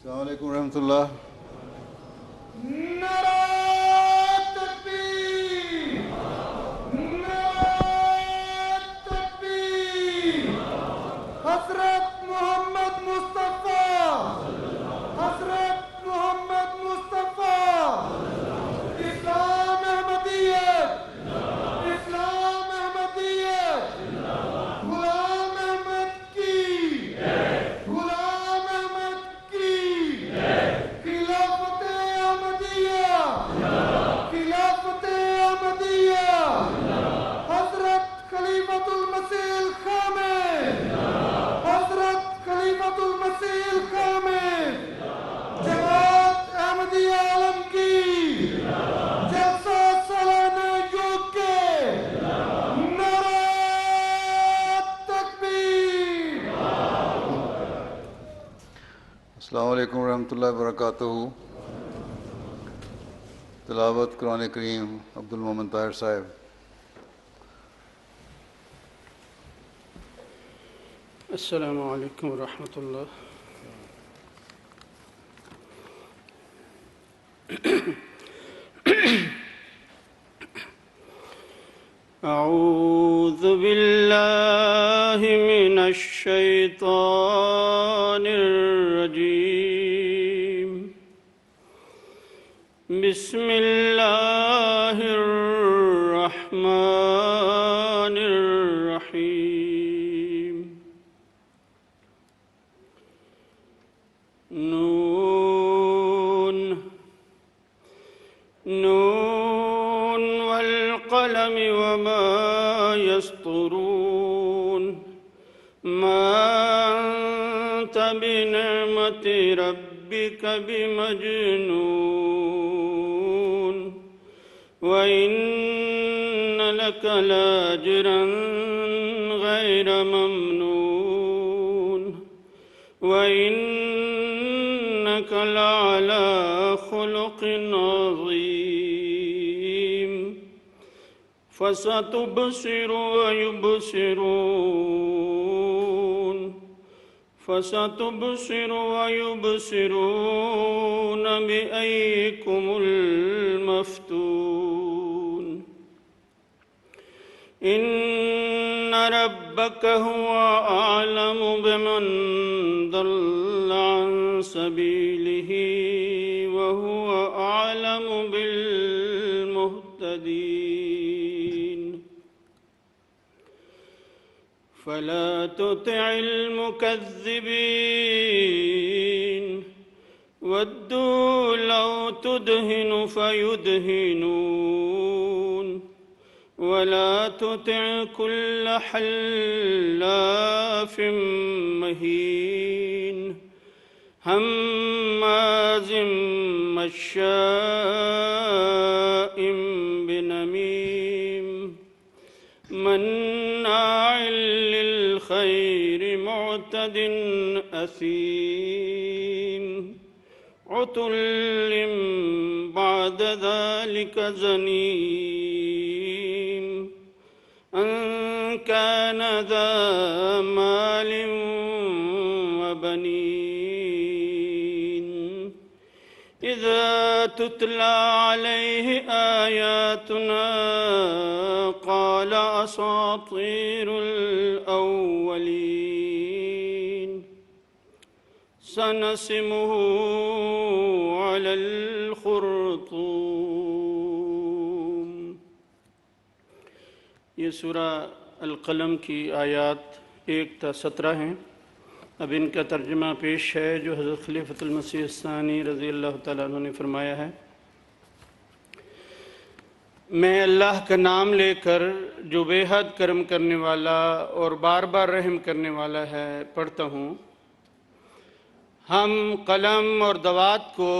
السلام علیکم ورحمۃ اللہ۔ نعرہ تکبیر، نعرہ تکبیر، حضرت محمد مصطفیٰ، حضرت محمد مصطفیٰ، اسلام احمدیت، اسلام احمدیت، غلام احمد کی، غلام احمد کی، خلافت احمدیہ، خلافت احمدیہ، حضرت خلیفۃ المسیح الخامس، حضرت خلیفۃ المسیح الخامس، جماعت احمدیہ عالمگیر، جلسہ سالانہ UK، نعرہ تکبیر۔ السلام علیکم ورحمۃ اللہ وبرکاتہ۔ تلاوت قرآن کریم عبد المومن طاہر صاحب۔ السلام علیکم ورحمۃ اللہ۔ اعوذ باللہ من الشیطان الرجیم، بسم اللہ الرحمن الرحیم۔ نون نون والقلم وما يسطرون، ما أنت بنعمة ربك بمجنون، وإن لك لأجرا غير ممنون، وإنك لعلى خلق عظيم، فستبصر ويبصرون، فستبصر ويبصرون بأيكم المفتون، إن ربك هو أعلم بمن ضل عن سبيله وهو أعلم بالمهتدين، فلا تطع المكذبين، ودوا لو تدهن فيدهنون، ولا تطع كل حلاف مهين، هماز مشاء بنميم، مناع للخير معتد أثيم، عتل بعد ذلك زنيم، أن كان ذا مال وبنين، إذا تتلى عليه آياتنا قال أساطير الأولين، سنسمه على الخرطوم۔ یہ سورہ القلم کی آیات 1 تا 17 ہیں۔ اب ان کا ترجمہ پیش ہے جو حضرت خلیفۃ المسیح الثانی رضی اللہ تعالیٰ عنہ نے فرمایا ہے۔ میں اللہ کا نام لے کر جو بے حد کرم کرنے والا اور بار بار رحم کرنے والا ہے پڑھتا ہوں۔ ہم قلم اور دوات کو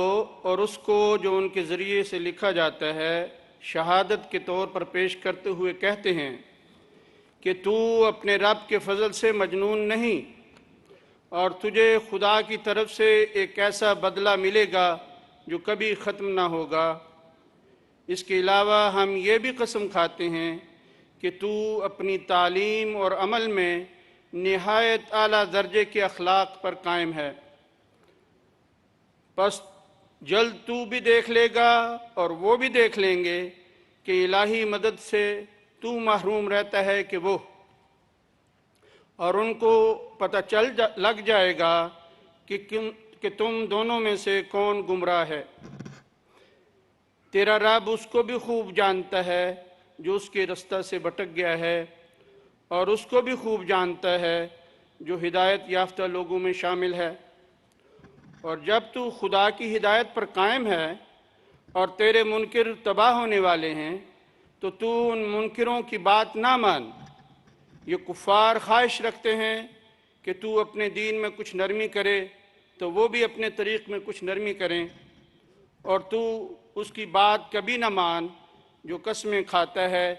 اور اس کو جو ان کے ذریعے سے لکھا جاتا ہے شہادت کے طور پر پیش کرتے ہوئے کہتے ہیں کہ تو اپنے رب کے فضل سے مجنون نہیں، اور تجھے خدا کی طرف سے ایک ایسا بدلہ ملے گا جو کبھی ختم نہ ہوگا۔ اس کے علاوہ ہم یہ بھی قسم کھاتے ہیں کہ تو اپنی تعلیم اور عمل میں نہایت اعلیٰ درجے کے اخلاق پر قائم ہے۔ پس جلد تو بھی دیکھ لے گا اور وہ بھی دیکھ لیں گے کہ الہی مدد سے تو محروم رہتا ہے کہ وہ، اور ان کو پتہ لگ جائے گا کہ تم دونوں میں سے کون گمراہ ہے۔ تیرا رب اس کو بھی خوب جانتا ہے جو اس کے رستہ سے بھٹک گیا ہے، اور اس کو بھی خوب جانتا ہے جو ہدایت یافتہ لوگوں میں شامل ہے۔ اور جب تو خدا کی ہدایت پر قائم ہے اور تیرے منکر تباہ ہونے والے ہیں تو ان منکروں کی بات نہ مان۔ یہ کفار خواہش رکھتے ہیں کہ تو اپنے دین میں کچھ نرمی کرے تو وہ بھی اپنے طریق میں کچھ نرمی کریں، اور تو اس کی بات کبھی نہ مان جو قسمیں کھاتا ہے،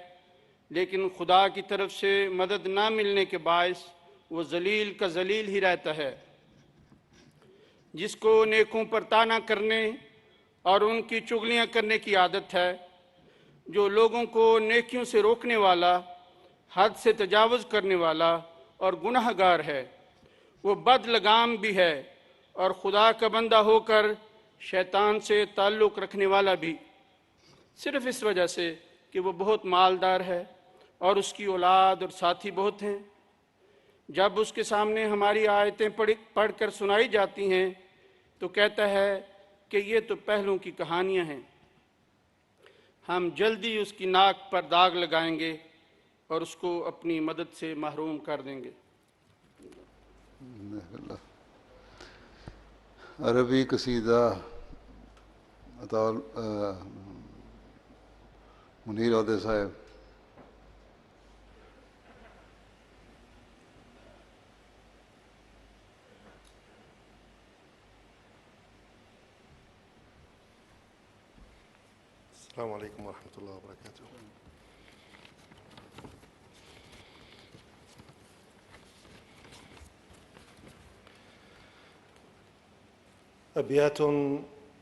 لیکن خدا کی طرف سے مدد نہ ملنے کے باعث وہ ذلیل کا ذلیل ہی رہتا ہے۔ جس کو نیکوں پر طعنہ کرنے اور ان کی چغلیاں کرنے کی عادت ہے، جو لوگوں کو نیکیوں سے روکنے والا، حد سے تجاوز کرنے والا اور گناہ گار ہے، وہ بد لگام بھی ہے اور خدا کا بندہ ہو کر شیطان سے تعلق رکھنے والا بھی، صرف اس وجہ سے کہ وہ بہت مالدار ہے اور اس کی اولاد اور ساتھی بہت ہیں۔ جب اس کے سامنے ہماری آیتیں پڑھ کر سنائی جاتی ہیں تو کہتا ہے کہ یہ تو پہلوں کی کہانیاں ہیں۔ ہم جلدی اس کی ناک پر داغ لگائیں گے اور اس کو اپنی مدد سے محروم کر دیں گے۔ عربی قصیدہ منیر عہدے صاحب۔ السلام علیکم ورحمۃ اللہ وبرکاتہ۔ أبيات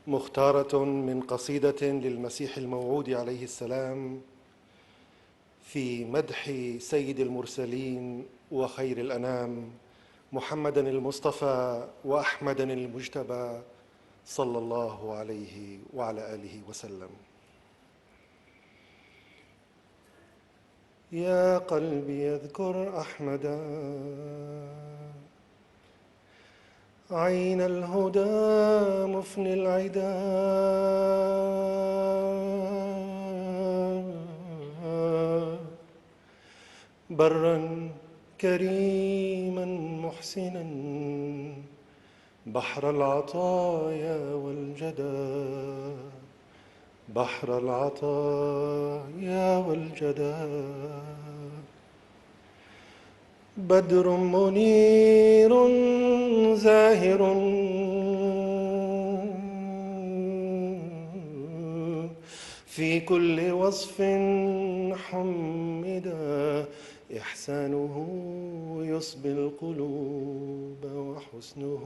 مختارة من قصيدة للمسيح الموعود عليه السلام في مدح سيد المرسلين وخير الأنام محمد المصطفى وأحمد المجتبى صلى الله عليه وعلى آله وسلم. يا قلبي اذكر أحمدا عين الهدى مفني العدا، برا كريما محسنا بحر العطايا والجدى، بحر العطايا والجدى. بدر منير زاهر في كل وصف حمدا، إحسانه يصبي القلوب وحسنه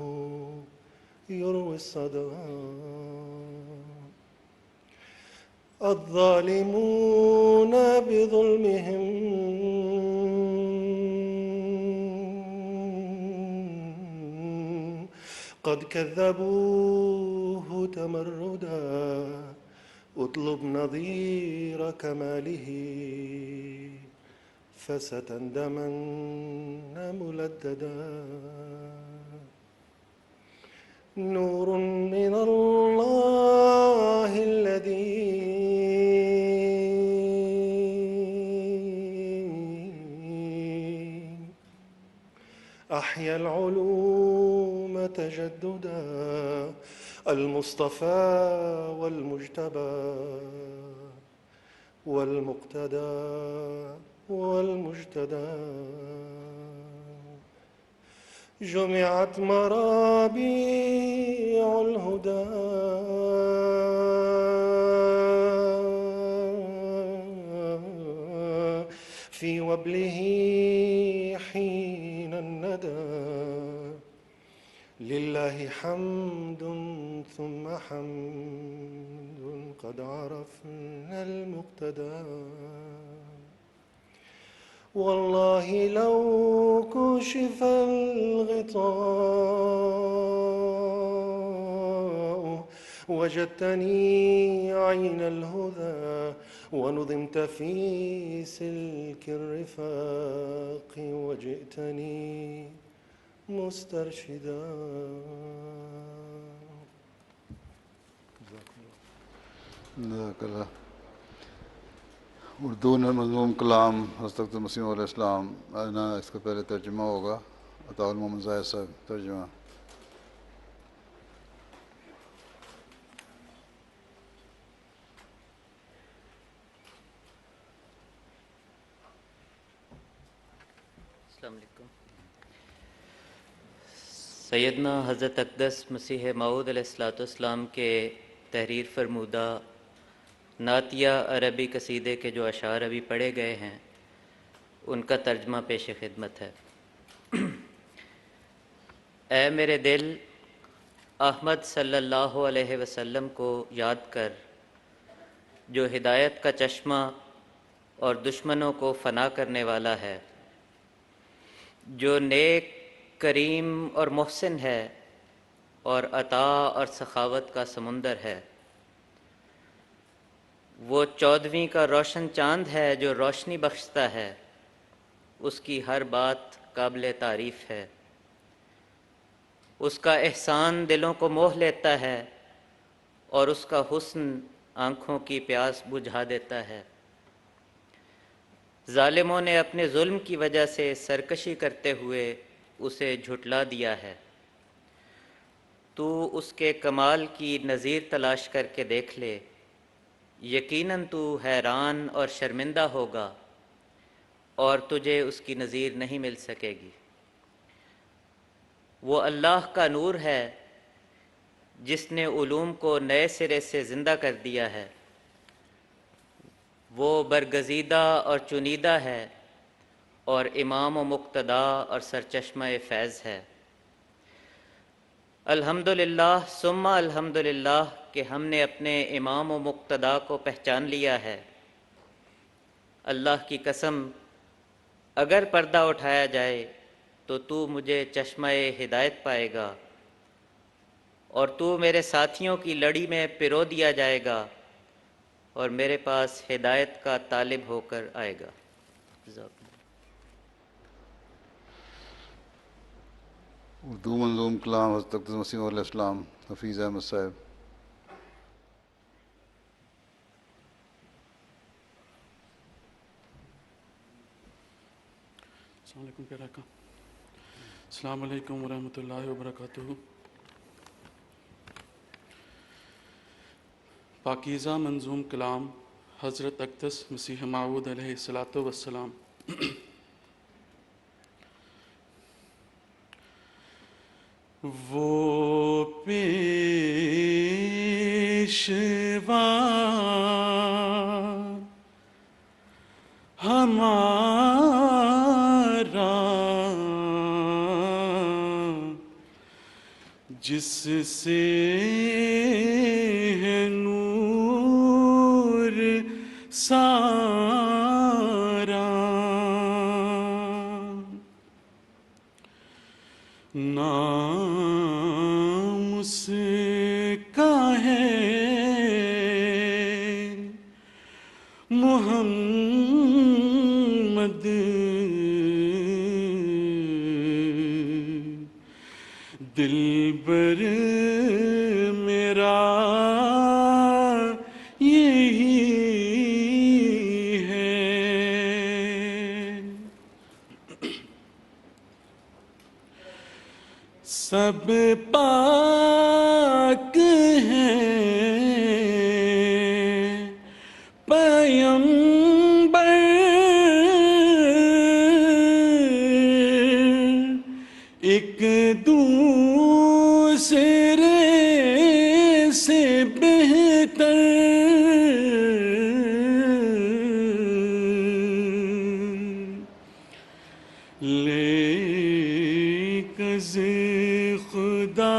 يروي الصدى. الظالمون بظلمهم قد كذبوه تمردا، اطلب نظير كماله فستندمن ملددا. نور من الله الذي أحيا العلوم تجددا، المصطفى والمجتبى والمقتدى والمجتدى. جمعت مرابيع الهدى في وبله حين الندى. لله حمد ثم حمد قد عرفنا المقتدى. والله لو كشف الغطاء وجدتني عين الهدى ونظمت في سلك الرفاق وجئتني مسترشدا. جزاک اللہ. اردو میں مضموم کلام حضرت مسیح علیہ السلام. اس کا پہلے ترجمہ ہوگا. عطاء محمد زاہد صاحب ترجمہ. السلام علیکم. سیدنا حضرت اقدس مسیح موعود علیہ السلام کے تحریر فرمودہ نعتیہ عربی قصیدے کے جو اشعار ابھی پڑھے گئے ہیں ان کا ترجمہ پیش خدمت ہے. اے میرے دل، احمد صلی اللہ علیہ وسلم کو یاد کر جو ہدایت کا چشمہ اور دشمنوں کو فنا کرنے والا ہے، جو نیک، کریم اور محسن ہے اور عطا اور سخاوت کا سمندر ہے. وہ 14ویں کا روشن چاند ہے جو روشنی بخشتا ہے، اس کی ہر بات قابل تعریف ہے. اس کا احسان دلوں کو موہ لیتا ہے اور اس کا حسن آنکھوں کی پیاس بجھا دیتا ہے. ظالموں نے اپنے ظلم کی وجہ سے سرکشی کرتے ہوئے اسے جھٹلا دیا ہے. تو اس کے کمال کی نظیر تلاش کر کے دیکھ لے، یقیناً تو حیران اور شرمندہ ہوگا اور تجھے اس کی نظیر نہیں مل سکے گی. وہ اللہ کا نور ہے جس نے علوم کو نئے سرے سے زندہ کر دیا ہے. وہ برگزیدہ اور چنیدہ ہے اور امام و مقتدا اور سرچشمہ فیض ہے. الحمدللہ ثم الحمدللہ کہ ہم نے اپنے امام و مقتدا کو پہچان لیا ہے. اللہ کی قسم اگر پردہ اٹھایا جائے تو مجھے چشمہ ہدایت پائے گا اور تو میرے ساتھیوں کی لڑی میں پرو دیا جائے گا اور میرے پاس ہدایت کا طالب ہو کر آئے گا. اردو منظوم کلام حضرت مسیح علیہ السلام حفیظ احمد صاحب. السلام علیکم پیارا کا. السلام علیکم ورحمۃ اللہ وبرکاتہ. پاکیزہ منظوم کلام حضرت اقدس مسیح موعود علیہ السلام. وہ پیشوا ہمارا جس سے ہے نور سارا، نام اس کا ہے محمد، دلبر میرا یہی ہے. سب پاک ہیں پیغمبر، ایک دوسرے سے بہتر، لیکز خدا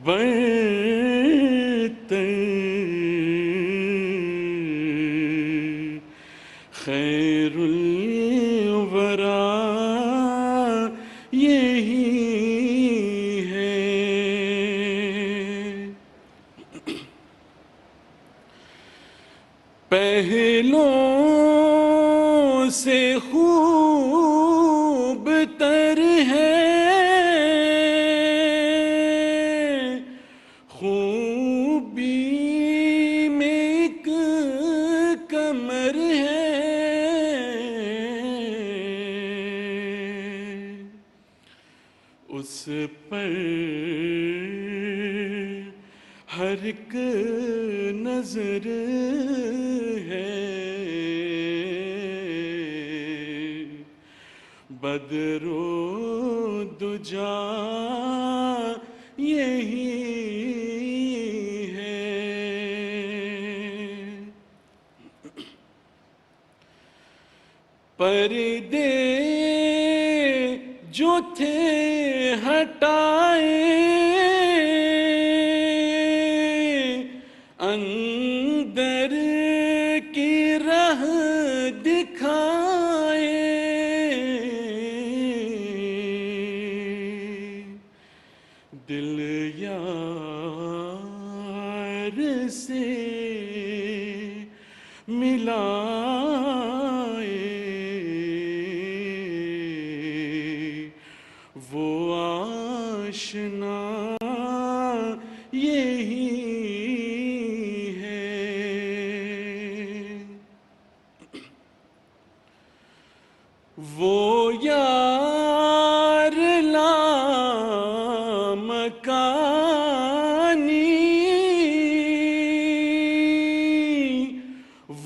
برتر خیر الورا یہی ہے. اس پر ہر ایک نظر ہے، بدر و دجا یہی ہے۔ پردے جو تھے ہٹائے، اندر کی راہ دکھائے، دل یار سے ملائے، وہ آشنا یہی ہے۔ وہ یار لامکانی،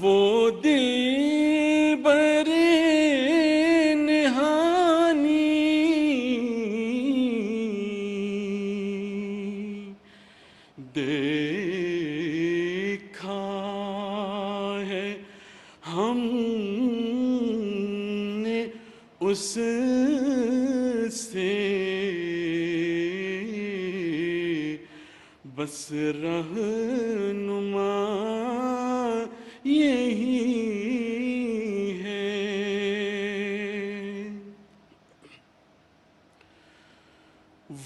وہ دلبر نہانی، دیکھا ہے ہم نے اس سے، بس رہنما یہی ہے۔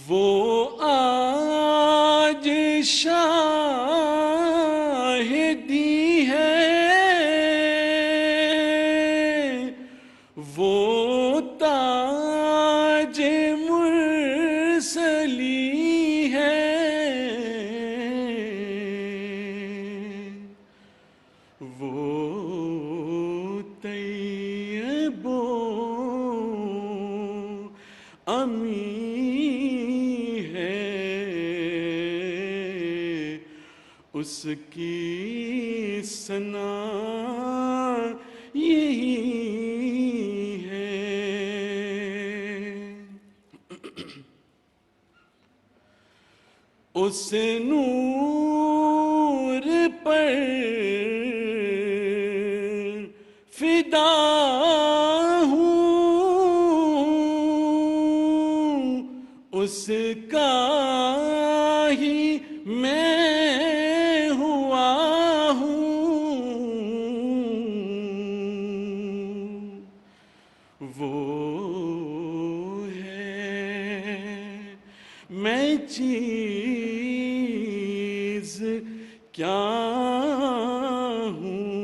وہ آج شاہدی ہے، وہ تاج مرسلی ہے، وہ طیب و امی ہے، اس کی ثنا یہی ہے۔ اس نور پر فدا ہوں، اس کا ہی میں ہوا ہوں، وہ ہے میں چیز کیا ہوں،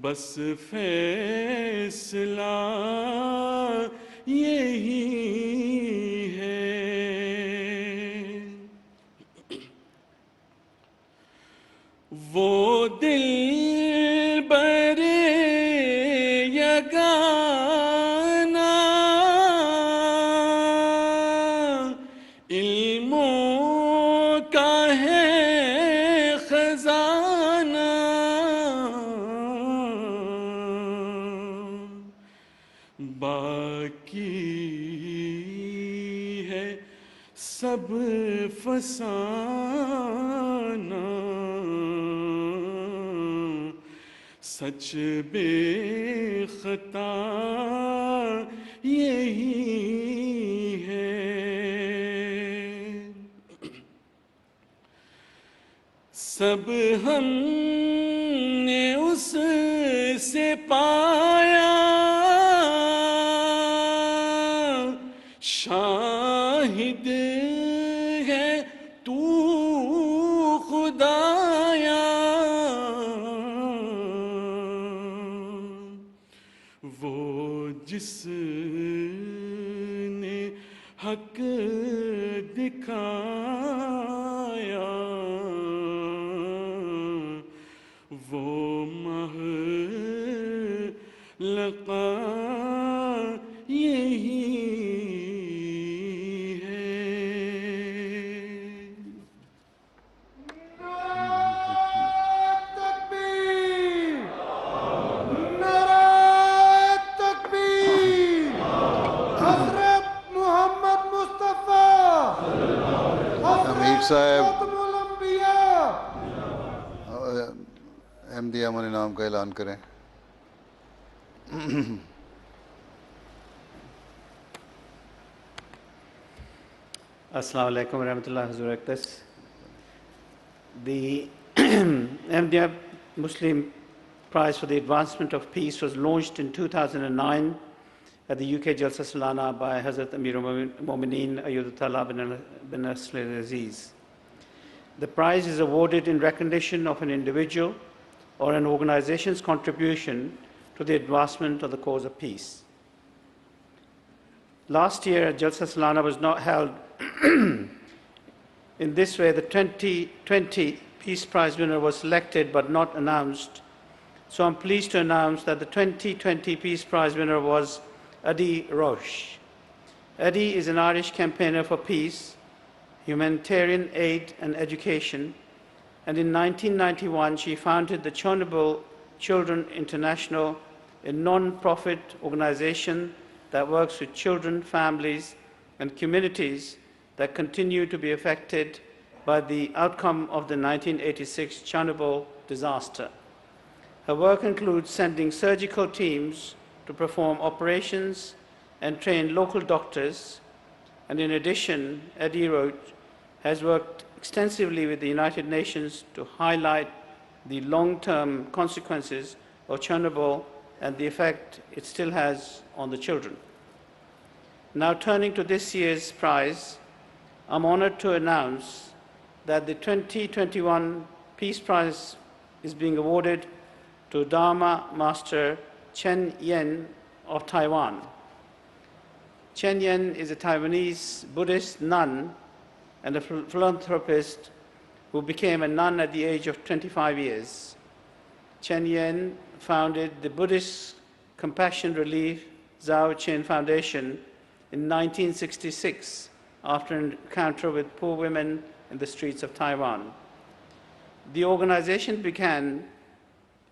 بس فیصلہ یہی ہے۔ وہ دلبر یگانہ، علموں کا ہے خزانہ، باقی ہے سب فسانہ، سچ بے خطا یہی ہے۔ سب ہم نے اس سے پایا، شاہد ہے تو خدایا، وہ جس نے حق دکھایا، وہ محلقہ یہی صاحب خاتم الانبیاء. احمدی امن انعام کا اعلان کریں. Assalamu alaikum warahmatullahi wabarakatuh. The Ahmadiyya Muslim Prize for the Advancement of Peace was launched in 2009 at the UK Jalsa Salana by Hazrat Amir al-Mu'mineen Ayyadullah bin Nasr al-Aziz. The prize is awarded in recognition of an individual or an organization's contribution to the advancement of the cause of peace. Last year, Jalsa Salana was not held in this way. The 2020 Peace Prize winner was selected but not announced. So I'm pleased to announce that the 2020 Peace Prize winner was Adi Roche. Adi is an Irish campaigner for peace, humanitarian aid and education, and in 1991 she founded the Chernobyl Children International, a non-profit organization that works with children, families, and communities that continue to be affected by the outcome of the 1986 Chernobyl disaster. Her work includes sending surgical teams to perform operations and train local doctors, and in addition, Adi Roche has worked extensively with the United Nations to highlight the long-term consequences of Chernobyl and the effect it still has on the children. Now turning to this year's prize, I'm honored to announce that the 2021 Peace Prize is being awarded to Dharma Master Chen Yen of Taiwan. Chen Yen is a Taiwanese Buddhist nun and a philanthropist who became a nun at the age of 25 years. Chen Yen founded the Buddhist Compassion Relief Zhao Chen Foundation in 1966 after an encounter with poor women in the streets of Taiwan. The organization began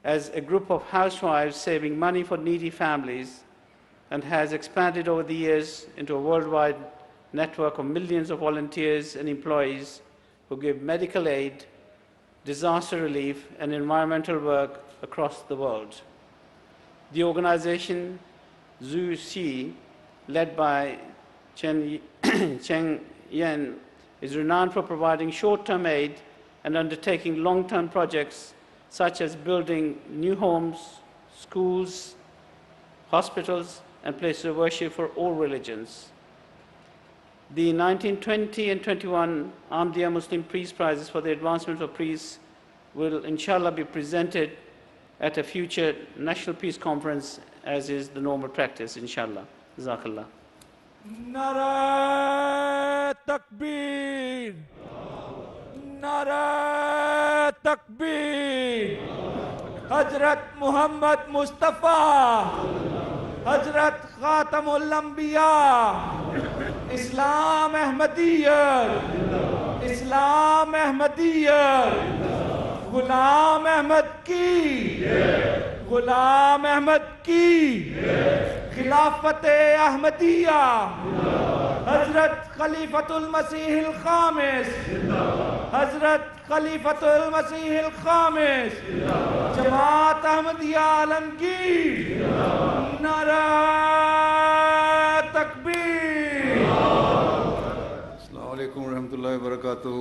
as a group of housewives saving money for needy families and has expanded over the years into a worldwide network of millions of volunteers and employees who give medical aid, disaster relief, and environmental work across the world. The organization Zhu Xi, led by Chen Yen, is renowned for providing short-term aid and undertaking long-term projects such as building new homes, schools, hospitals, and places of worship for all religions. The 1920 and 21 Ahmadiyya Muslim Peace Prizes for the Advancement of Peace will inshallah be presented at a future National Peace Conference, as is the normal practice, inshallah. Jazakallah. Nara Takbir! Nara Takbir! Hazrat Muhammad Mustafa! Hazrat Khatamul Anbiya! Islam Ahmadiyya! Islam Ahmadiyya! Ghulam Ahmad ki! Ghulam Ahmad ki! Khilafat-e Ahmadiyya! Hazrat Khalifatul Masih al-Khamis! Hazrat Khalifatul Masih al-Khamis! Jamaat Ahmadiyya Alamgir! Nara Takbir! Assalamu alaikum warahmatullahi wabarakatuh.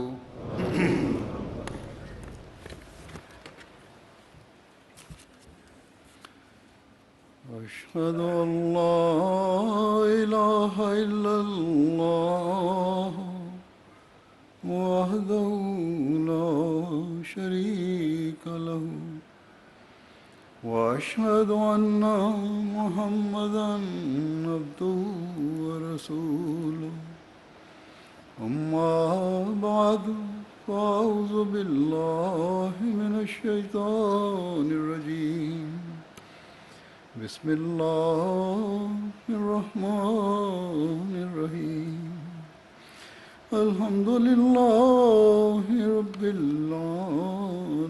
أشهد أن لا إله إلا الله وحده لا شريك له وأشهد أن محمدًا عبده ورسوله أما بعد فأعوذ بالله من الشيطان الرجيم بسم الله الرحمن الرحيم الحمد لله رب العالمين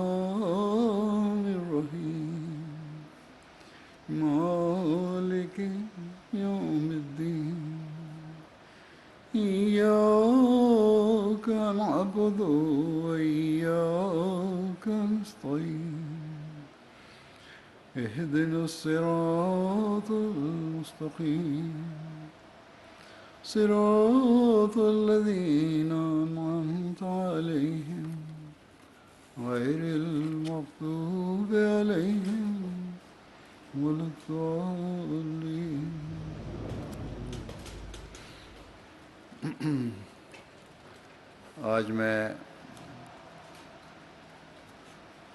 الرحمن الرحيم مالك يوم الدين نعبد وإياك نستعين اهدنا الصراط المستقيم صراط الذين أنعمت عليهم غير المغضوب عليهم ولا الضالين. آج میں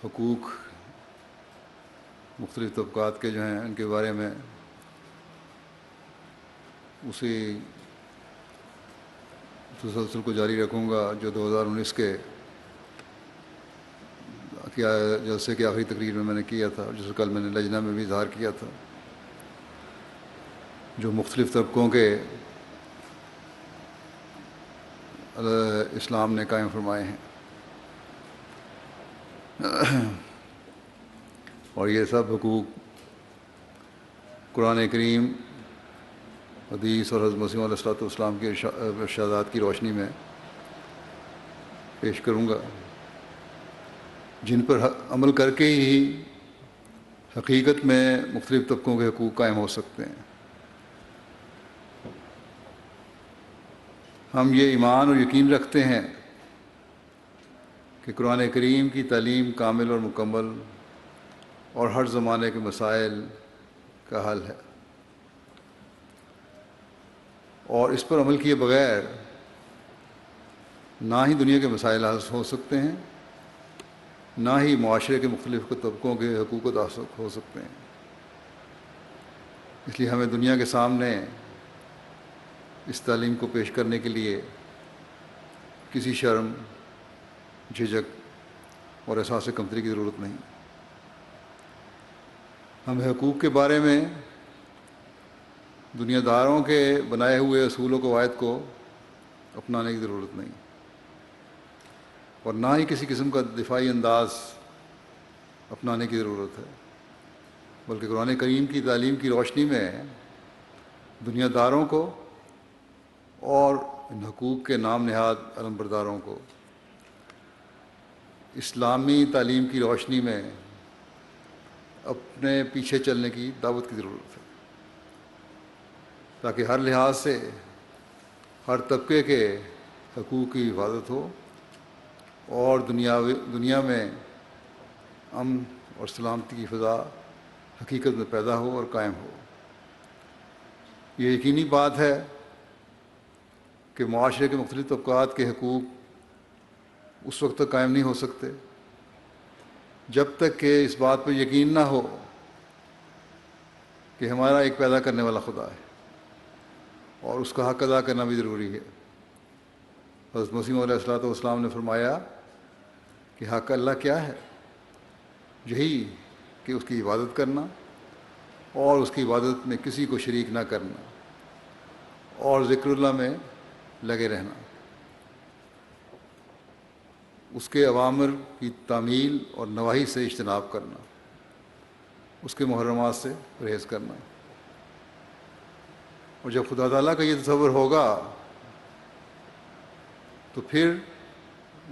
حقوق مختلف طبقات کے جو ہیں ان کے بارے میں اسی تسلسل کو جاری رکھوں گا جو 2019 کے جلسے کی آخری تقریر میں نے کیا تھا، جسے کل میں نے لجنہ میں بھی اظہار کیا تھا، جو مختلف طبقوں کے اسلام نے قائم فرمائے ہیں، اور یہ سب حقوق قرآن کریم، حدیث اور حضرت مسیح علیہ السلام کے ارشادات کی روشنی میں پیش کروں گا، جن پر عمل کر کے ہی حقیقت میں مختلف طبقوں کے حقوق قائم ہو سکتے ہیں۔ ہم یہ ایمان اور یقین رکھتے ہیں کہ قرآن کریم کی تعلیم کامل اور مکمل اور ہر زمانے کے مسائل کا حل ہے، اور اس پر عمل کیے بغیر نہ ہی دنیا کے مسائل حل ہو سکتے ہیں، نہ ہی معاشرے کے مختلف طبقوں کے حقوق ادا ہو سکتے ہیں۔ اس لیے ہمیں دنیا کے سامنے اس تعلیم کو پیش کرنے کے لیے کسی شرم، جھجک اور احساس کمتری کی ضرورت نہیں۔ ہمیں حقوق کے بارے میں دنیا داروں کے بنائے ہوئے اصول و قواعد کو اپنانے کی ضرورت نہیں، اور نہ ہی کسی قسم کا دفاعی انداز اپنانے کی ضرورت ہے، بلکہ قرآن کریم کی تعلیم کی روشنی میں دنیا داروں کو اور ان حقوق کے نام نہاد علمبرداروں کو اسلامی تعلیم کی روشنی میں اپنے پیچھے چلنے کی دعوت کی ضرورت ہے، تاکہ ہر لحاظ سے ہر طبقے کے حقوق کی حفاظت ہو اور دنیا میں امن اور سلامتی کی فضا حقیقت میں پیدا ہو اور قائم ہو۔ یہ یقینی بات ہے کہ معاشرے کے مختلف طبقات کے حقوق اس وقت تک قائم نہیں ہو سکتے جب تک کہ اس بات پر یقین نہ ہو کہ ہمارا ایک پیدا کرنے والا خدا ہے، اور اس کا حق ادا کرنا بھی ضروری ہے۔ حضرت مسیح علیہ السلام نے فرمایا کہ حق اللہ کیا ہے؟ یہی کہ اس کی عبادت کرنا اور اس کی عبادت میں کسی کو شریک نہ کرنا اور ذکر اللہ میں لگے رہنا، اس کے اوامر کی تعمیل اور نواہی سے اجتناب کرنا، اس کے محرمات سے پرہیز کرنا۔ اور جب خدا تعالیٰ کا یہ تصور ہوگا تو پھر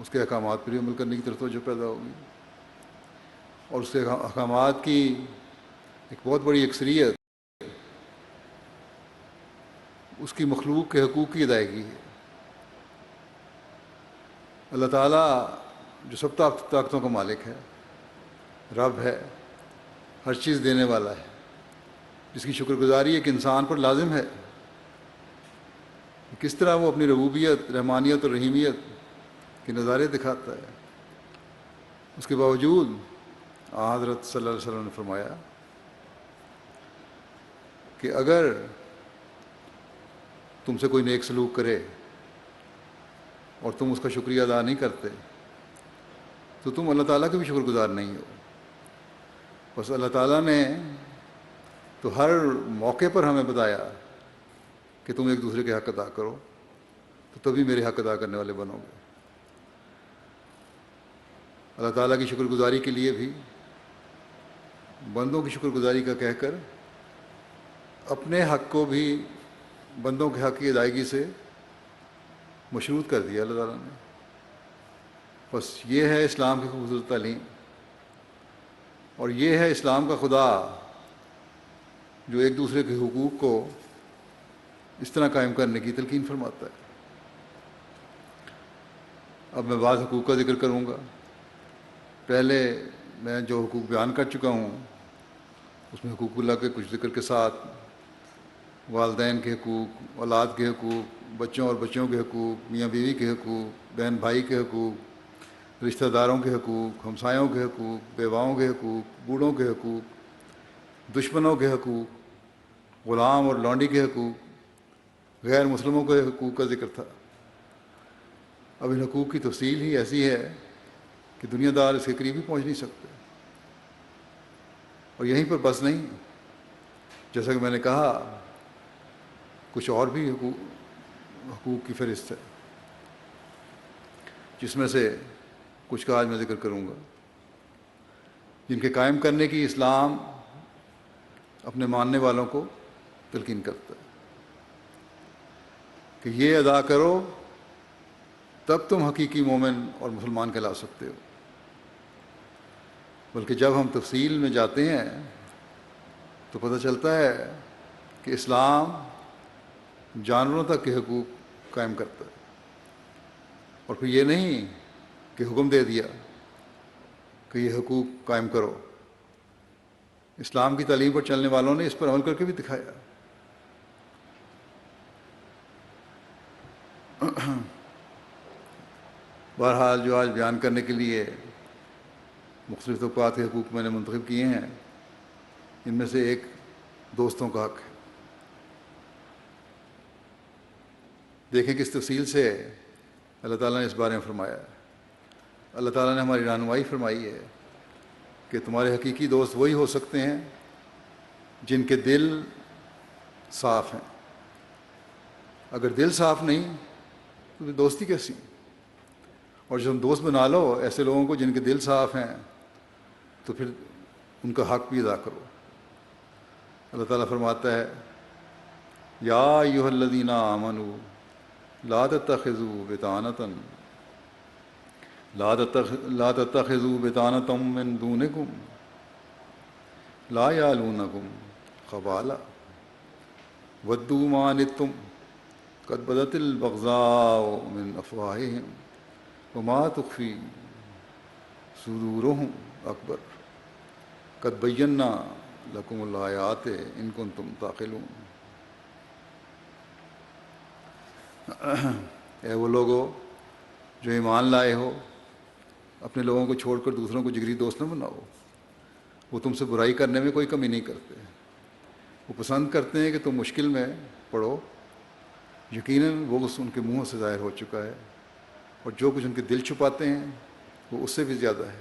اس کے احکامات پر عمل کرنے کی طرف توجہ پیدا ہوگی، اور اس کے احکامات کی ایک بہت بڑی اکثریت اس کی مخلوق کے حقوق کی ادائیگی ہے۔ اللہ تعالیٰ جو سب طاقتوں کا مالک ہے، رب ہے، ہر چیز دینے والا ہے، جس کی شکر گزاری ایک انسان پر لازم ہے، کس طرح وہ اپنی ربوبیت، رحمانیت اور رحیمیت کے نظارے دکھاتا ہے۔ اس کے باوجود حضرت صلی اللہ علیہ وسلم نے فرمایا کہ اگر تم سے کوئی نیک سلوک کرے اور تم اس کا شکریہ ادا نہیں کرتے تو تم اللہ تعالیٰ کے بھی شکر گزار نہیں ہو۔ بس اللہ تعالیٰ نے تو ہر موقع پر ہمیں بتایا کہ تم ایک دوسرے کے حق ادا کرو، تو تبھی میرے حق ادا کرنے والے بنو گے۔ اللہ تعالیٰ کی شکر گزاری کے لیے بھی بندوں کی شکر گزاری کا کہہ کر اپنے حق کو بھی بندوں کے حق کی ادائیگی سے مشروط کر دیا اللہ تعالیٰ نے۔ بس یہ ہے اسلام کی خوبصورت تعلیم، اور یہ ہے اسلام کا خدا جو ایک دوسرے کے حقوق کو اس طرح قائم کرنے کی تلقین فرماتا ہے۔ اب میں بعض حقوق کا ذکر کروں گا۔ پہلے میں جو حقوق بیان کر چکا ہوں اس میں حقوق اللہ کے کچھ ذکر کے ساتھ والدین کے حقوق، اولاد کے حقوق، بچوں اور بچوں کے حقوق، میاں بیوی کے حقوق، بہن بھائی کے حقوق، رشتہ داروں کے حقوق، ہمسایوں کے حقوق، بیواؤں کے حقوق، بوڑھوں کے حقوق، دشمنوں کے حقوق، غلام اور لونڈی کے حقوق، غیر مسلموں کے حقوق کا ذکر تھا۔ اب ان حقوق کی تفصیل ہی ایسی ہے کہ دنیا دار اس کے قریب ہی پہنچ نہیں سکتے، اور یہیں پر بس نہیں، جیسا کہ میں نے کہا کچھ اور بھی حقوق کی فہرست ہے، جس میں سے کچھ کا آج میں ذکر کروں گا، جن کے قائم کرنے کی اسلام اپنے ماننے والوں کو تلقین کرتا ہے کہ یہ ادا کرو تب تم حقیقی مومن اور مسلمان کہلا سکتے ہو۔ بلکہ جب ہم تفصیل میں جاتے ہیں تو پتہ چلتا ہے کہ اسلام جانوروں تک کے حقوق قائم کرتا ہے، اور پھر یہ نہیں کہ حکم دے دیا کہ یہ حقوق قائم کرو، اسلام کی تعلیم پر چلنے والوں نے اس پر عمل کر کے بھی دکھایا۔ بہرحال جو آج بیان کرنے کے لیے مختلف طبقات کے حقوق میں نے منتخب کیے ہیں، ان میں سے ایک دوستوں کا حق ہے۔ دیکھیں کس تفصیل سے اللہ تعالیٰ نے اس بارے میں فرمایا ہے۔ اللہ تعالیٰ نے ہماری رہنمائی فرمائی ہے کہ تمہارے حقیقی دوست وہی ہو سکتے ہیں جن کے دل صاف ہیں۔ اگر دل صاف نہیں تو پھر دوستی کیسی؟ اور جب ہم دوست بنا لو ایسے لوگوں کو جن کے دل صاف ہیں تو پھر ان کا حق بھی ادا کرو۔ اللہ تعالیٰ فرماتا ہے یا ایھا الذین آمنوا لا تتخذوا بطانة من دونکم لا یعلونکم خبالا ودوا ما عنتم قد بدت البغضاء من افواہہم وما تخفی صدورہم اکبر قد بینا لکم الآیات ان کنتم تعقلون۔ اے وہ لوگو جو ایمان لائے ہو، اپنے لوگوں کو چھوڑ کر دوسروں کو جگری دوست نہ بناؤ۔ وہ تم سے برائی کرنے میں کوئی کمی نہیں کرتے، وہ پسند کرتے ہیں کہ تم مشکل میں پڑو۔ یقیناً وہ ان کے منہ سے ظاہر ہو چکا ہے، اور جو کچھ ان کے دل چھپاتے ہیں وہ اس سے بھی زیادہ ہے۔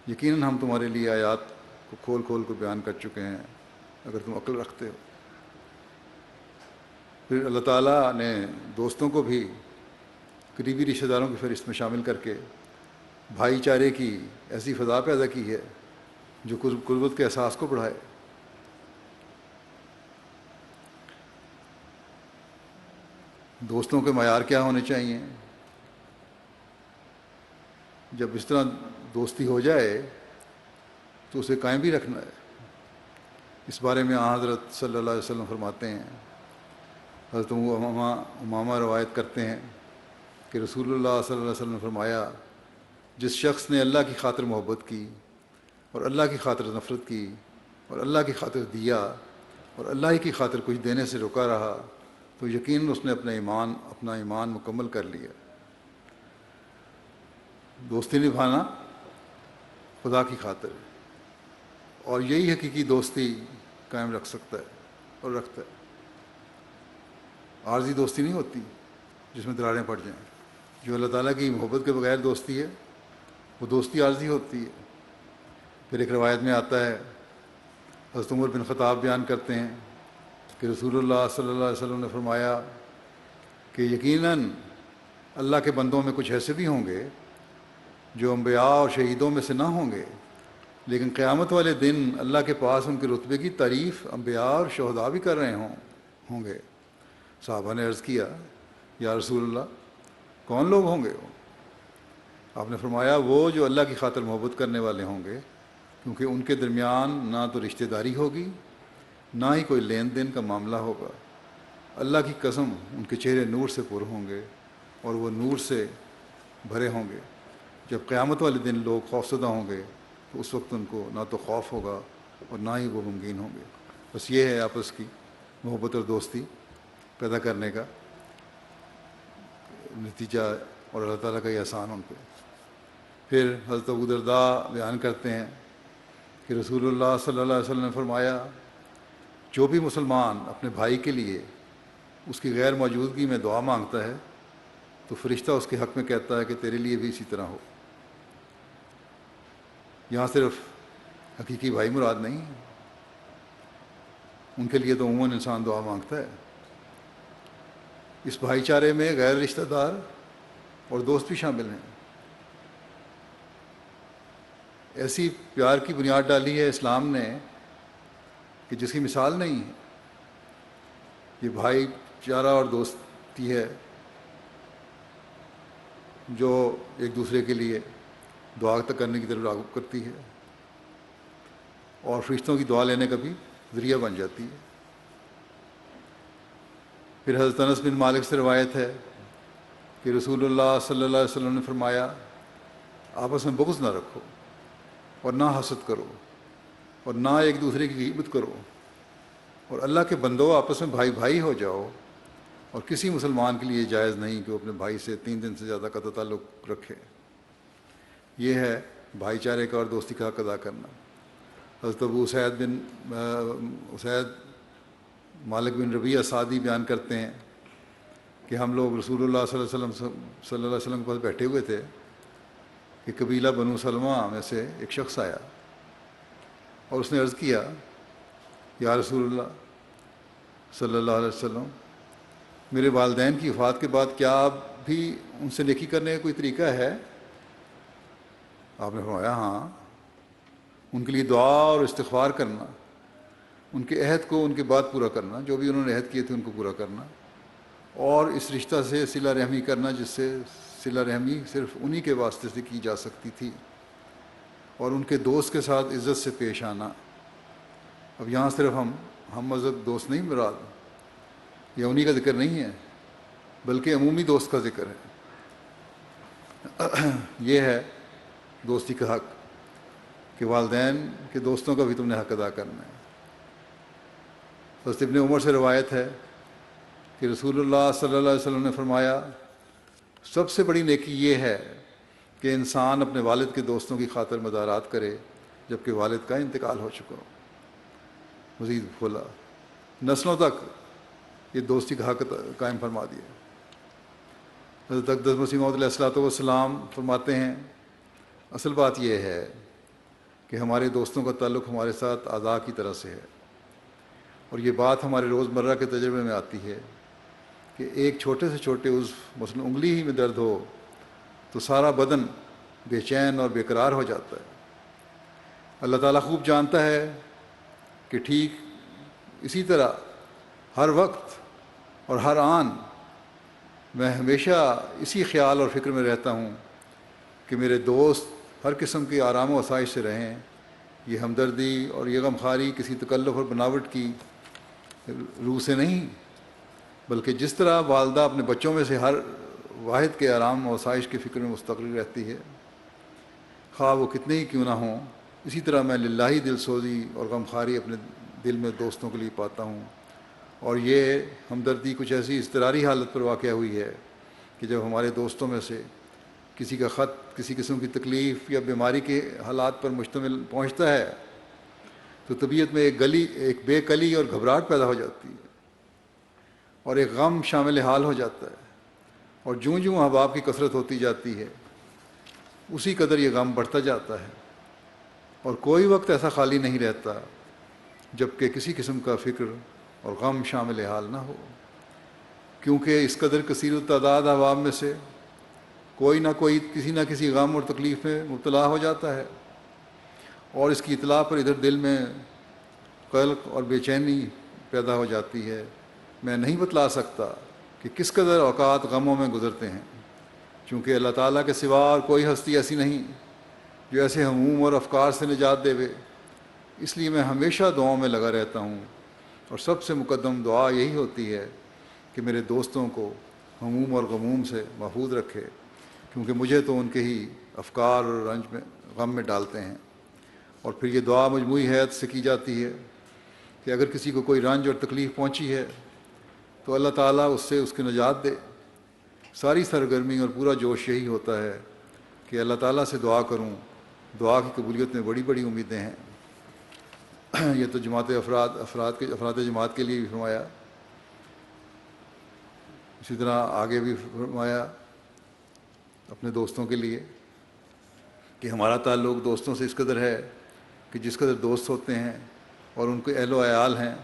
یقیناً ہم تمہارے لیے آیات کو کھول کھول کر بیان کر چکے ہیں اگر تم عقل رکھتے ہو۔ پھر اللہ تعالیٰ نے دوستوں کو بھی قریبی رشتہ داروں کی فہرست میں شامل کر کے بھائی چارے کی ایسی فضا پیدا کی ہے جو قربت کے احساس کو بڑھائے۔ دوستوں کے معیار کیا ہونے چاہیے؟ جب اس طرح دوستی ہو جائے تو اسے قائم بھی رکھنا ہے۔ اس بارے میں حضرت صلی اللہ علیہ وسلم فرماتے ہیں، حضرت امامہ روایت کرتے ہیں کہ رسول اللہ صلی اللہ علیہ وسلم نے فرمایا، جس شخص نے اللہ کی خاطر محبت کی اور اللہ کی خاطر نفرت کی اور اللہ کی خاطر دیا اور اللہ ہی کی خاطر کچھ دینے سے رکا رہا تو یقیناً اس نے اپنا ایمان مکمل کر لیا۔ دوستی نبھانا خدا کی خاطر ہے، اور یہی حقیقی دوستی قائم رکھ سکتا ہے اور رکھتا ہے۔ عارضی دوستی نہیں ہوتی جس میں دراریں پڑ جائیں۔ جو اللہ تعالیٰ کی محبت کے بغیر دوستی ہے وہ دوستی عارضی ہوتی ہے۔ پھر ایک روایت میں آتا ہے، حضرت عمر بن خطاب بیان کرتے ہیں کہ رسول اللہ صلی اللہ علیہ وسلم نے فرمایا کہ یقیناً اللہ کے بندوں میں کچھ ایسے بھی ہوں گے جو انبیاء اور شہیدوں میں سے نہ ہوں گے، لیکن قیامت والے دن اللہ کے پاس ان کے رتبے کی تعریف انبیاء اور شہداء بھی کر رہے ہوں گے۔ صحابہ نے عرض کیا، یا رسول اللہ کون لوگ ہوں گے وہ؟ آپ نے فرمایا وہ جو اللہ کی خاطر محبت کرنے والے ہوں گے، کیونکہ ان کے درمیان نہ تو رشتہ داری ہوگی، نہ ہی کوئی لین دین کا معاملہ ہوگا، اللہ کی قسم ان کے چہرے نور سے پر ہوں گے اور وہ نور سے بھرے ہوں گے۔ جب قیامت والے دن لوگ خوفزدہ ہوں گے تو اس وقت ان کو نہ تو خوف ہوگا اور نہ ہی وہ غمگین ہوں گے۔ بس یہ ہے آپس کی محبت اور دوستی پیدا کرنے کا نتیجہ اور اللہ تعالیٰ کا یہ احسان ان پہ۔ پھر حضرت ابو درداء بیان کرتے ہیں کہ رسول اللہ صلی اللہ علیہ وسلم نے فرمایا، جو بھی مسلمان اپنے بھائی کے لیے اس کی غیر موجودگی میں دعا مانگتا ہے تو فرشتہ اس کے حق میں کہتا ہے کہ تیرے لیے بھی اسی طرح ہو۔ یہاں صرف حقیقی بھائی مراد نہیں، ان کے لیے تو عموماً انسان دعا مانگتا ہے۔ اس بھائی چارے میں غیر رشتہ دار اور دوست بھی شامل ہیں۔ ایسی پیار کی بنیاد ڈالی ہے اسلام نے کہ جس کی مثال نہیں ہے۔ یہ بھائی چارہ اور دوستی ہے جو ایک دوسرے کے لیے دعا تک کرنے کی طرف راغب کرتی ہے اور فرشتوں کی دعا لینے کا بھی ذریعہ بن جاتی ہے۔ پھر حضرت انس بن مالک سے روایت ہے کہ رسول اللہ صلی اللہ علیہ وسلم نے فرمایا، آپس میں بغض نہ رکھو اور نہ حسد کرو اور نہ ایک دوسرے کی غیبت کرو، اور اللہ کے بندو آپس میں بھائی بھائی ہو جاؤ، اور کسی مسلمان کے لیے جائز نہیں کہ وہ اپنے بھائی سے 3 دن سے زیادہ قطع تعلق رکھے۔ یہ ہے بھائی چارے کا اور دوستی کا حق ادا کرنا۔ حضرت ابو اسید مالک بن ربیعہ سعدی بیان کرتے ہیں کہ ہم لوگ رسول اللہ صلی اللہ علیہ وسلم کے پاس بیٹھے ہوئے تھے کہ قبیلہ بنو سلمہ میں سے ایک شخص آیا اور اس نے عرض کیا، یا رسول اللہ صلی اللہ علیہ وسلم، میرے والدین کی وفات کے بعد کیا آپ بھی ان سے نیکی کرنے کا کوئی طریقہ ہے؟ آپ نے فرمایا ہاں، ان کے لیے دعا اور استغفار کرنا، ان کے عہد کو ان کے بعد پورا کرنا، جو بھی انہوں نے عہد کیے تھے ان کو پورا کرنا، اور اس رشتہ سے صلہ رحمی کرنا جس سے صلہ رحمی صرف انہی کے واسطے سے کی جا سکتی تھی، اور ان کے دوست کے ساتھ عزت سے پیش آنا۔ اب یہاں صرف ہم مذہب دوست نہیں مراد، یہ انہی کا ذکر نہیں ہے بلکہ عمومی دوست کا ذکر ہے۔ یہ ہے دوستی کا حق کہ والدین کے دوستوں کا بھی تم نے حق ادا کرنا ہے۔ حضرت ابن عمر سے روایت ہے کہ رسول اللہ صلی اللہ علیہ وسلم نے فرمایا، سب سے بڑی نیکی یہ ہے کہ انسان اپنے والد کے دوستوں کی خاطر مدارات کرے جبکہ والد کا انتقال ہو چکا ہو۔ مزید کھولا، نسلوں تک یہ دوستی کا حق قائم فرما دیا۔ حضرت اقدس مسیح موعود علیہ الصلوۃ والسلام فرماتے ہیں، اصل بات یہ ہے کہ ہمارے دوستوں کا تعلق ہمارے ساتھ اعضاء کی طرح سے ہے، اور یہ بات ہمارے روزمرہ کے تجربے میں آتی ہے کہ ایک چھوٹے سے چھوٹے عضو مثلا انگلی ہی میں درد ہو تو سارا بدن بے چین اور بے قرار ہو جاتا ہے۔ اللہ تعالیٰ خوب جانتا ہے کہ ٹھیک اسی طرح ہر وقت اور ہر آن میں ہمیشہ اسی خیال اور فکر میں رہتا ہوں کہ میرے دوست ہر قسم کی آرام و آسائش سے رہیں۔ یہ ہمدردی اور یہ غمخواری کسی تکلف اور بناوٹ کی روح سے نہیں، بلکہ جس طرح والدہ اپنے بچوں میں سے ہر واحد کے آرام و آسائش کی فکر میں مستقل رہتی ہے، خواہ وہ کتنے ہی کیوں نہ ہوں، اسی طرح میں للہی دل سوزی اور غمخواری اپنے دل میں دوستوں کے لیے پاتا ہوں۔ اور یہ ہمدردی کچھ ایسی اضطراری حالت پر واقع ہوئی ہے کہ جب ہمارے دوستوں میں سے کسی کا خط کسی قسم کی تکلیف یا بیماری کے حالات پر مشتمل پہنچتا ہے تو طبیعت میں ایک بے کلی اور گھبراہٹ پیدا ہو جاتی ہے اور ایک غم شامل حال ہو جاتا ہے، اور جوں جوں احباب کی کثرت ہوتی جاتی ہے اسی قدر یہ غم بڑھتا جاتا ہے، اور کوئی وقت ایسا خالی نہیں رہتا جب کہ کسی قسم کا فکر اور غم شامل حال نہ ہو، کیونکہ اس قدر کثیر التعداد احباب میں سے کوئی نہ کوئی کسی نہ کسی غم اور تکلیف میں مبتلا ہو جاتا ہے، اور اس کی اطلاع پر ادھر دل میں قلق اور بے چینی پیدا ہو جاتی ہے۔ میں نہیں بتلا سکتا کہ کس قدر اوقات غموں میں گزرتے ہیں، چونکہ اللہ تعالیٰ کے سوا اور کوئی ہستی ایسی نہیں جو ایسے ہموم اور افکار سے نجات دے، اس لیے میں ہمیشہ دعاؤں میں لگا رہتا ہوں، اور سب سے مقدم دعا یہی ہوتی ہے کہ میرے دوستوں کو ہموم اور غموم سے محفوظ رکھے، کیونکہ مجھے تو ان کے ہی افکار اور رنج میں غم میں ڈالتے ہیں۔ اور پھر یہ دعا مجموعی حیت سے کی جاتی ہے کہ اگر کسی کو کوئی رنج اور تکلیف پہنچی ہے تو اللہ تعالیٰ اس سے اس کی نجات دے۔ ساری سرگرمی اور پورا جوش یہی ہوتا ہے کہ اللہ تعالیٰ سے دعا کروں، دعا کی قبولیت میں بڑی بڑی امیدیں ہیں۔ یہ تو افراد جماعت کے لیے بھی فرمایا، اسی طرح آگے بھی فرمایا اپنے دوستوں کے لیے کہ ہمارا تعلق دوستوں سے اس قدر ہے کہ جس قدر دوست ہوتے ہیں اور ان کے اہل و عیال ہیں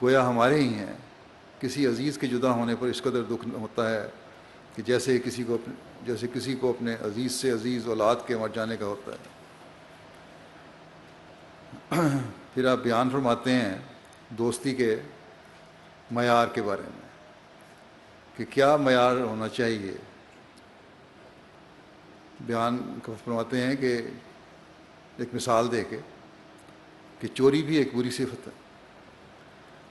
گویا ہمارے ہی ہیں۔ کسی عزیز کے جدا ہونے پر اس قدر دکھ ہوتا ہے کہ جیسے کسی کو اپنے عزیز سے عزیز اولاد کے مر جانے کا ہوتا ہے۔ پھر آپ بیان فرماتے ہیں دوستی کے معیار کے بارے میں کہ کیا معیار ہونا چاہیے۔ بیان فرماتے ہیں کہ ایک مثال دے کے کہ چوری بھی ایک بری صفت ہے،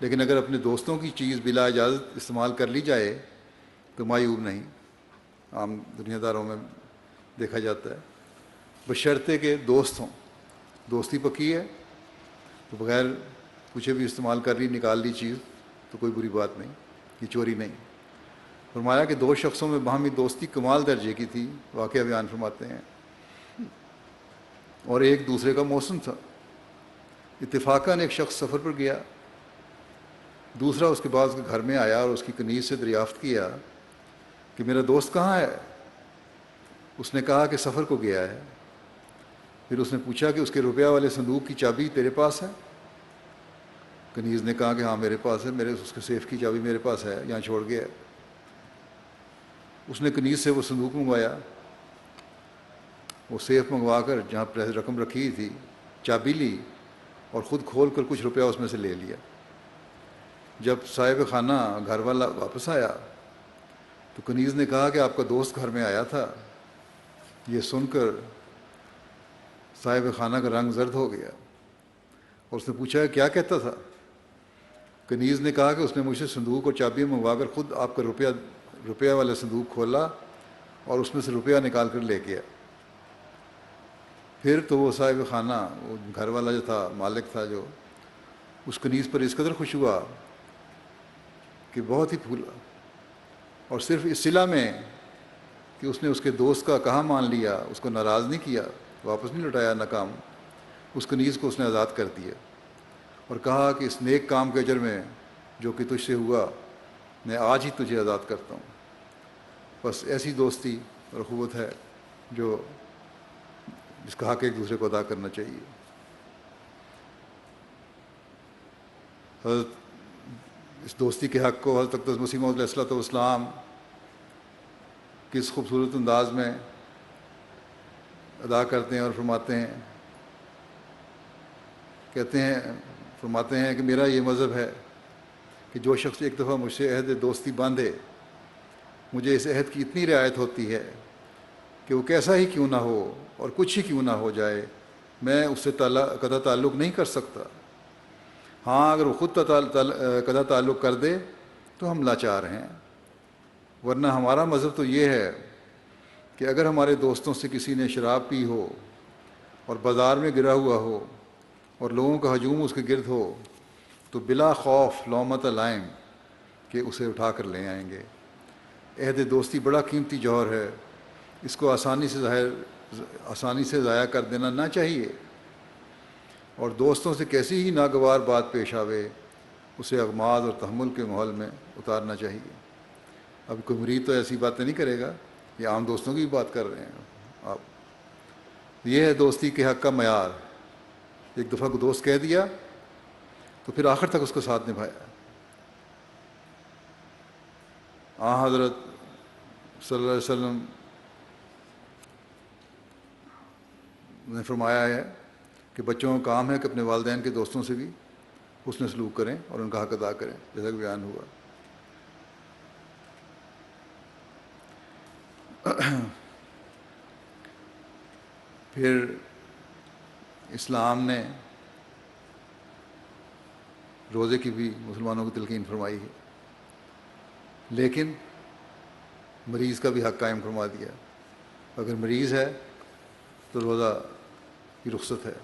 لیکن اگر اپنے دوستوں کی چیز بلا اجازت استعمال کر لی جائے تو معیوب نہیں، عام دنیا داروں میں دیکھا جاتا ہے، بشرطے کہ دوست ہوں، دوستی پکی ہے تو بغیر پوچھے بھی استعمال کر لی، نکال لی چیز تو کوئی بری بات نہیں، یہ چوری نہیں۔ فرمایا کہ دو شخصوں میں باہمی دوستی کمال درجے کی تھی، واقعہ بیان فرماتے ہیں، اور ایک دوسرے کا موسم تھا۔ اتفاقاً ایک شخص سفر پر گیا، دوسرا اس کے بعد اس کے گھر میں آیا اور اس کی کنیز سے دریافت کیا کہ میرا دوست کہاں ہے؟ اس نے کہا کہ سفر کو گیا ہے۔ پھر اس نے پوچھا کہ اس کے روپیہ والے صندوق کی چابی تیرے پاس ہے؟ کنیز نے کہا کہ ہاں میرے پاس ہے، اس کے سیف کی چابی میرے پاس ہے، یہاں چھوڑ گیا ہے۔ اس نے کنیز سے وہ صندوق منگوایا، وہ سیف منگوا کر جہاں رقم رکھی تھی چابی لی اور خود کھول کر کچھ روپیہ اس میں سے لے لیا۔ جب صاحب خانہ گھر والا واپس آیا تو کنیز نے کہا کہ آپ کا دوست گھر میں آیا تھا۔ یہ سن کر صاحب خانہ کا رنگ زرد ہو گیا اور اس نے پوچھا کیا کہتا تھا؟ کنیز نے کہا کہ اس نے مجھ سے صندوق اور چابی منگوا کر خود آپ کا روپیہ والا صندوق کھولا اور اس میں سے روپیہ نکال کر لے گیا۔ پھر تو وہ صاحب خانہ، وہ گھر والا جو تھا، مالک تھا، جو اس کنیز پر اس قدر خوش ہوا کہ بہت ہی پھولا، اور صرف اس صلہ میں کہ اس نے اس کے دوست کا کہا مان لیا، اس کو ناراض نہیں کیا، واپس نہیں لوٹایا ناکام، اس کنیز کو اس نے آزاد کر دیا اور کہا کہ اس نیک کام کے اجر میں جو کہ تجھ سے ہوا میں آج ہی تجھے آزاد کرتا ہوں۔ بس ایسی دوستی اور اخوت ہے جس کا حق ایک دوسرے کو ادا کرنا چاہیے۔ حضرت اس دوستی کے حق کو حضرت اقدس مسیح موعود علیہ السلام کس خوبصورت انداز میں ادا کرتے ہیں اور فرماتے ہیں کہ میرا یہ مذہب ہے کہ جو شخص ایک دفعہ مجھ سے عہد دوستی باندھے، مجھے اس عہد کی اتنی رعایت ہوتی ہے کہ وہ کیسا ہی کیوں نہ ہو اور کچھ ہی کیوں نہ ہو جائے، میں اس سے قطع تعلق نہیں کر سکتا۔ ہاں اگر وہ خود قطع تعلق کر دے تو ہم لاچار ہیں، ورنہ ہمارا مذہب تو یہ ہے کہ اگر ہمارے دوستوں سے کسی نے شراب پی ہو اور بازار میں گرا ہوا ہو اور لوگوں کا ہجوم اس کے گرد ہو تو بلا خوف لومۃ لائم کہ اسے اٹھا کر لے آئیں گے۔ عہد دوستی بڑا قیمتی جوہر ہے، اس کو آسانی سے ضائع کر دینا نہ چاہیے، اور دوستوں سے کیسی ہی ناگوار بات پیش آوے اسے اغماض اور تحمل کے ماحول میں اتارنا چاہیے۔ اب کوئی مرید تو ایسی باتیں نہیں کرے گا، یہ عام دوستوں کی بات کر رہے ہیں آپ۔ یہ ہے دوستی کے حق کا معیار۔ ایک دفعہ کو دوست کہہ دیا تو پھر آخر تک اس کو ساتھ نبھایا۔ حضرت صلی اللہ علیہ وسلم نے فرمایا ہے کہ بچوں کا کام ہے کہ اپنے والدین کے دوستوں سے بھی حسن سلوک کریں اور ان کا حق ادا کریں، جیسا کہ بیان ہوا۔ پھر اسلام نے روزے کی بھی مسلمانوں کو تلقین فرمائی ہے، لیکن مریض کا بھی حق قائم فرما دیا۔ اگر مریض ہے تو روزہ کی رخصت ہے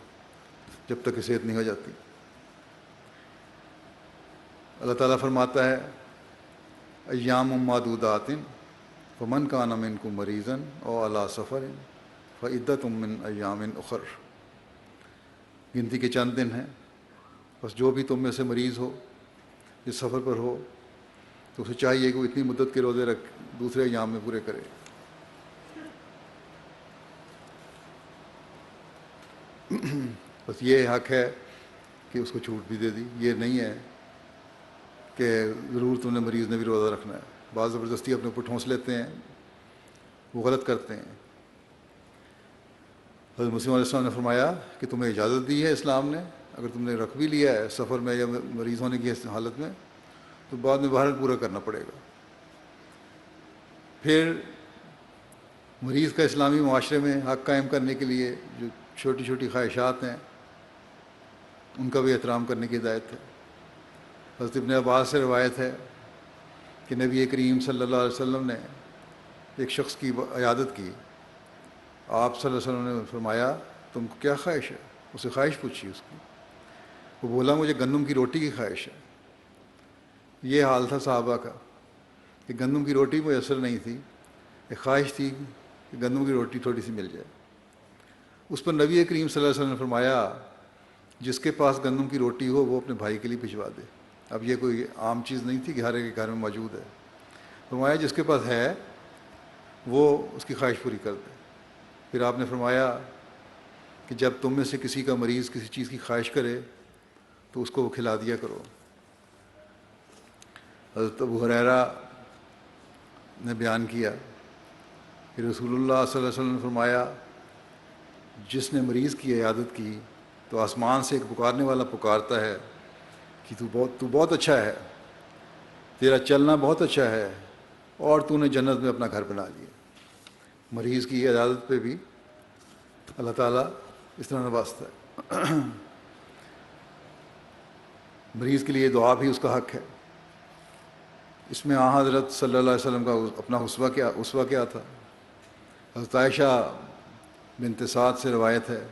جب تک کہ صحت نہیں ہو جاتی۔ اللہ تعالیٰ فرماتا ہے ایام معدودات فمن کان منکم مریضا او علی سفر فعدۃ من ایام اخر، گنتی کے چند دن ہیں، بس جو بھی تم میں سے مریض ہو، جس سفر پر ہو، تو اسے چاہیے کہ وہ اتنی مدت کے روزے رکھ دوسرے ایام میں پورے کرے۔ بس یہ حق ہے کہ اس کو چھوٹ بھی دے دی، یہ نہیں ہے کہ ضرور تم نے مریض نے بھی روزہ رکھنا ہے۔ بعض زبردستی اپنے اوپر ٹھونس لیتے ہیں، وہ غلط کرتے ہیں۔ حضرت مسلم علیہ السلام نے فرمایا کہ تمہیں اجازت دی ہے اسلام نے، اگر تم نے رکھ بھی لیا ہے سفر میں یا مریض ہونے کی حالت میں، تو بعد میں بہرحال پورا کرنا پڑے گا۔ پھر مریض کا اسلامی معاشرے میں حق قائم کرنے کے لیے جو چھوٹی چھوٹی خواہشات ہیں ان کا بھی احترام کرنے کی ہدایت ہے۔ حضرت ابن عباس سے روایت ہے کہ نبی کریم صلی اللہ علیہ وسلم نے ایک شخص کی عیادت کی، آپ صلی اللہ علیہ وسلم نے فرمایا تم کو کیا خواہش ہے؟ اسے خواہش پوچھی اس کی، وہ بولا مجھے گندم کی روٹی کی خواہش ہے۔ یہ حال تھا صحابہ کا کہ گندم کی روٹی میسر نہیں تھی، ایک خواہش تھی کہ گندم کی روٹی تھوڑی سی مل جائے۔ اس پر نبی کریم صلی اللہ علیہ وسلم نے فرمایا جس کے پاس گندم کی روٹی ہو وہ اپنے بھائی کے لیے بھجوا دے۔ اب یہ کوئی عام چیز نہیں تھی کہ ہر ایک کے گھر میں موجود ہے، فرمایا جس کے پاس ہے وہ اس کی خواہش پوری کر دے۔ پھر آپ نے فرمایا کہ جب تم میں سے کسی کا مریض کسی چیز کی خواہش کرے تو اس کو وہ کھلا دیا کرو۔ حضرت ابو ہریرہ نے بیان کیا کہ رسول اللہ صلی اللہ علیہ وسلم نے فرمایا جس نے مریض کی عیادت کی تو آسمان سے ایک پکارنے والا پکارتا ہے کہ تو بہت اچھا ہے، تیرا چلنا بہت اچھا ہے، اور تو نے جنت میں اپنا گھر بنا لیا۔ مریض کی عیادت پہ بھی اللہ تعالیٰ اس طرح نوازتا ہے۔ مریض کے لیے دعا بھی اس کا حق ہے۔ اس میں آن حضرت صلی اللہ علیہ وسلم کا اپنا اسوہ کیا تھا۔ حضرت عائشہ بنت سعد سے روایت ہے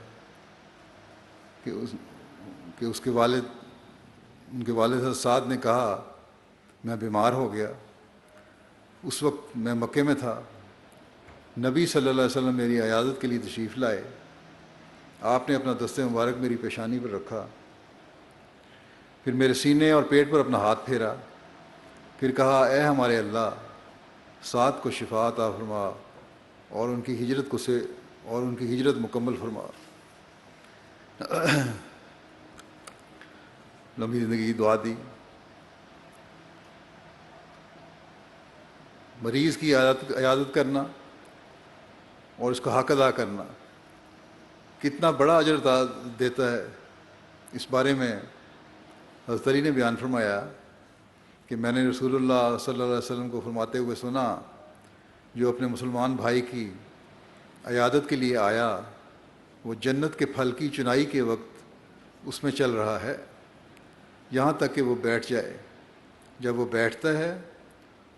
کہ ان کے والد حضرت سعد نے کہا میں بیمار ہو گیا، اس وقت میں مکے میں تھا، نبی صلی اللہ علیہ وسلم میری عیادت کے لیے تشریف لائے، آپ نے اپنا دست مبارک میری پیشانی پر رکھا، پھر میرے سینے اور پیٹ پر اپنا ہاتھ پھیرا، پھر کہا اے ہمارے اللہ سعد کو شفا عطا فرما اور ان کی ہجرت مکمل فرما، لمبی زندگی کی دعا دی۔ مریض کی عیادت کرنا اور اس کا حق ادا کرنا کتنا بڑا اجر دیتا ہے، اس بارے میں حضرت علی نے بیان فرمایا کہ میں نے رسول اللہ صلی اللہ علیہ وسلم کو فرماتے ہوئے سنا جو اپنے مسلمان بھائی کی عیادت کے لیے آیا وہ جنت کے پھل کی چنائی کے وقت اس میں چل رہا ہے یہاں تک کہ وہ بیٹھ جائے، جب وہ بیٹھتا ہے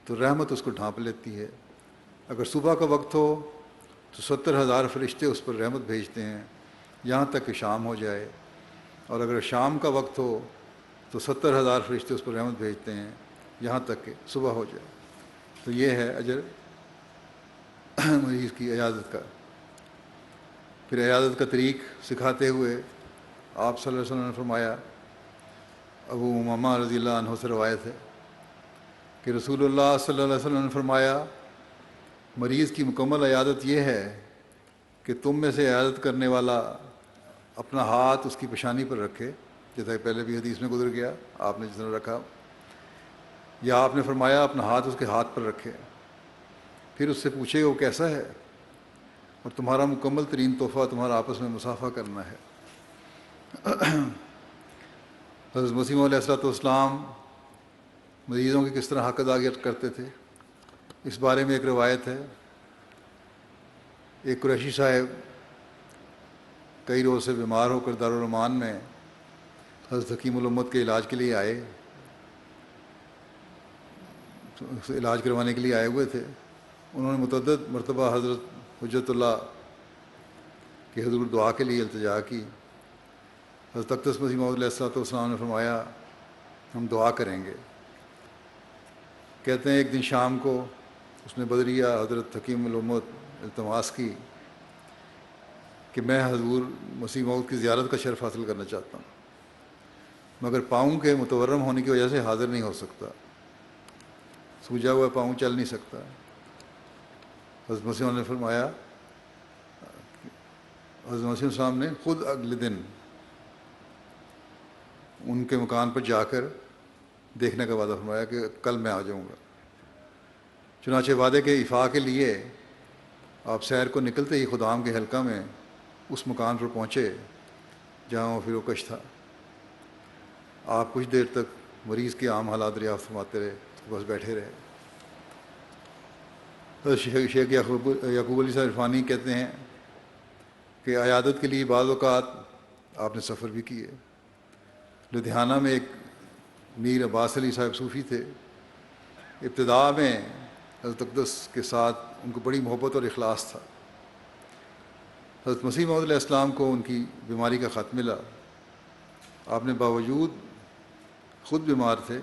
تو رحمت اس کو ڈھانپ لیتی ہے، اگر صبح کا وقت ہو تو 70,000 فرشتے اس پر رحمت بھیجتے ہیں یہاں تک کہ شام ہو جائے، اور اگر شام کا وقت ہو تو 70,000 فرشتے اس پر رحمت بھیجتے ہیں یہاں تک کہ صبح ہو جائے۔ تو یہ ہے اجر مریض کی عیادت کا۔ پھر عیادت کا طریق سکھاتے ہوئے آپ صلی اللہ علیہ وسلم نے فرمایا، ابو امامہ رضی اللہ عنہ سے روایت ہے کہ رسول اللہ صلی اللہ علیہ وسلم نے فرمایا مریض کی مکمل عیادت یہ ہے کہ تم میں سے عیادت کرنے والا اپنا ہاتھ اس کی پیشانی پر رکھے، جیسا کہ پہلے بھی حدیث میں گزر گیا آپ نے جس طرح رکھا، یا آپ نے فرمایا اپنا ہاتھ اس کے ہاتھ پر رکھے، پھر اس سے پوچھے وہ کیسا ہے، اور تمہارا مکمل ترین تحفہ تمہارا آپس میں مصافحہ کرنا ہے۔ حضرت مسیح علیہ السلام مریضوں کی کس طرح حق ادا کرتے تھے، اس بارے میں ایک روایت ہے ایک قریشی صاحب کئی روز سے بیمار ہو کر دارالرحمان میں حضرت حکیم الامت کے علاج کے لیے آئے، علاج کروانے کے لیے آئے ہوئے تھے۔ انہوں نے متعدد مرتبہ حضرت حجت اللہ کہ حضور دعا کے لیے التجا کی۔ حضرت اقدس مسیح موعود علیہ السلام نے فرمایا ہم دعا کریں گے۔ کہتے ہیں ایک دن شام کو اس نے بدریہ حضرت حکیم الامت التماس کی کہ میں حضور مسیح موعود کی زیارت کا شرف حاصل کرنا چاہتا ہوں، مگر پاؤں کے متورم ہونے کی وجہ سے حاضر نہیں ہو سکتا، سوجا ہوا پاؤں چل نہیں سکتا۔ حضرت مسیح نے فرمایا، حضرت مسیح السلام نے خود اگلے دن ان کے مکان پر جا کر دیکھنے کا وعدہ فرمایا کہ کل میں آ جاؤں گا۔ چنانچہ وعدے کے ایفا کے لیے آپ سیر کو نکلتے ہی خدام کے حلقہ میں اس مکان پر پہنچے جہاں وہ فروکش تھا۔ آپ کچھ دیر تک مریض کے عام حالات دریافت فرماتے رہے، اس کے پاس بیٹھے رہے۔ شیخ یعقوب علی صاحب عرفانی کہتے ہیں کہ عیادت کے لیے بعض اوقات آپ نے سفر بھی کیے۔ لدھیانہ میں ایک میر عباس علی صاحب صوفی تھے۔ ابتدا میں حضرت اقدس کے ساتھ ان کو بڑی محبت اور اخلاص تھا۔ حضرت مسیح موعود علیہ السلام کو ان کی بیماری کا خط ملا۔ آپ نے باوجود خود بیمار تھے،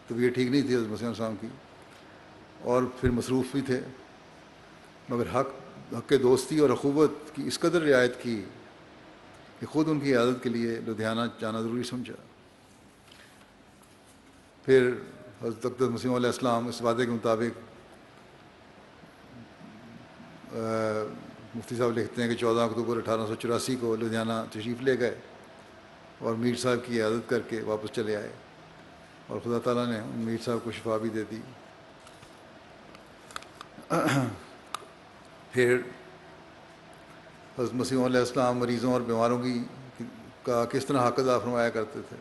طبیعت ٹھیک نہیں تھی حضرت مسیح علیہ السلام کی، اور پھر مصروف بھی تھے، مگر حق دوستی اور اخوت کی اس قدر رعایت کی کہ خود ان کی عیادت کے لیے لدھیانہ جانا ضروری سمجھا۔ پھر حضرت اقدس مسیح علیہ السلام اس وعدے کے مطابق مفتی صاحب لکھتے ہیں کہ 14 اکتوبر 1884 کو لدھیانہ تشریف لے گئے اور میر صاحب کی عیادت کر کے واپس چلے آئے، اور خدا تعالیٰ نے میر صاحب کو شفا بھی دے دی۔ پھر حضرت مسیح علیہ السلام مریضوں اور بیماروں کا کس طرح حق ادا فرمایا کرتے تھے،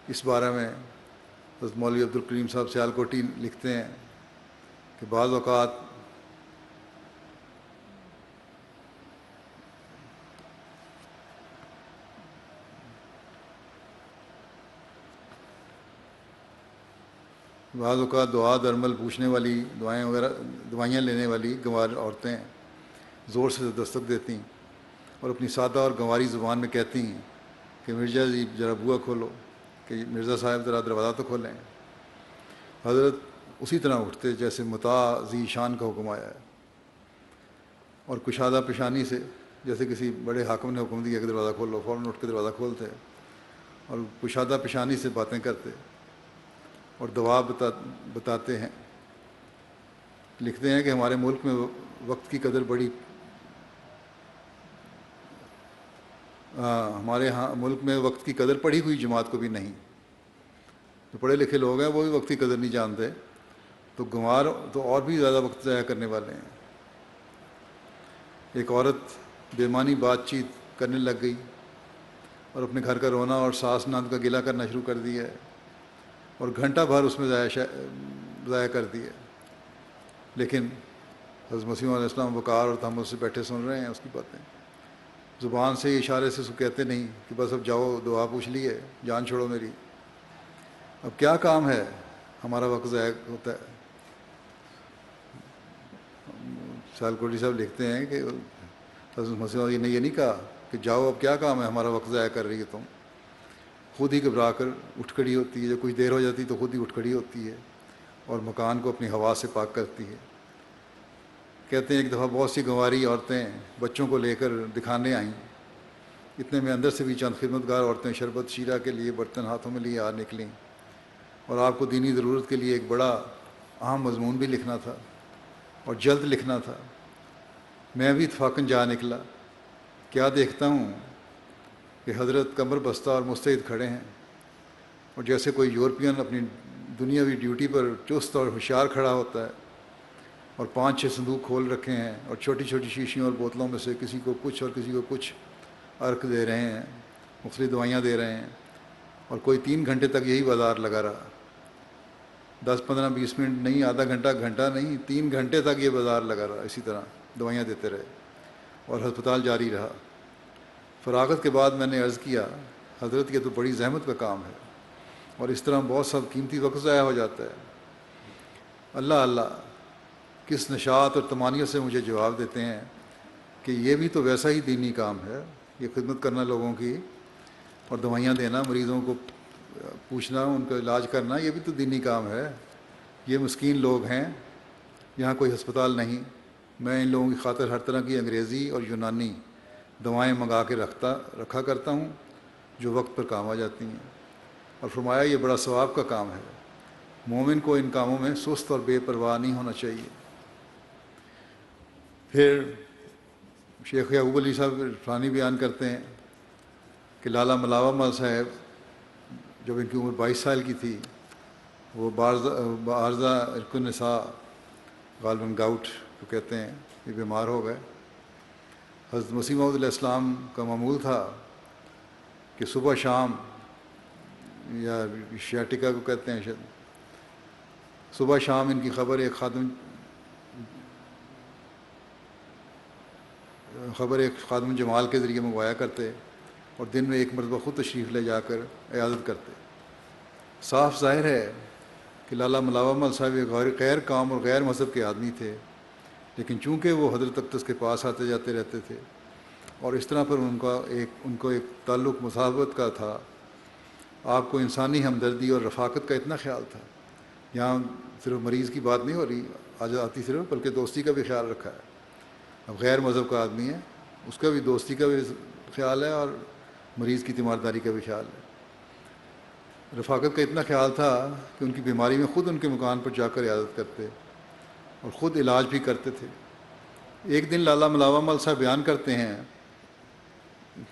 اس بارے میں حضرت مولوی عبدالکریم صاحب سیالکوٹی لکھتے ہیں کہ بعض اوقات دعا درمل پوچھنے والی دوائیاں لینے والی گنوار عورتیں زور سے دستک دیتی اور اپنی سادہ اور گنواری زبان میں کہتی ہیں کہ مرزا جی ذرا بوا کھولو، کہ مرزا صاحب ذرا دروازہ تو کھولیں۔ حضرت اسی طرح اٹھتے جیسے مطاع ذی شان کا حکم آیا ہے، اور کشادہ پیشانی سے جیسے کسی بڑے حاکم نے حکم دیا کہ دروازہ کھولو، فوراً اٹھ کے دروازہ کھولتے اور کشادہ پیشانی سے باتیں کرتے اور دعا بتاتے ہیں۔ لکھتے ہیں کہ ہمارے ملک میں وقت کی قدر ہمارے ملک میں وقت کی قدر پڑھی ہوئی جماعت کو بھی نہیں۔ جو پڑھے لکھے لوگ ہیں وہ بھی وقت کی قدر نہیں جانتے، تو گنوار تو اور بھی زیادہ وقت ضائع کرنے والے ہیں۔ ایک عورت بے معنی بات چیت کرنے لگ گئی اور اپنے گھر کا رونا اور ساس نند کا گلہ کرنا شروع کر دیا ہے، اور گھنٹہ بھر اس میں ضائع کر دیا، لیکن حضرت مسیح علیہ السلام وقار اور تحمل سے بیٹھے سن رہے ہیں اس کی باتیں، زبان سے اشارے سے کہتے نہیں کہ بس اب جاؤ دعا پوچھ لیے، جان چھوڑو میری، اب کیا کام ہے، ہمارا وقت ضائع ہوتا ہے۔ سیالکوٹی صاحب لکھتے ہیں کہ حضرت مسیح نے یہ نہیں کہا کہ جاؤ اب کیا کام ہے، ہمارا وقت ضائع کر رہی ہے تم، خود ہی گھبرا کر اٹھ کھڑی ہوتی ہے، جب کچھ دیر ہو جاتی تو خود ہی اٹھ کھڑی ہوتی ہے اور مکان کو اپنی ہوا سے پاک کرتی ہے۔ کہتے ہیں ایک دفعہ بہت سی گنواری عورتیں بچوں کو لے کر دکھانے آئیں، اتنے میں اندر سے بھی چند خدمتگار عورتیں شربت شیرہ کے لیے برتن ہاتھوں میں لیے آ نکلیں، اور آپ کو دینی ضرورت کے لیے ایک بڑا اہم مضمون بھی لکھنا تھا اور جلد لکھنا تھا۔ میں بھی اتفاقاً جا نکلا، کیا دیکھتا ہوں کہ حضرت کمر بستہ اور مستعد کھڑے ہیں، اور جیسے کوئی یورپین اپنی دنیاوی ڈیوٹی پر چست اور ہوشیار کھڑا ہوتا ہے، اور 5-6 صندوق کھول رکھے ہیں اور چھوٹی چھوٹی شیشیوں اور بوتلوں میں سے کسی کو کچھ اور کسی کو کچھ عرق دے رہے ہیں، مختلف دوائیاں دے رہے ہیں، اور کوئی 3 گھنٹے تک یہی بازار لگا رہا، 10-15-20 منٹ نہیں، آدھا گھنٹہ نہیں، 3 گھنٹے تک یہ بازار لگا رہا اسی طرح۔ دوائیاں دیتے رہے اور ہسپتال جاری رہا۔ فراغت کے بعد میں نے عرض کیا حضرت یہ تو بڑی زحمت کا کام ہے اور اس طرح بہت سب قیمتی وقت ضائع ہو جاتا ہے۔ اللہ اللہ کس نشاط اور طمانیت سے مجھے جواب دیتے ہیں کہ یہ بھی تو ویسا ہی دینی کام ہے، یہ خدمت کرنا لوگوں کی اور دوائیاں دینا، مریضوں کو پوچھنا، ان کا علاج کرنا، یہ بھی تو دینی کام ہے۔ یہ مسکین لوگ ہیں، یہاں کوئی ہسپتال نہیں، میں ان لوگوں کی خاطر ہر طرح کی انگریزی اور یونانی دوائیں منگا کے رکھا کرتا ہوں جو وقت پر کام آ جاتی ہیں۔ اور فرمایا یہ بڑا ثواب کا کام ہے، مومن کو ان کاموں میں سست اور بے پرواہ نہیں ہونا چاہیے۔ پھر شیخ یعقوب علی صاحب عرفانی بیان کرتے ہیں کہ لالا ملاوہ مل صاحب جب ان کی عمر 22 سال کی تھی، وہ بعارضہ عرق النساء غالباً گاؤٹ کو کہتے ہیں، یہ بیمار ہو گئے۔ حضرت مسیح موعود علیہ السلام کا معمول تھا کہ صبح شام، یا شیاٹیکا کو کہتے ہیں شاید، صبح شام ان کی خبر ایک خادم جمال کے ذریعے منگوایا کرتے اور دن میں ایک مرتبہ خود تشریف لے جا کر عیادت کرتے۔ صاف ظاہر ہے کہ لالا ملاوہ مل صاحب ایک غیر قوم اور غیر مذہب کے آدمی تھے، لیکن چونکہ وہ حضرت اقدس کے پاس آتے جاتے رہتے تھے اور اس طرح پر ان کو ایک تعلق مصاحبت کا تھا، آپ کو انسانی ہمدردی اور رفاقت کا اتنا خیال تھا۔ یہاں صرف مریض کی بات نہیں ہو رہی آتی صرف، بلکہ دوستی کا بھی خیال رکھا ہے۔ اب غیر مذہب کا آدمی ہے، اس کا بھی دوستی کا بھی خیال ہے اور مریض کی تیمارداری کا بھی خیال ہے۔ رفاقت کا اتنا خیال تھا کہ ان کی بیماری میں خود ان کے مکان پر جا کر عیادت کرتے اور خود علاج بھی کرتے تھے۔ ایک دن لالا ملاوہ مل صاحب بیان کرتے ہیں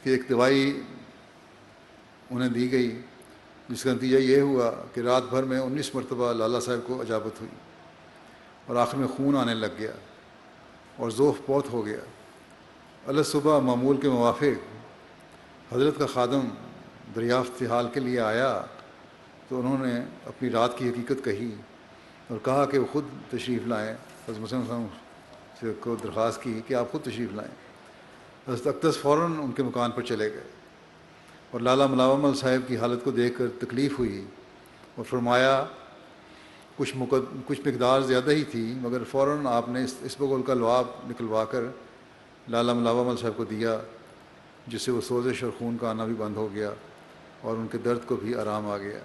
کہ ایک دوائی انہیں دی گئی جس کا نتیجہ یہ ہوا کہ رات بھر میں 19 مرتبہ لالا صاحب کو اجابت ہوئی اور آخر میں خون آنے لگ گیا اور ذوف بہت ہو گیا۔ اللہ صبح معمول کے موافق حضرت کا خادم دریافت حال کے لیے آیا تو انہوں نے اپنی رات کی حقیقت کہی اور کہا کہ وہ خود تشریف لائیں۔ حضرت مسلم صاحب سے کو درخواست کی کہ آپ خود تشریف لائیں۔ حضرت اقدس فوراً ان کے مکان پر چلے گئے اور لالا ملاوہ مل صاحب کی حالت کو دیکھ کر تکلیف ہوئی اور فرمایا کچھ مقدار زیادہ ہی تھی، مگر فوراً آپ نے اسبغول کا لعاب نکلوا کر لالا ملاوہ مل صاحب کو دیا، جس سے وہ سوزش اور خون کا آنا بھی بند ہو گیا اور ان کے درد کو بھی آرام آ گیا۔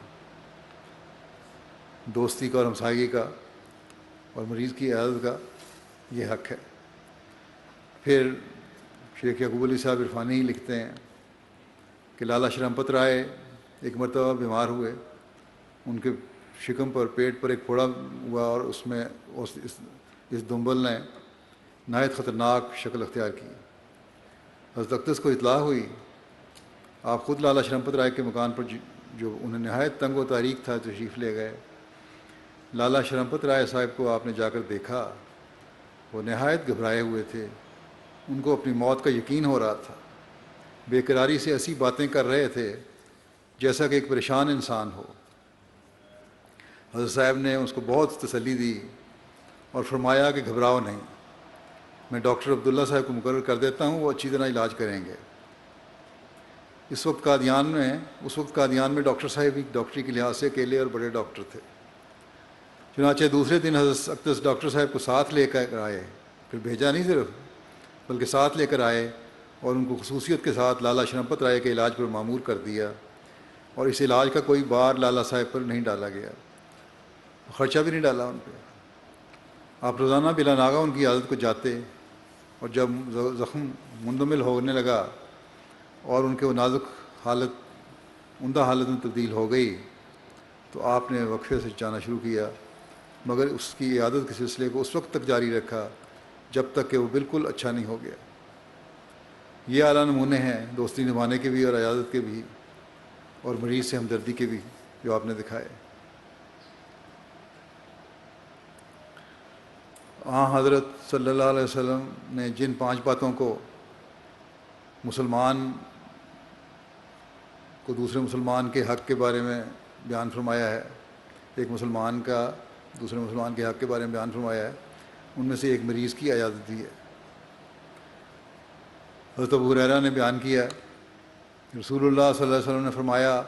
دوستی کا اور ہمسائیگی کا اور مریض کی عیادت کا یہ حق ہے۔ پھر شیخ یعقوب علی صاحب عرفانی لکھتے ہیں کہ لالا شرمپت رائے ایک مرتبہ بیمار ہوئے، ان کے شکم پر پیٹ پر ایک پھوڑا ہوا اور اس میں اس دنبل نے نہایت خطرناک شکل اختیار کی۔ حضرت اقدس کو اطلاع ہوئی، آپ خود لالا شرمپت رائے کے مکان پر جو انہیں نہایت تنگ و تاریک تھا تشریف لے گئے۔ لالا شرمپت رائے صاحب کو آپ نے جا کر دیکھا، وہ نہایت گھبرائے ہوئے تھے، ان کو اپنی موت کا یقین ہو رہا تھا، بے قراری سے ایسی باتیں کر رہے تھے جیسا کہ ایک پریشان انسان ہو۔ حضرت صاحب نے اس کو بہت تسلی دی اور فرمایا کہ گھبراؤ نہیں، میں ڈاکٹر عبداللہ صاحب کو مقرر کر دیتا ہوں، وہ اچھی طرح علاج کریں گے۔ اس وقت قادیان میں ڈاکٹر صاحب بھی ڈاکٹری کے لحاظ سے اکیلے اور بڑے ڈاکٹر تھے۔ چنانچہ دوسرے دن حضرت اقدس ڈاکٹر صاحب کو ساتھ لے کر آئے، پھر بھیجا نہیں صرف بلکہ ساتھ لے کر آئے اور ان کو خصوصیت کے ساتھ لالا شرمپت رائے کے علاج پر مامور کر دیا، اور اس علاج کا کوئی بار لالا صاحب پر نہیں ڈالا گیا، خرچہ بھی نہیں ڈالا ان پہ۔ آپ روزانہ بلا ناغہ ان کی عادت کو جاتے، اور جب زخم مندمل ہونے لگا اور ان کے وہ نازک حالت عمدہ حالت میں تبدیل ہو گئی تو آپ نے وقفے سے جانا شروع کیا، مگر اس کی عادت کے سلسلے کو اس وقت تک جاری رکھا جب تک کہ وہ بالکل اچھا نہیں ہو گیا۔ یہ اعلیٰ نمونے ہیں دوستی نبھانے کے بھی اور عیادت کے بھی اور مریض سے ہمدردی کے بھی جو آپ نے دکھائے۔ حضرت صلی اللہ علیہ وسلم نے جن 5 باتوں کو مسلمان کو دوسرے مسلمان کے حق کے بارے میں بیان فرمایا ہے، ایک مسلمان کا دوسرے مسلمان کے حق کے بارے میں بیان فرمایا ہے، ان میں سے ایک مریض کی عیادت بھی ہے۔ حضرت ابو ہریرہ نے بیان کیا کہ رسول اللہ صلی اللہ علیہ وسلم نے فرمایا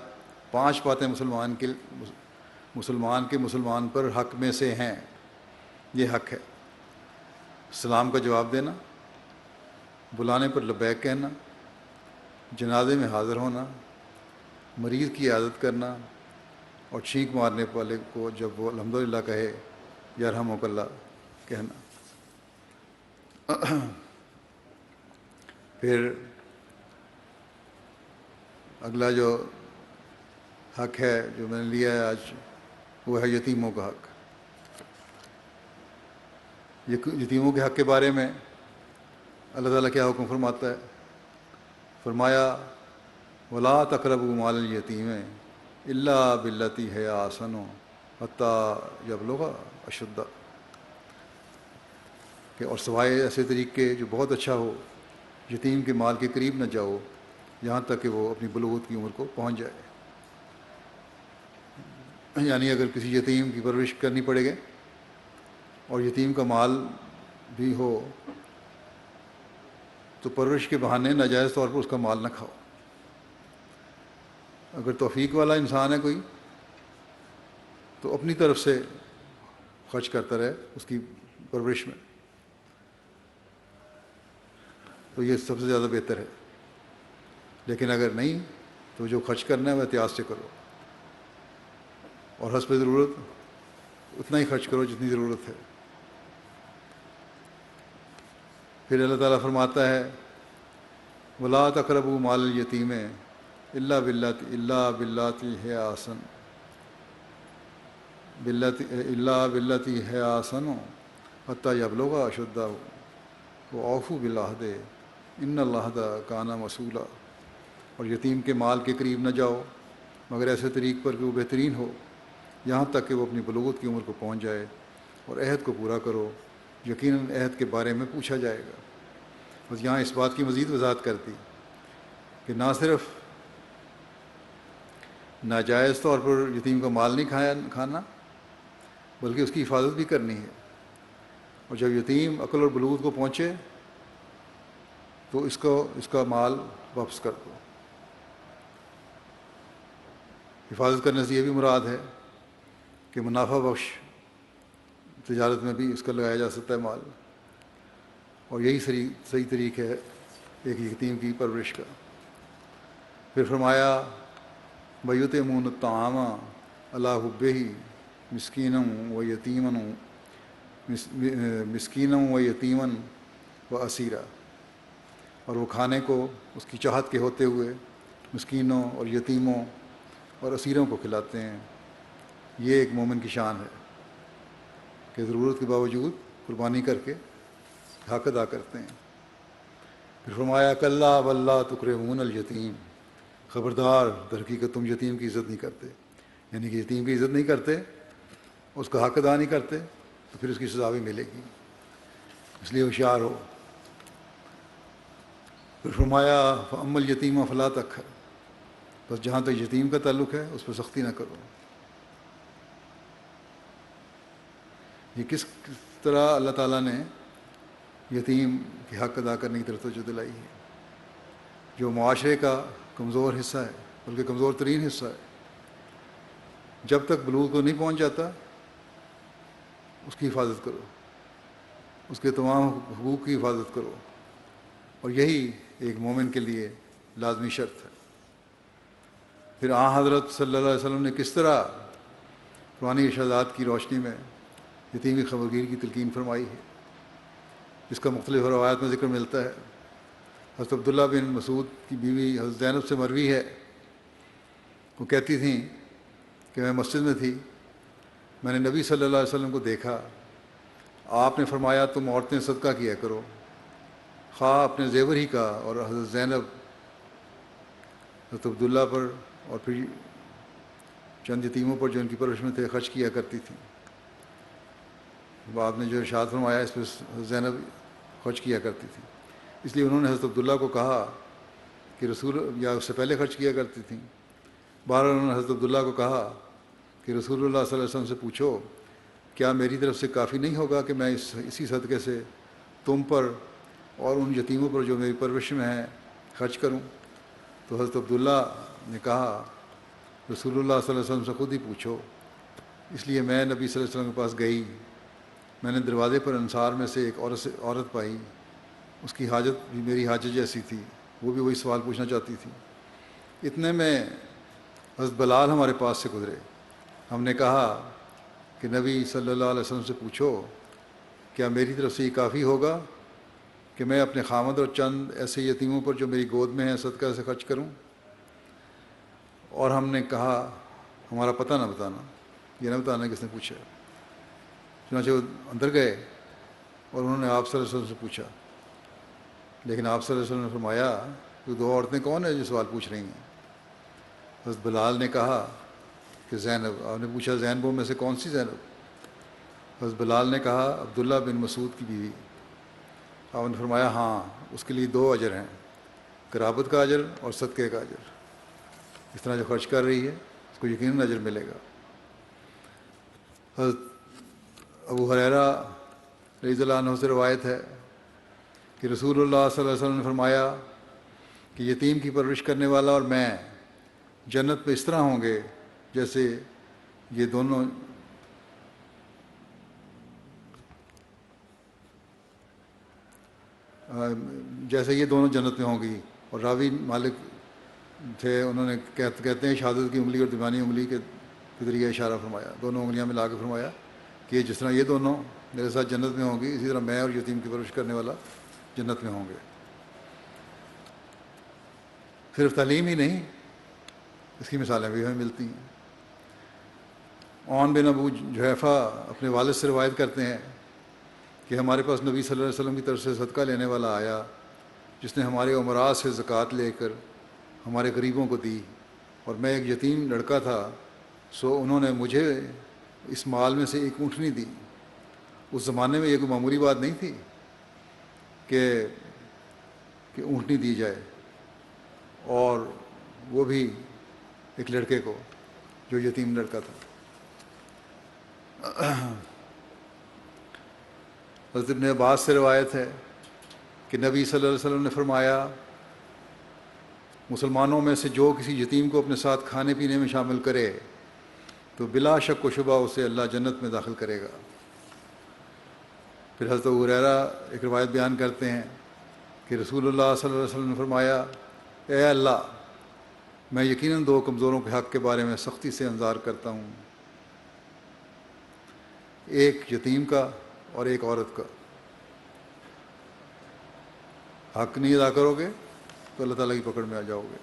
5 باتیں مسلمان کے مسلمان پر حق میں سے ہیں. یہ حق ہے: سلام کا جواب دینا، بلانے پر لبیک کہنا، جنازے میں حاضر ہونا، مریض کی عیادت کرنا، اور چھینک مارنے والے کو جب وہ الحمدللہ کہے یرحمک اللہ کہنا. پھر اگلا جو حق ہے جو میں نے لیا ہے آج، وہ ہے یتیموں کا حق. یتیموں کے حق کے بارے میں اللہ تعالیٰ کیا حکم فرماتا ہے؟ فرمایا وَلَا تَقْرَبُوا مَالَ الْيَتِيمِ إِلَّا بِالَّتِي هِيَ أَحْسَنُ حَتَّى يَبْلُغَ أَشُدَّهُ، کہ اور سوائے ایسے طریقے جو بہت اچھا ہو، یتیم کے مال کے قریب نہ جاؤ یہاں تک کہ وہ اپنی بلوغت کی عمر کو پہنچ جائے. یعنی اگر کسی یتیم کی پرورش کرنی پڑے گی اور یتیم کا مال بھی ہو تو پرورش کے بہانے ناجائز طور پر اس کا مال نہ کھاؤ. اگر توفیق والا انسان ہے کوئی تو اپنی طرف سے خرچ کرتا رہے اس کی پرورش میں، تو یہ سب سے زیادہ بہتر ہے. لیکن اگر نہیں تو جو خرچ کرنا ہے وہ احتیاط سے کرو، اور حسب ضرورت اتنا ہی خرچ کرو جتنی ضرورت ہے. پھر اللہ تعالیٰ فرماتا ہے وَلَا تَقْرَبُوا مَالَ الْيَتِيمِ إِلَّا بِالَّتِي هِيَ أَحْسَنُ حَتَّى يَبْلُغَ أَشُدَّهُ وَأَوْفُوا بِالْعَهْدِ إِنَّ الْعَهْدَ كَانَ مَسْئُولًا. اور یتیم کے مال کے قریب نہ جاؤ مگر ایسے طریق پر کہ وہ بہترین ہو یہاں تک کہ وہ اپنی بلوغت کی عمر کو پہنچ جائے، اور عہد کو پورا کرو، یقیناً عہد کے بارے میں پوچھا جائے گا. بس یہاں اس بات کی مزید وضاحت کر دی کہ نہ صرف ناجائز طور پر یتیم کا مال نہیں کھانا بلکہ اس کی حفاظت بھی کرنی ہے. اور جب یتیم عقل اور بلوغت کو پہنچے تو اس کا مال واپس کر دو. حفاظت کرنے سے یہ بھی مراد ہے کہ منافع بخش تجارت میں بھی اس کا لگایا جا سکتا ہے مال، اور یہی صحیح طریق ہے ایک یتیم کی پرورش کا. پھر فرمایا وَيُطْعِمُونَ الطَّعَامَ عَلَىٰ حُبِّهِ مسکینا و یتیما و اسیرا، اور وہ کھانے کو اس کی چاہت کے ہوتے ہوئے مسکینوں اور یتیموں اور اسیروں کو کھلاتے ہیں. یہ ایک مومن کی شان ہے کہ ضرورت کے باوجود قربانی کر کے حق ادا کرتے ہیں. پھر فرمایا کلا واللہ تکرمون الیتیم، خبردار در حقیقت تم یتیم کی عزت نہیں کرتے. یعنی کہ یتیم کی عزت نہیں کرتے، اس کا حق ادا نہیں کرتے تو پھر اس کی سزا بھی ملے گی، اس لیے ہوشیار ہو. پھر فرمایا فَأَمَّا الْيَتِيمَ فَلَا تَقْهَرْ، بس جہاں تک یتیم کا تعلق ہے اس پہ سختی نہ کرو. یہ کس طرح اللہ تعالیٰ نے یتیم کے حق ادا کرنے کی طرف توجہ دلائی ہے، جو معاشرے کا کمزور حصہ ہے بلکہ کمزور ترین حصہ ہے. جب تک بلوغ کو نہیں پہنچ جاتا اس کی حفاظت کرو، اس کے تمام حقوق کی حفاظت کرو، اور یہی ایک مومن کے لیے لازمی شرط ہے. پھر حضرت صلی اللہ علیہ وسلم نے کس طرح پرانی ارشادات کی روشنی میں یتیمی خبرگیر کی تلقین فرمائی ہے، جس کا مختلف روایات میں ذکر ملتا ہے. حضرت عبداللہ بن مسعود کی بیوی حضرت زینب سے مروی ہے، وہ کہتی تھیں کہ میں مسجد میں تھی، میں نے نبی صلی اللہ علیہ وسلم کو دیکھا، آپ نے فرمایا تم عورتیں صدقہ کیا کرو، خواہ اپنے زیور ہی کا. اور حضرت زینب حضرت عبداللہ پر اور پھر چند یتیموں پر جو ان کی پرورش میں تھے خرچ کیا کرتی تھیں. آپ نے جو ارشاد فرمایا اس پہ زینب خرچ کیا کرتی تھی، اس لیے انہوں نے حضرت عبداللہ کو کہا کہ یا اس سے پہلے خرچ کیا کرتی تھیں. بہرحال انہوں نے حضرت عبداللہ کو کہا کہ رسول اللہ صلی اللہ علیہ وسلم سے پوچھو کیا میری طرف سے کافی نہیں ہوگا کہ میں اسی صدقے سے تم پر اور ان یتیموں پر جو میری پرورش میں ہیں خرچ کروں؟ تو حضرت عبداللہ نے کہا رسول اللہ صلی اللہ علیہ وسلم سے خود ہی پوچھو۔ اس لیے میں نبی صلی اللہ علیہ وسلم کے پاس گئی، میں نے دروازے پر انصار میں سے ایک عورت پائی، اس کی حاجت بھی میری حاجت جیسی تھی، وہ بھی وہی سوال پوچھنا چاہتی تھی۔ اتنے میں حضرت بلال ہمارے پاس سے گزرے، ہم نے کہا کہ نبی صلی اللہ علیہ وسلم سے پوچھو کیا میری طرف سے یہ کافی ہوگا کہ میں اپنے خامد اور چند ایسے یتیموں پر جو میری گود میں ہیں صدقہ سے خرچ کروں؟ اور ہم نے کہا ہمارا پتہ نہ بتانا، یہ نہ بتانا کس نے پوچھا۔ چنانچہ وہ اندر گئے اور انہوں نے آپ صلی اللہ علیہ وسلم سے پوچھا، لیکن آپ صلی اللہ علیہ وسلم نے فرمایا کہ دو عورتیں کون ہیں جو سوال پوچھ رہی ہیں؟ حضرت بلال نے کہا کہ زینب۔ آپ نے پوچھا زینبوں میں سے کون سی زینب؟ حضرت بلال نے کہا عبداللہ بن مسعود کی بیوی۔ آپ نے فرمایا ہاں، اس کے لیے 2 اجر ہیں، قرابت کا اجر اور صدقے کا اجر۔ اس طرح جو خرچ کر رہی ہے اس کو یقیناً اجر ملے گا۔ حضرت ابو ہریرہ رضی اللہ عنہ سے روایت ہے کہ رسول اللہ صلی اللہ علیہ وسلم نے فرمایا کہ یتیم کی پرورش کرنے والا اور میں جنت میں اس طرح ہوں گے جیسے یہ دونوں جنت میں ہوں گی۔ اور راوی مالک تھے، انہوں نے کہتے ہیں شہادت کی انگلی اور درمیانی انگلی کے ذریعے اشارہ فرمایا، دونوں انگلیاں ملا کے فرمایا کہ جس طرح یہ دونوں میرے ساتھ جنت میں ہوں گی، اسی طرح میں اور یتیم کی پرورش کرنے والا جنت میں ہوں گے۔ صرف تعلیم ہی نہیں، اس کی مثالیں بھی ہمیں ملتی ہیں۔ عون بن ابو جحیفہ اپنے والد سے روایت کرتے ہیں کہ ہمارے پاس نبی صلی اللہ علیہ وسلم کی طرف سے صدقہ لینے والا آیا جس نے ہمارے امراء سے زکوٰۃ لے کر ہمارے غریبوں کو دی، اور میں ایک یتیم لڑکا تھا، سو انہوں نے مجھے اس مال میں سے ایک اونٹنی دی۔ اس زمانے میں یہ کوئی معمولی بات نہیں تھی کہ اونٹنی دی جائے، اور وہ بھی ایک لڑکے کو جو یتیم لڑکا تھا۔ حضرت ابن عباس سے روایت ہے کہ نبی صلی اللہ علیہ وسلم نے فرمایا مسلمانوں میں سے جو کسی یتیم کو اپنے ساتھ کھانے پینے میں شامل کرے تو بلا شک و شبہ اسے اللہ جنت میں داخل کرے گا۔ پھر حضرت ابو ہریرہ ایک روایت بیان کرتے ہیں کہ رسول اللہ صلی اللہ علیہ وسلم نے فرمایا اے اللہ، میں یقیناً 2 کمزوروں کے حق کے بارے میں سختی سے انذار کرتا ہوں، ایک یتیم کا اور ایک عورت کا۔ حق نہیں ادا کرو گے تو اللہ تعالیٰ کی پکڑ میں آ جاؤ گے۔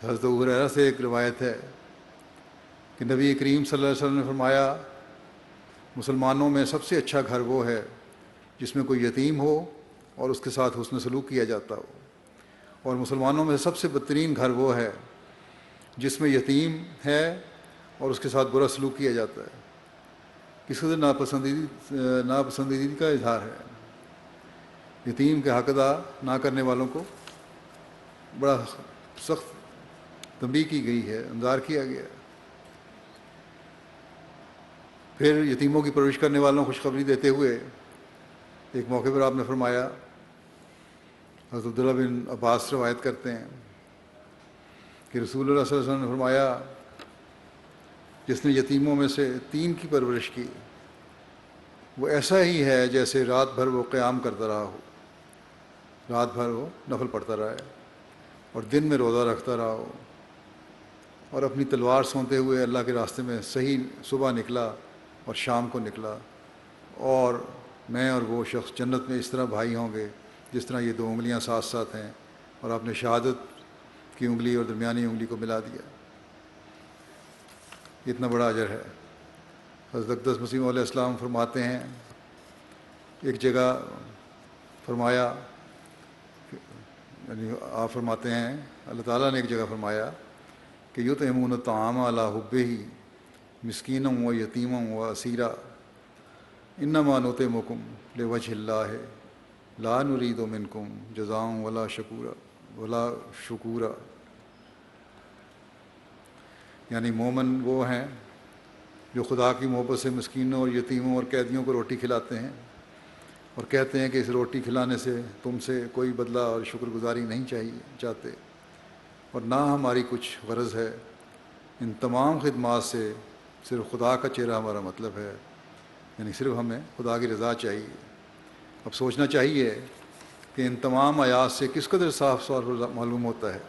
حضرت ابو ہریرہ سے ایک روایت ہے کہ نبی کریم صلی اللہ علیہ وسلم نے فرمایا مسلمانوں میں سب سے اچھا گھر وہ ہے جس میں کوئی یتیم ہو اور اس کے ساتھ حسن سلوک کیا جاتا ہو، اور مسلمانوں میں سب سے بدترین گھر وہ ہے جس میں یتیم ہے اور اس کے ساتھ برا سلوک کیا جاتا ہے۔ اس قدر ناپسندیدگی کا اظہار ہے۔ یتیم کے حق ادا نہ کرنے والوں کو بڑا سخت تنبیہ کی گئی ہے، انذار کیا گیا ہے۔ پھر یتیموں کی پرورش کرنے والوں کو خوشخبری دیتے ہوئے ایک موقع پر آپ نے فرمایا، حضرت عبداللہ بن عباس روایت کرتے ہیں کہ رسول اللہ صلی اللہ علیہ وسلم نے فرمایا جس نے یتیموں میں سے 3 کی پرورش کی وہ ایسا ہی ہے جیسے رات بھر وہ قیام کرتا رہا ہو، رات بھر وہ نفل پڑھتا رہا ہے اور دن میں روزہ رکھتا رہا ہو، اور اپنی تلوار سونتے ہوئے اللہ کے راستے میں صحیح صبح نکلا اور شام کو نکلا، اور میں اور وہ شخص جنت میں اس طرح بھائی ہوں گے جس طرح یہ 2 انگلیاں ساتھ ساتھ ہیں، اور آپ نے شہادت کی انگلی اور درمیانی انگلی کو ملا دیا۔ اتنا بڑا اجر ہے۔ حضرت اقدس مسیح علیہ السلام فرماتے ہیں، ایک جگہ فرمایا، یعنی آپ فرماتے ہیں اللہ تعالیٰ نے ایک جگہ فرمایا کہ یطعمون الطعام علی حبہ مسکینا و یتیما و اسیرا انما نطعمکم لوجہ اللہ لا نرید منکم جزاء ولا شکورا۔ یعنی مومن وہ ہیں جو خدا کی محبت سے مسکینوں اور یتیموں اور قیدیوں کو روٹی کھلاتے ہیں، اور کہتے ہیں کہ اس روٹی کھلانے سے تم سے کوئی بدلہ اور شکر گزاری نہیں چاہتے، اور نہ ہماری کچھ غرض ہے، ان تمام خدمات سے صرف خدا کا چہرہ ہمارا مطلب ہے، یعنی صرف ہمیں خدا کی رضا چاہیے۔ اب سوچنا چاہیے کہ ان تمام آیات سے کس قدر صاف صاف معلوم ہوتا ہے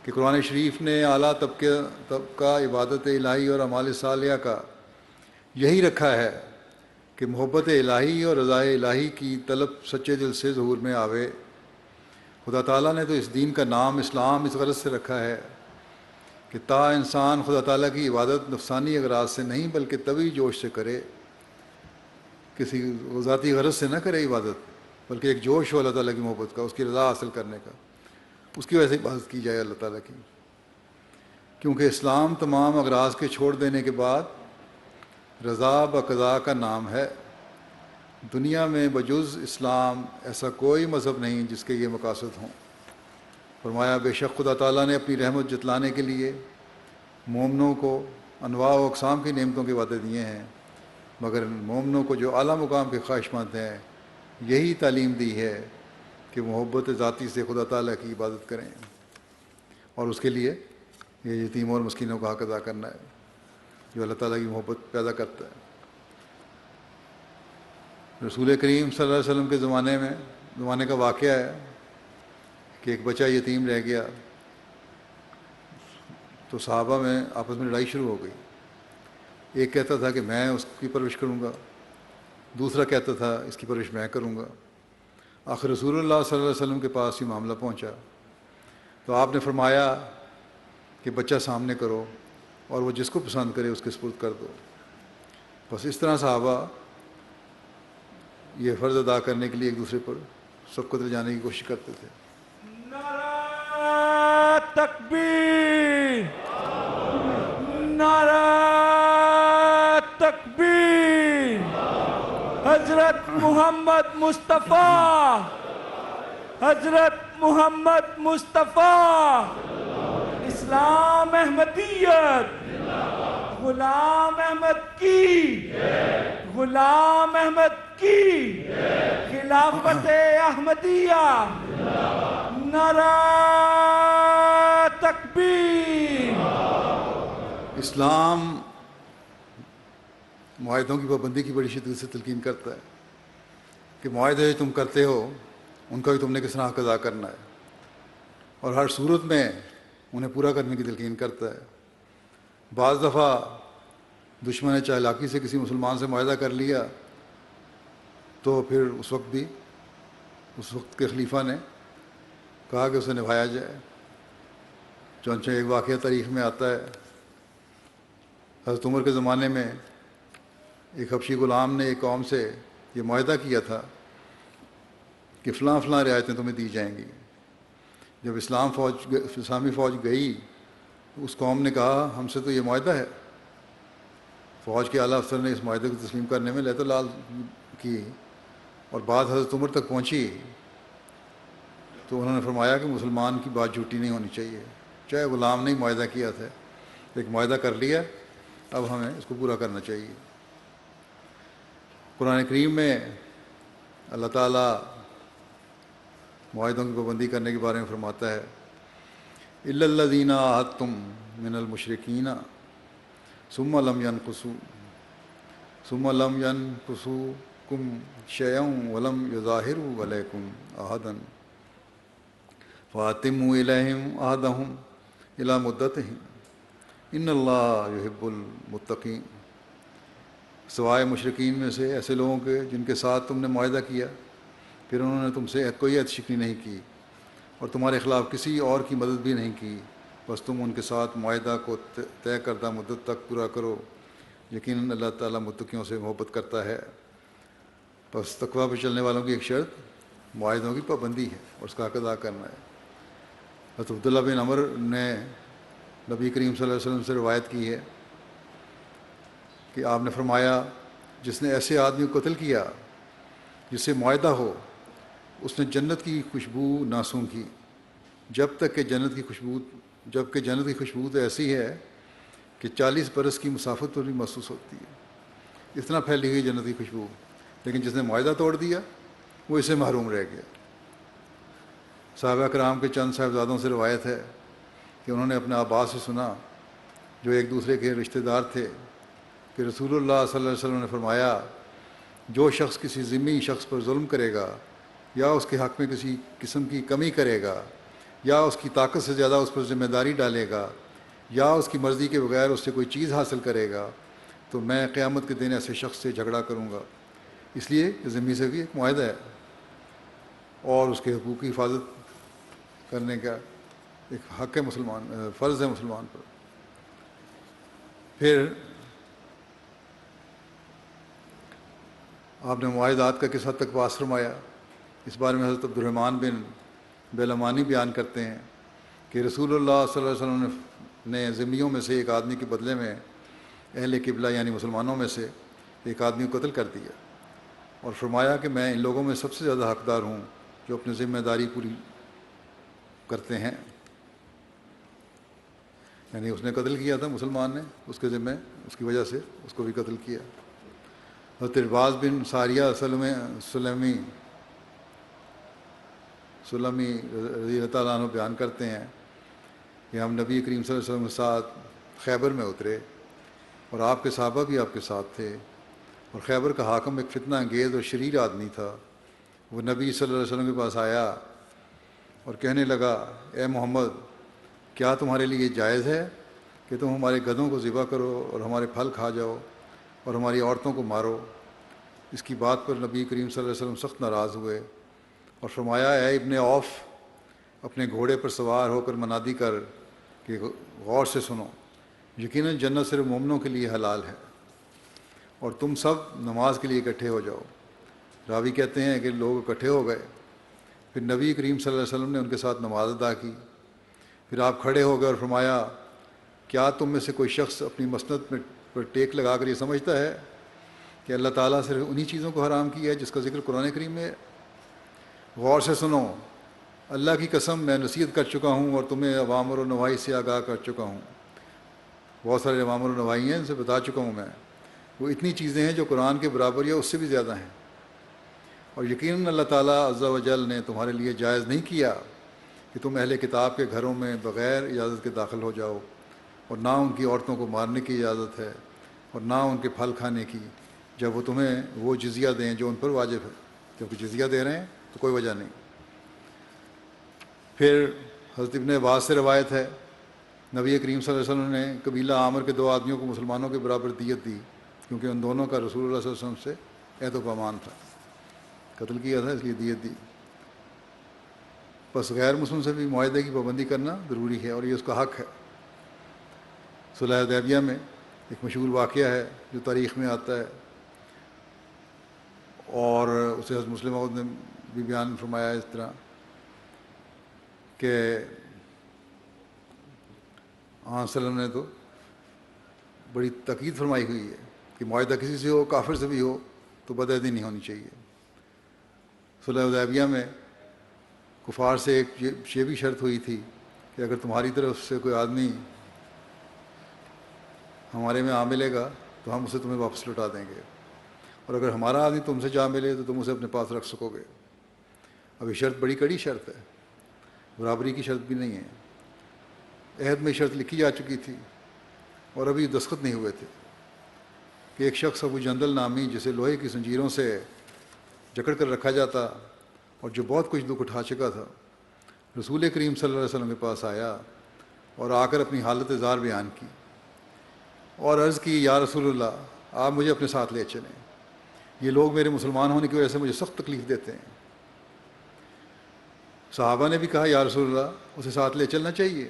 کہ قرآن شریف نے اعلیٰ طبقہ عبادت الہی اور اعمال صالحہ کا یہی رکھا ہے کہ محبت الہی اور رضا الہی کی طلب سچے دل سے ظہور میں آوے۔ خدا تعالیٰ نے تو اس دین کا نام اسلام اس غرض سے رکھا ہے کہ تا انسان خدا تعالیٰ کی عبادت نفسانی اغراض سے نہیں بلکہ طبعی جوش سے کرے، کسی ذاتی غرض سے نہ کرے عبادت، بلکہ ایک جوش ہو اللہ تعالیٰ کی محبت کا، اس کی رضا حاصل کرنے کا، اس کی وجہ سے عبادت کی جائے اللہ تعالیٰ کی۔ کیونکہ اسلام تمام اغراض کے چھوڑ دینے کے بعد رضا بقضاء کا نام ہے۔ دنیا میں بجز اسلام ایسا کوئی مذہب نہیں جس کے یہ مقاصد ہوں۔ فرمایا بے شک خدا تعالیٰ نے اپنی رحمت جتلانے کے لیے مومنوں کو انواع و اقسام کی نعمتوں کے وعدے دیے ہیں، مگر مومنوں کو جو اعلیٰ مقام کے خواہشمند ہیں یہی تعلیم دی ہے کہ محبت ذاتی سے خدا تعالیٰ کی عبادت کریں، اور اس کے لیے یہ یتیموں اور مسکینوں کا حق ادا کرنا ہے جو اللہ تعالیٰ کی محبت پیدا کرتا ہے۔ رسول کریم صلی اللہ علیہ وسلم کے زمانے کا واقعہ ہے کہ ایک بچہ یتیم رہ گیا، تو صحابہ میں آپس میں لڑائی شروع ہو گئی۔ ایک کہتا تھا کہ میں اس کی پرورش کروں گا، دوسرا کہتا تھا اس کی پرورش میں کروں گا۔ آخر رسول اللہ صلی اللہ علیہ وسلم کے پاس یہ معاملہ پہنچا تو آپ نے فرمایا کہ بچہ سامنے کرو اور وہ جس کو پسند کرے اس کے سپرد کر دو۔ بس اس طرح صحابہ یہ فرض ادا کرنے کے لیے ایک دوسرے پر سبقت لے جانے کی کوشش کرتے تھے۔ نعرہ تکبیر، نعرہ تکبیر، حضرت محمد مصطفیٰ، حضرت محمد مصطفیٰ، اسلام احمدیت، غلام احمد کی، غلام احمد کی، خلافت احمدیہ، نعرہ تکبیر۔ اسلام معاہدوں کی پابندی کی بڑی شدت سے تلقین کرتا ہے کہ معاہدے جو تم کرتے ہو ان کا بھی تم نے کس طرح حق ادا کرنا ہے، اور ہر صورت میں انہیں پورا کرنے کی تلقین کرتا ہے۔ بعض دفعہ دشمن نے چالاکی سے کسی مسلمان سے معاہدہ کر لیا تو پھر اس وقت کے خلیفہ نے کہا کہ اسے نبھایا جائے۔ چنانچہ ایک واقعہ تاریخ میں آتا ہے، حضرت عمر کے زمانے میں ایک حبشی غلام نے ایک قوم سے یہ معاہدہ کیا تھا کہ فلاں فلاں رعایتیں تمہیں دی جائیں گی۔ جب اسلامی فوج گئی تو اس قوم نے کہا ہم سے تو یہ معاہدہ ہے۔ فوج کے اعلیٰ افسر نے اس معاہدے کو تسلیم کرنے میں لیت لال کی اور بات حضرت عمر تک پہنچی تو انہوں نے فرمایا کہ مسلمان کی بات جھوٹی نہیں ہونی چاہیے، چاہے غلام نے معاہدہ کیا تھا، ایک معاہدہ کر لیا، اب ہمیں اس کو پورا کرنا چاہیے۔ قرآن کریم میں اللہ تعالیٰ معاہدوں کی پابندی کرنے کے بارے میں فرماتا ہے الا الذین عاہدتم من المشرکین ثم لم ينقصوکم شیئا ولم یظاہروا علیکم احدا فاتموا الیہم عہدہم الی مدتہم ان اللہ یحب المتقین۔ سوائے مشرکین میں سے ایسے لوگوں کے جن کے ساتھ تم نے معاہدہ کیا پھر انہوں نے تم سے کوئی عہد شکنی نہیں کی اور تمہارے خلاف کسی اور کی مدد بھی نہیں کی، بس تم ان کے ساتھ معاہدہ کو طے کردہ مدت تک پورا کرو، یقیناً اللہ تعالیٰ متقیوں سے محبت کرتا ہے۔ بس تقویٰ پہ چلنے والوں کی ایک شرط معاہدوں کی پابندی ہے اور اس کا حق ادا کرنا ہے۔ حضرت عبداللہ بن عمر نے نبی کریم صلی اللہ علیہ وسلم سے روایت کی ہے کہ آپ نے فرمایا جس نے ایسے آدمی کو قتل کیا جس سے معاہدہ ہو اس نے جنت کی خوشبو نہ سونگھی جبکہ جنت کی خوشبو تو ایسی ہے کہ 40 برس کی مسافت پر بھی محسوس ہوتی ہے، اتنا پھیلی ہوئی جنت کی خوشبو۔ لیکن جس نے معاہدہ توڑ دیا وہ اس سے محروم رہ گیا۔ صحابہ کرام کے چند صاحبزادوں سے روایت ہے کہ انہوں نے اپنے آبا سے سنا، جو ایک دوسرے کے رشتہ دار تھے، کہ رسول اللہ صلی اللہ علیہ وسلم نے فرمایا، جو شخص کسی ذمہ شخص پر ظلم کرے گا یا اس کے حق میں کسی قسم کی کمی کرے گا یا اس کی طاقت سے زیادہ اس پر ذمہ داری ڈالے گا یا اس کی مرضی کے بغیر اس سے کوئی چیز حاصل کرے گا، تو میں قیامت کے دن ایسے شخص سے جھگڑا کروں گا۔ اس لیے ذمہ سے بھی ایک معاہدہ ہے اور اس کے حقوق کی حفاظت کرنے کا ایک حق ہے، فرض ہے مسلمان پر۔ پھر آپ نے معاہدات کا کس حد تک پاس فرمایا، اس بارے میں حضرت عبدالرحمن بن بیلمانی بیان کرتے ہیں کہ رسول اللہ صلی اللہ علیہ وسلم نے ذمیوں میں سے ایک آدمی کے بدلے میں اہل قبلہ یعنی مسلمانوں میں سے ایک آدمی کو قتل کر دیا اور فرمایا کہ میں ان لوگوں میں سب سے زیادہ حقدار ہوں جو اپنی ذمہ داری پوری کرتے ہیں۔ یعنی اس نے قتل کیا تھا، مسلمان نے اس کے ذمہ، اس کی وجہ سے اس کو بھی قتل کیا۔ حضرت عرباض بن ساریہ سلمی رضی اللہ تعالیٰ عنہ بیان کرتے ہیں کہ ہم نبی کریم صلی اللہ علیہ وسلم کے ساتھ خیبر میں اترے اور آپ کے صحابہ بھی آپ کے ساتھ تھے، اور خیبر کا حاکم ایک فتنہ انگیز اور شریر آدمی تھا۔ وہ نبی صلی اللہ علیہ وسلم کے پاس آیا اور کہنے لگا، اے محمد، کیا تمہارے لیے جائز ہے کہ تم ہمارے گدھوں کو ذبح کرو اور ہمارے پھل کھا جاؤ اور ہماری عورتوں کو مارو؟ اس کی بات پر نبی کریم صلی اللہ علیہ وسلم سخت ناراض ہوئے اور فرمایا، اے ابن عوف، اپنے گھوڑے پر سوار ہو کر منادی کر کہ غور سے سنو، یقیناً جنت صرف مومنوں کے لیے حلال ہے، اور تم سب نماز کے لیے اکٹھے ہو جاؤ۔ راوی کہتے ہیں کہ لوگ اکٹھے ہو گئے، پھر نبی کریم صلی اللہ علیہ وسلم نے ان کے ساتھ نماز ادا کی، پھر آپ کھڑے ہو گئے اور فرمایا، کیا تم میں سے کوئی شخص اپنی مسند پر ٹیک لگا کر یہ سمجھتا ہے کہ اللہ تعالیٰ صرف انہی چیزوں کو حرام کیا ہے جس کا ذکر قرآن کریم میں ہے؟ غور سے سنو، اللہ کی قسم میں نصیحت کر چکا ہوں اور تمہیں اوامر و نواہی سے آگاہ کر چکا ہوں۔ بہت سارے اوامر و نواہی ہیں، ان سے بتا چکا ہوں میں، وہ اتنی چیزیں ہیں جو قرآن کے برابر یا اس سے بھی زیادہ ہیں، اور یقیناً اللہ تعالیٰ عز و جل نے تمہارے لیے جائز نہیں کیا کہ تم اہل کتاب کے گھروں میں بغیر اجازت کے داخل ہو جاؤ، اور نہ ان کی عورتوں کو مارنے کی اجازت ہے اور نہ ان کے پھل کھانے کی، جب وہ تمہیں وہ جزیہ دیں جو ان پر واجب ہے۔ جب جزیہ دے رہے ہیں تو کوئی وجہ نہیں۔ پھر حضرت ابن عباس سے روایت ہے، نبی کریم صلی اللہ علیہ وسلم نے قبیلہ عامر کے 2 آدمیوں کو مسلمانوں کے برابر دیت دی، کیونکہ ان دونوں کا رسول اللہ صلی اللہ علیہ وسلم سے عہد و پیمان تھا، قتل کیا تھا، اس لیے دیت دی۔ بس غیر مسلم سے بھی معاہدے کی پابندی کرنا ضروری ہے اور یہ اس کا حق ہے۔ صلح حدیبیہ میں ایک مشہور واقعہ ہے جو تاریخ میں آتا ہے، اور اسے حضرت مسلم موعود نے بھی بیان فرمایا اس طرح کہ آن وسلم نے تو بڑی تاکید فرمائی ہوئی ہے کہ معاہدہ کسی سے ہو، کافر سے بھی ہو، تو بدعہدی نہیں ہونی چاہیے۔ صلح حدیبیہ میں کفار سے ایک یہ بھی شرط ہوئی تھی کہ اگر تمہاری طرف سے کوئی آدمی ہمارے میں آ ملے گا تو ہم اسے تمہیں واپس لوٹا دیں گے، اور اگر ہمارا آدمی تم سے جا ملے تو تم اسے اپنے پاس رکھ سکو گے۔ اب یہ شرط بڑی کڑی شرط ہے، برابری کی شرط بھی نہیں ہے۔ عہد میں شرط لکھی جا چکی تھی اور ابھی دستخط نہیں ہوئے تھے کہ ایک شخص ابو جندل نامی، جسے لوہے کی زنجیروں سے جکڑ کر رکھا جاتا اور جو بہت کچھ دکھ اٹھا چکا تھا، رسول کریم صلی اللہ علیہ وسلم کے پاس آیا اور آ کر اپنی حالت زار بیان کی اور عرض کی، یا رسول اللہ، آپ مجھے اپنے ساتھ لے چلیں، یہ لوگ میرے مسلمان ہونے کی وجہ سے مجھے سخت تکلیف دیتے ہیں۔ صحابہ نے بھی کہا، یا رسول اللہ، اسے ساتھ لے چلنا چاہیے،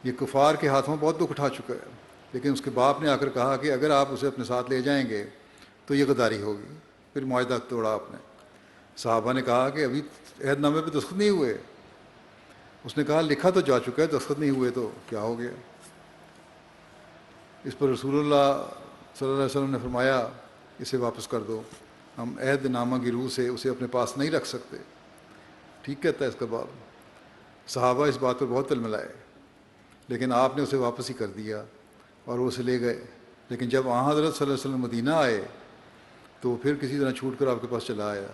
یہ کفار کے ہاتھوں بہت دکھ اٹھا چکا ہے۔ لیکن اس کے باپ نے آ کر کہا کہ اگر آپ اسے اپنے ساتھ لے جائیں گے تو یہ غداری ہوگی۔ پھر معاہدہ توڑا آپ نے۔ صحابہ نے کہا کہ ابھی عہد نامے پہ دستخط نہیں ہوئے۔ اس نے کہا، لکھا تو جا چکا ہے، دستخط نہیں ہوئے تو کیا ہو گیا؟ اس پر رسول اللہ صلی اللہ علیہ وسلم نے فرمایا، اسے واپس کر دو، ہم عہد نامہ کی روح سے اسے اپنے پاس نہیں رکھ سکتے۔ ٹھیک کہتا ہے اس کا باپ۔ صحابہ اس بات پر بہت تلملائے، لیکن آپ نے اسے واپس ہی کر دیا اور وہ اسے لے گئے۔ لیکن جب وہاں حضرت صلی اللہ علیہ وسلم مدینہ آئے تو پھر کسی طرح چھوٹ کر آپ کے پاس چلا آیا.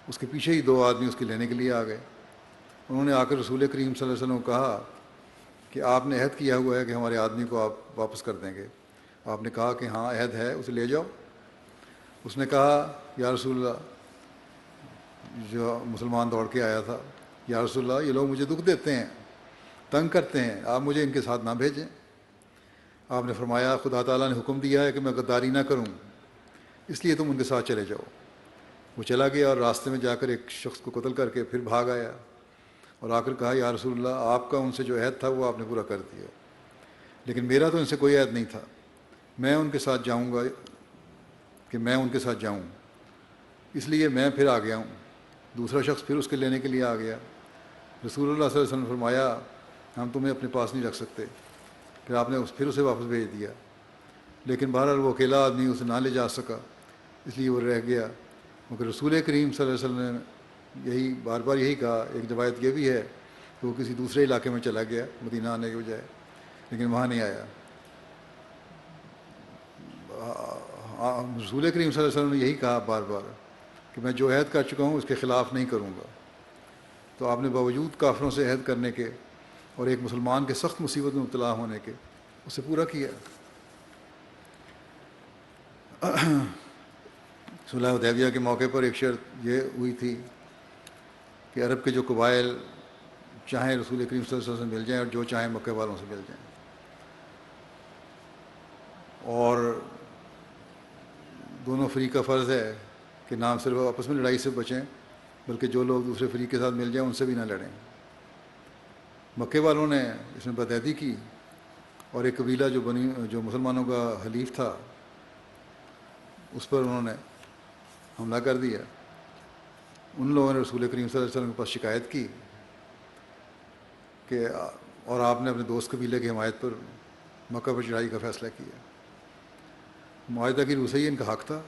اس کے پیچھے ہی 2 آدمی اس کے لینے کے لیے آ گئے. انہوں نے آ کر رسول کریم صلی اللہ علیہ وسلم کو کہا کہ آپ نے عہد کیا ہوا ہے کہ ہمارے آدمی کو آپ واپس کر دیں گے. آپ نے کہا کہ ہاں عہد ہے, اسے لے جاؤ. اس نے کہا یا رسول اللہ, جو مسلمان دوڑ کے آیا تھا, یا رسول اللہ یہ لوگ مجھے دکھ دیتے ہیں, تنگ کرتے ہیں, آپ مجھے ان کے ساتھ نہ بھیجیں. آپ نے فرمایا خدا تعالیٰ نے حکم دیا ہے کہ میں غداری نہ کروں, اس لیے تم ان کے ساتھ چلے جاؤ. وہ چلا گیا اور راستے میں جا کر ایک شخص کو قتل کر کے پھر بھاگ آیا اور آ کر کہا یا رسول اللہ آپ کا ان سے جو عہد تھا وہ آپ نے پورا کر دیا, لیکن میرا تو ان سے کوئی عہد نہیں تھا, میں ان کے ساتھ جاؤں گا کہ میں ان کے ساتھ جاؤں, اس لیے میں پھر آ گیا ہوں. دوسرا شخص پھر اس کے لینے کے لیے آ گیا. رسول اللہ صلی اللہ علیہ وسلم نے فرمایا ہم تمہیں اپنے پاس نہیں رکھ سکتے. پھر آپ نے پھر اسے واپس بھیج دیا, لیکن بہرحال وہ اکیلا آدمی اسے نہ لے جا سکا, اس لیے وہ رہ گیا. مگر رسول کریم صلی اللہ علیہ وسلم نے یہی بار بار یہی کہا. ایک روایت یہ بھی ہے کہ وہ کسی دوسرے علاقے میں چلا گیا مدینہ آنے کے بجائے, لیکن وہاں نہیں آیا. رسول کریم صلی اللہ علیہ وسلم نے یہی کہا بار بار کہ میں جو عہد کر چکا ہوں اس کے خلاف نہیں کروں گا. تو آپ نے باوجود کافروں سے عہد کرنے کے اور ایک مسلمان کے سخت مصیبت میں مبتلا ہونے کے اسے پورا کیا. صلح حدیبیہ کے موقع پر ایک شرط یہ ہوئی تھی کہ عرب کے جو قبائل چاہیں رسول کریم صلی اللہ علیہ وسلم سے مل جائیں اور جو چاہیں مکہ والوں سے مل جائیں, اور دونوں فریق کا فرض ہے کہ نہ صرف آپس میں لڑائی سے بچیں بلکہ جو لوگ دوسرے فریق کے ساتھ مل جائیں ان سے بھی نہ لڑیں. مکے والوں نے اس میں بدعہدی کی اور ایک قبیلہ جو مسلمانوں کا حلیف تھا اس پر انہوں نے حملہ کر دیا. ان لوگوں نے رسول کریم صلی اللہ علیہ وسلم کے پاس شکایت کی کہ اور آپ نے اپنے دوست قبیلے کی حمایت پر مکہ پر چڑھائی کا فیصلہ کیا. معاہدہ کی روح سے ہی ان کا حق تھا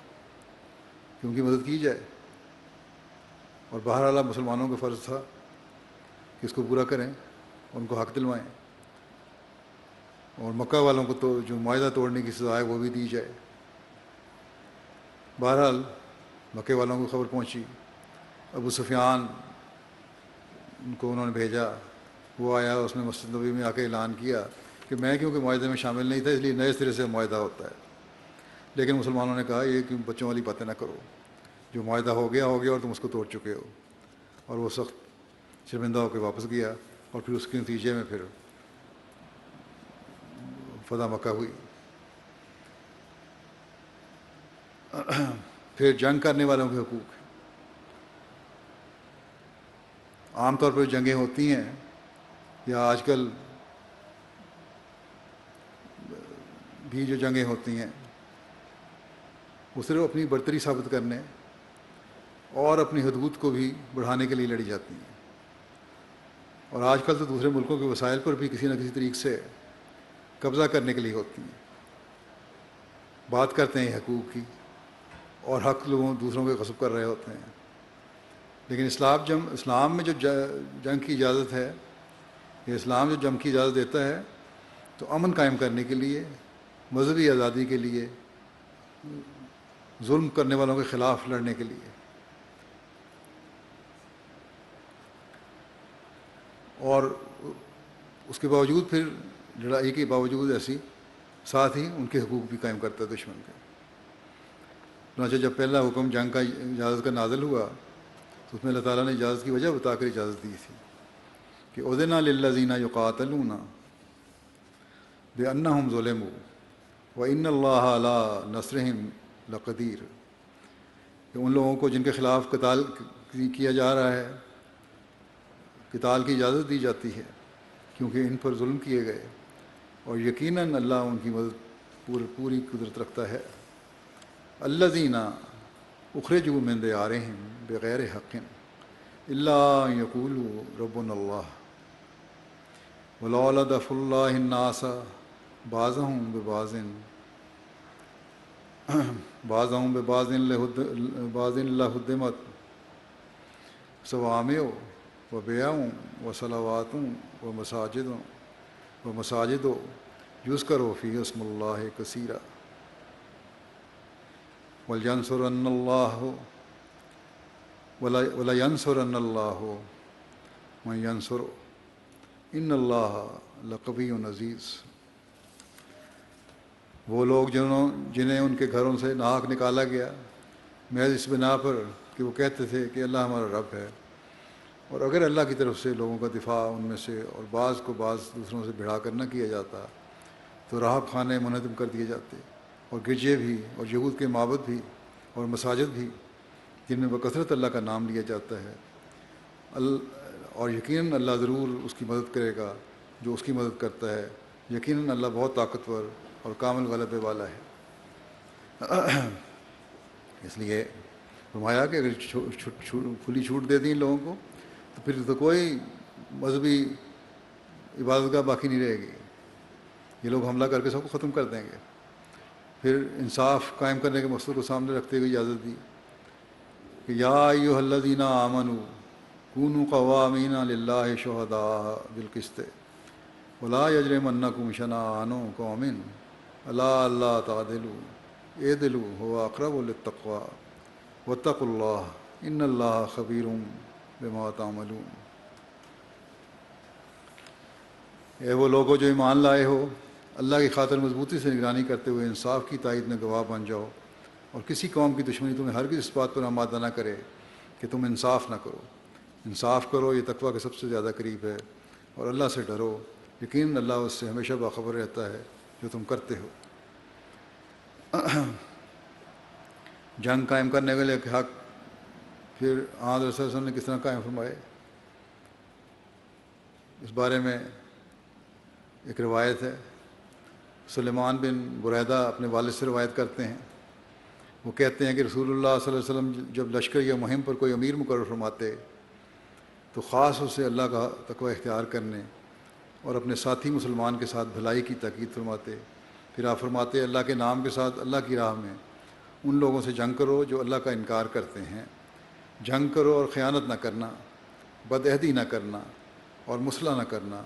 کہ ان کی مدد کی جائے, اور بہرحال مسلمانوں کا فرض تھا کہ اس کو پورا کریں, ان کو حق دلوائیں, اور مکہ والوں کو تو جو معاہدہ توڑنے کی سزا ہے وہ بھی دی جائے. بہرحال مکے والوں کو خبر پہنچی. ابو سفیان ان کو انہوں نے بھیجا, وہ آیا, اس نے مسجد نبوی میں آ کے اعلان کیا کہ میں کیونکہ معاہدے میں شامل نہیں تھا اس لیے نئے سرے سے معاہدہ ہوتا ہے. لیکن مسلمانوں نے کہا یہ کیوں بچوں والی باتیں نہ کرو, جو معاہدہ ہو گیا اور تم اس کو توڑ چکے ہو. اور وہ سخت شرمندہ ہو کے واپس گیا, اور پھر اس کے نتیجے میں پھر فتح مکہ ہوئی. پھر جنگ کرنے والوں کے حقوق. عام طور پر جنگیں ہوتی ہیں یا آج کل بھی جو جنگیں ہوتی ہیں وہ صرف اپنی برتری ثابت کرنے اور اپنی حدود کو بھی بڑھانے کے لیے لڑی جاتی ہیں. اور آج کل تو دوسرے ملکوں کے وسائل پر بھی کسی نہ کسی طریقے سے قبضہ کرنے کے لیے ہوتی ہیں. بات کرتے ہیں حقوق کی اور حق لوگوں دوسروں کے غصب کر رہے ہوتے ہیں. لیکن اسلام میں جو جنگ کی اجازت ہے, یا اسلام جو جنگ کی اجازت دیتا ہے تو امن قائم کرنے کے لیے, مذہبی آزادی کے لیے, ظلم کرنے والوں کے خلاف لڑنے کے لیے. اور اس کے باوجود پھر لڑائی کے باوجود ایسی ساتھ ہی ان کے حقوق بھی قائم کرتا ہے دشمن کے. چنانچہ جب پہلا حکم جنگ کا اجازت کا نازل ہوا تو اس میں اللہ تعالیٰ نے اجازت کی وجہ بتا کر اجازت دی تھی کہ اذن للذین یقاتلون بأنہم ظلموا وإن اللہ علی نصرہم لقدیر. کہ ان لوگوں کو جن کے خلاف قتال کیا جا رہا ہے, قتال کی اجازت دی جاتی ہے کیونکہ ان پر ظلم کیے گئے, اور یقیناً اللہ ان کی مدد پوری قدرت رکھتا ہے. الذین اخرجوا من دیارہم بغیر حق الا ان یقولوا ربنا اللہ ولولا دفع اللہ الناس بعضهم ببعض لہدمت صوامع وبیع وصلوات ومساجد یذکر فیہا اسم اللہ کثیرا وَلْيَنْصُرَنَّ اللَّهُ وَلَيَنْصُرَنَّ اللَّهُ مَن يَنْصُرُهُ إِنَّ اللَّهَ لَقَوِيٌّ عَزِيزٌ۔ وہ لوگ جنہیں ان کے گھروں سے ناحق نکالا گیا محض اس بنا پر کہ وہ کہتے تھے کہ اللہ ہمارا رب ہے، اور اگر اللہ کی طرف سے لوگوں کا دفاع ان میں سے اور بعض کو بعض دوسروں سے بھڑا کر نہ کیا جاتا تو راہب خانے منہدم کر دیے جاتے، اور گرجے بھی اور یہود کے معبد بھی اور مساجد بھی جن میں بکثرت اللہ کا نام لیا جاتا ہے، اور یقیناً اللہ ضرور اس کی مدد کرے گا جو اس کی مدد کرتا ہے، یقیناً اللہ بہت طاقتور اور کامل غلبے والا ہے۔ اس لیے فرمایا کہ اگر کھلی چھوٹ دے دیں لوگوں کو تو پھر تو کوئی مذہبی عبادت گاہ باقی نہیں رہے گی، یہ لوگ حملہ کر کے سب کو ختم کر دیں گے۔ پھر انصاف قائم کرنے کے مقصد کو سامنے رکھتے ہوئے اجازت دی کہ یا ایھا الذین آمنوا کونوا قوامین للہ شہداء بالقسط ولا یجرمنکم شنآن قوم علی الا تعدلوا اعدلوا هو اقرب للتقوی واتقوا اللہ ان اللہ خبیر بما تعملون۔ اے وہ لوگو جو ایمان لائے ہو، اللہ کی خاطر مضبوطی سے نگرانی کرتے ہوئے انصاف کی تائید میں گواہ بن جاؤ، اور کسی قوم کی دشمنی تمہیں ہرگز اس بات پر آمادہ نہ کرے کہ تم انصاف نہ کرو۔ انصاف کرو، یہ تقویٰ کے سب سے زیادہ قریب ہے، اور اللہ سے ڈرو، یقیناً اللہ اس سے ہمیشہ باخبر رہتا ہے جو تم کرتے ہو۔ جنگ قائم کرنے کے لیے حق پھر آن رسول صلی اللہ علیہ وسلم نے کس طرح قائم فرمائے، اس بارے میں ایک روایت ہے۔ سلیمان بن بریدہ اپنے والد سے روایت کرتے ہیں، وہ کہتے ہیں کہ رسول اللہ صلی اللہ علیہ وسلم جب لشکر یا مہم پر کوئی امیر مقرر فرماتے تو خاص اسے اللہ کا تقوی اختیار کرنے اور اپنے ساتھی مسلمان کے ساتھ بھلائی کی تاکید فرماتے۔ پھر آپ فرماتے اللہ کے نام کے ساتھ اللہ کی راہ میں ان لوگوں سے جنگ کرو جو اللہ کا انکار کرتے ہیں، جنگ کرو اور خیانت نہ کرنا، بدعہدی نہ کرنا اور مسلح نہ کرنا،